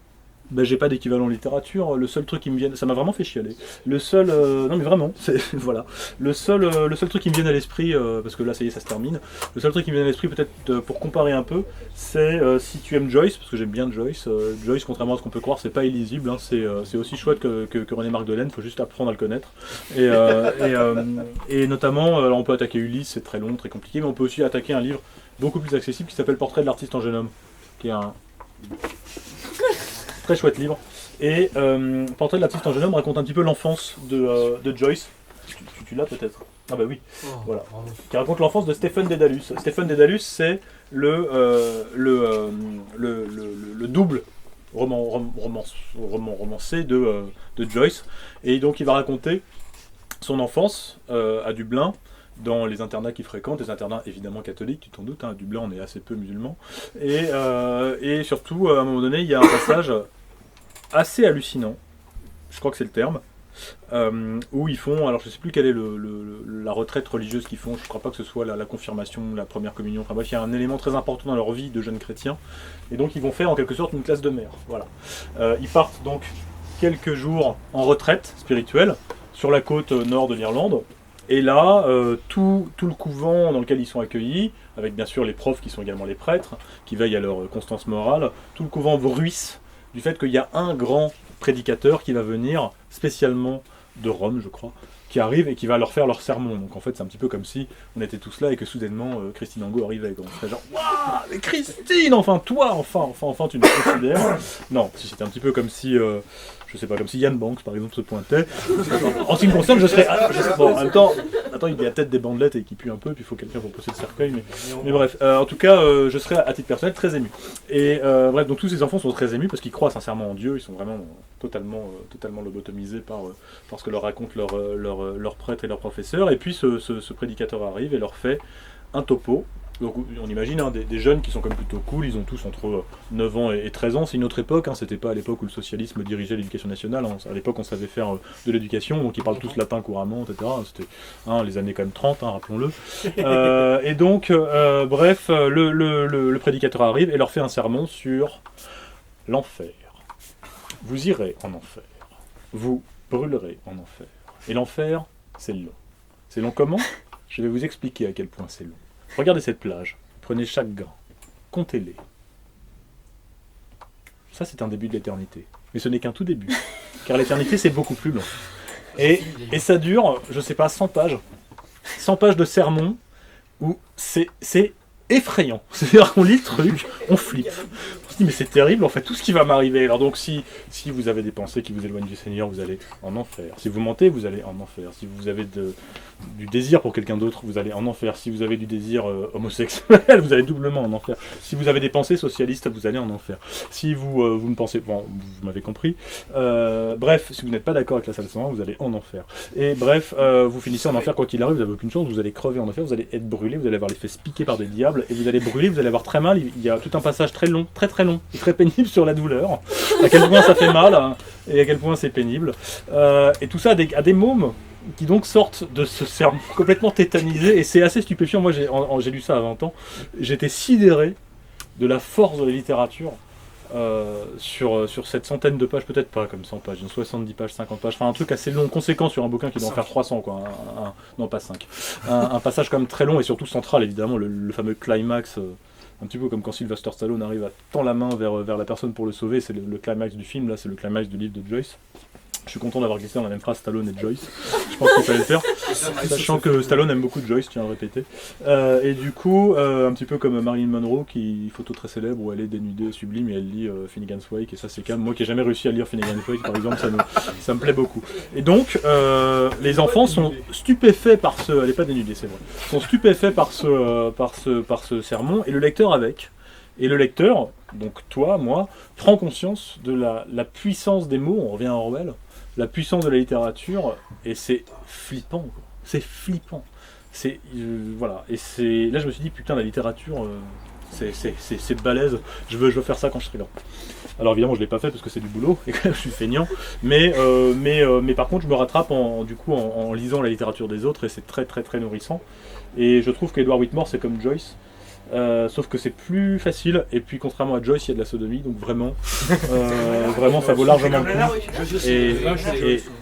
Ben, j'ai pas d'équivalent en littérature. Le seul truc qui me vient, ça m'a vraiment fait chialer. Le seul, non mais vraiment, voilà. Le seul truc qui me vient à l'esprit, parce que là ça y est, ça se termine. Le seul truc qui me vient à l'esprit, peut-être pour comparer un peu, c'est si tu aimes Joyce, parce que j'aime bien Joyce. Joyce, contrairement à ce qu'on peut croire, c'est pas illisible. Hein, c'est aussi chouette que René Marc-Delaine. Faut juste apprendre à le connaître. Et notamment, alors on peut attaquer Ulysse, c'est très long, très compliqué, mais on peut aussi attaquer un livre beaucoup plus accessible qui s'appelle Portrait de l'artiste en jeune homme, qui est un très chouette livre. Et Portrait de l'artiste en jeune homme raconte un petit peu l'enfance de Joyce. Tu l'as peut-être? Ah bah oui, voilà. Qui raconte l'enfance de Stephen Dedalus. Stephen Dedalus, c'est le double romancé de Joyce. Et donc il va raconter son enfance à Dublin, dans les internats qu'il fréquente, des internats évidemment catholiques, tu t'en doutes, hein, à Dublin on est assez peu musulmans. Et surtout, à un moment donné, il y a un passage assez hallucinant, je crois que c'est le terme, où ils font, alors je sais plus quelle est la retraite religieuse qu'ils font, je crois pas que ce soit la confirmation, la première communion, enfin bref, il y a un élément très important dans leur vie de jeunes chrétiens, et donc ils vont faire en quelque sorte une classe de mère, voilà. Ils partent donc quelques jours en retraite spirituelle, sur la côte nord de l'Irlande, et là, tout le couvent dans lequel ils sont accueillis, avec bien sûr les profs qui sont également les prêtres, qui veillent à leur constance morale, tout le couvent bruisse du fait qu'il y a un grand prédicateur qui va venir spécialement de Rome, je crois, qui arrive et qui va leur faire leur sermon. Donc en fait, c'est un petit peu comme si on était tous là et que soudainement Christine Angot arrivait. On serait genre, waouh, mais Christine, enfin toi, enfin tu nous considères. Non, si c'était un petit peu comme si, je sais pas, comme si Yann Banks par exemple se pointait. En ce qui me concerne, je serais. Bon, en même temps, il y a peut-être des bandelettes et qui puent un peu, puis il faut quelqu'un pour pousser le cercueil, mais bref. En tout cas, je serais à titre personnel très ému. Et bref, donc tous ces enfants sont très émus parce qu'ils croient sincèrement en Dieu, ils sont vraiment totalement lobotomisés par ce que leur racontent leurs prêtres et leurs professeurs. Et puis ce prédicateur arrive et leur fait un topo. Donc on imagine des jeunes qui sont comme plutôt cool, ils ont tous entre 9 ans et 13 ans, c'est une autre époque, hein, c'était pas à l'époque où le socialisme dirigeait l'éducation nationale, hein, à l'époque on savait faire de l'éducation, donc ils parlent tous latin couramment, etc. C'était les années quand même 30, hein, rappelons-le. Et donc, bref, le prédicateur arrive et leur fait un sermon sur l'enfer. Vous irez en enfer, vous brûlerez en enfer. Et l'enfer, c'est long. C'est long comment? Je vais vous expliquer à quel point c'est long. Regardez cette plage, prenez chaque grain, comptez-les. Ça, c'est un début de l'éternité. Mais ce n'est qu'un tout début, car l'éternité, c'est beaucoup plus long. Et ça dure, je sais pas, 100 pages. 100 pages de sermon, où c'est effrayant. C'est-à-dire qu'on lit le truc, on flippe. On se dit, mais c'est terrible, en fait, tout ce qui va m'arriver. Alors donc, si vous avez des pensées qui vous éloignent du Seigneur, vous allez en enfer. Si vous mentez, vous allez en enfer. Si vous avez du désir pour quelqu'un d'autre, vous allez en enfer. Si vous avez du désir homosexuel, vous allez doublement en enfer. Si vous avez des pensées socialistes, vous allez en enfer. Si vous ne pensez... Bon, vous m'avez compris. Bref, si vous n'êtes pas d'accord avec la salle 101, vous allez en enfer. Et bref, vous finissez en enfer quoi qu'il arrive, vous n'avez aucune chance, vous allez crever en enfer, vous allez être brûlé, vous allez avoir les fesses piquées par des diables, et vous allez brûler, vous allez avoir très mal. Il y a tout un passage très long, très long, et très pénible sur la douleur, à quel point ça fait mal, hein, et à quel point c'est pénible. Et tout ça à des mômes qui donc sortent de ce sermon complètement tétanisés, et c'est assez stupéfiant. Moi j'ai lu ça à 20 ans, j'étais sidéré de la force de la littérature sur cette centaine de pages, peut-être pas comme 100 pages, 70 pages, 50 pages, enfin un truc assez long, conséquent sur un bouquin qui doit en faire 300 quoi, non pas 5. Un passage quand même très long et surtout central évidemment, le fameux climax, un petit peu comme quand Sylvester Stallone arrive à tendre la main vers la personne pour le sauver, c'est le climax du film, là c'est le climax du livre de Joyce. Je suis content d'avoir glissé dans la même phrase Stallone et Joyce. Je pense qu'il fallait le faire. Sachant que Stallone aime beaucoup Joyce, tiens à le répéter. Et du coup, un petit peu comme Marilyn Monroe, qui photo très célèbre où elle est dénudée, sublime, et elle lit Finnegan's Wake, et ça c'est calme. Moi qui n'ai jamais réussi à lire Finnegan's Wake, par exemple, ça me plaît beaucoup. Et donc, les enfants sont stupéfaits par ce... Elle n'est pas dénudée, c'est vrai. Sont stupéfaits par ce sermon, et le lecteur avec. Et le lecteur, donc toi, moi, prend conscience de la puissance des mots, on revient à Orwell, la puissance de la littérature, et c'est flippant, quoi. C'est flippant. Voilà, et là je me suis dit, putain, la littérature, c'est balèze, je veux faire ça quand je serai là. Alors évidemment je l'ai pas fait parce que c'est du boulot, et que je suis feignant, mais par contre je me rattrape en lisant la littérature des autres, et c'est très très très nourrissant. Et je trouve qu'Edward Whitmore c'est comme Joyce. sauf que c'est plus facile, et puis contrairement à Joyce, il y a de la sodomie, donc vraiment, vraiment ça vaut largement le coup.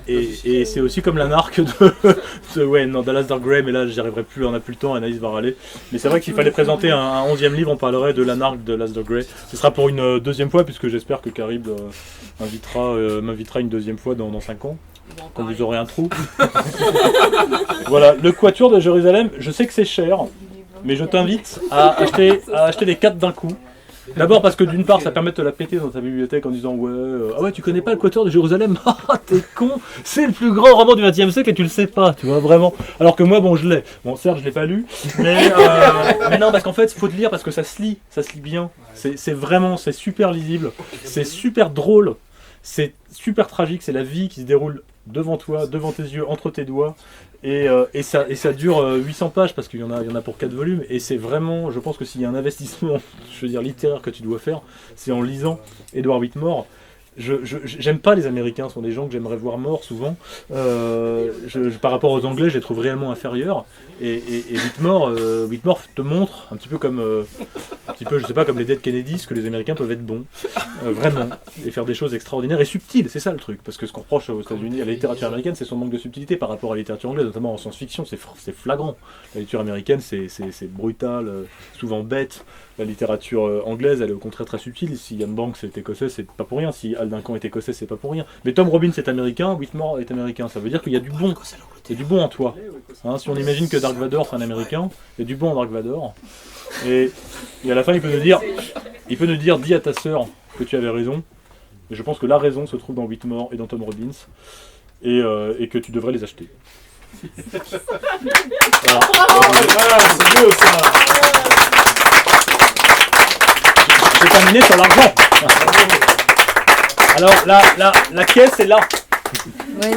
Et c'est aussi comme l'anarque de Dallas Dark Grey, mais là j'y arriverai plus, on n'a plus le temps, Anaïs va râler. Mais c'est vrai que s'il fallait présenter un 11e livre, on parlerait de l'anarque de Dallas Dark Grey. Ce sera pour une deuxième fois, puisque j'espère que Carib m'invitera une deuxième fois dans 5 ans. Quand vous aurez un trou. Voilà, le Quatuor de Jérusalem, je sais que c'est cher, mais je t'invite à acheter les 4 d'un coup. D'abord parce que d'une part ça permet de te la péter dans ta bibliothèque en disant ah ouais tu connais pas le Quatuor de Jérusalem, ah t'es con, c'est le plus grand roman du XXe siècle et tu le sais pas, tu vois vraiment. Alors que moi bon je l'ai, bon certes je l'ai pas lu, mais non parce qu'en fait il faut te lire parce que ça se lit bien, c'est vraiment, c'est super lisible, c'est super drôle, c'est super tragique, c'est la vie qui se déroule devant toi, devant tes yeux, entre tes doigts. Et ça dure 800 pages parce qu'il y en a pour 4 volumes et c'est vraiment, je pense que s'il y a un investissement, je veux dire littéraire que tu dois faire, c'est en lisant Edward Whitmore. J'aime pas les Américains, ce sont des gens que j'aimerais voir morts souvent. Par rapport aux Anglais, je les trouve réellement inférieurs. Et Whitmore te montre un petit peu comme, je sais pas, comme les Dead Kennedys, que les Américains peuvent être bons, vraiment, et faire des choses extraordinaires et subtiles. C'est ça le truc, parce que ce qu'on reproche aux États-Unis à la littérature américaine, c'est son manque de subtilité par rapport à la littérature anglaise, notamment en science-fiction, c'est flagrant. La littérature américaine, c'est brutal, souvent bête. La littérature anglaise, elle est au contraire très subtile. Si Ian Banks est écossais, c'est pas pour rien. Si Al Duncan est écossais, c'est pas pour rien. Mais Tom Robbins est américain, Whitmore est américain. Ça veut dire qu'il y a du bon. Il y a du bon en toi. Hein, si on imagine que Dark Vador c'est un américain, il y a du bon en Dark Vador. Et à la fin, il peut nous dire, dis à ta sœur que tu avais raison. Et je pense que la raison se trouve dans Whitmore et dans Tom Robbins. Et que tu devrais les acheter. Voilà. C'est beau ça. J'ai terminé sur l'argent. Alors la caisse est là. Oui.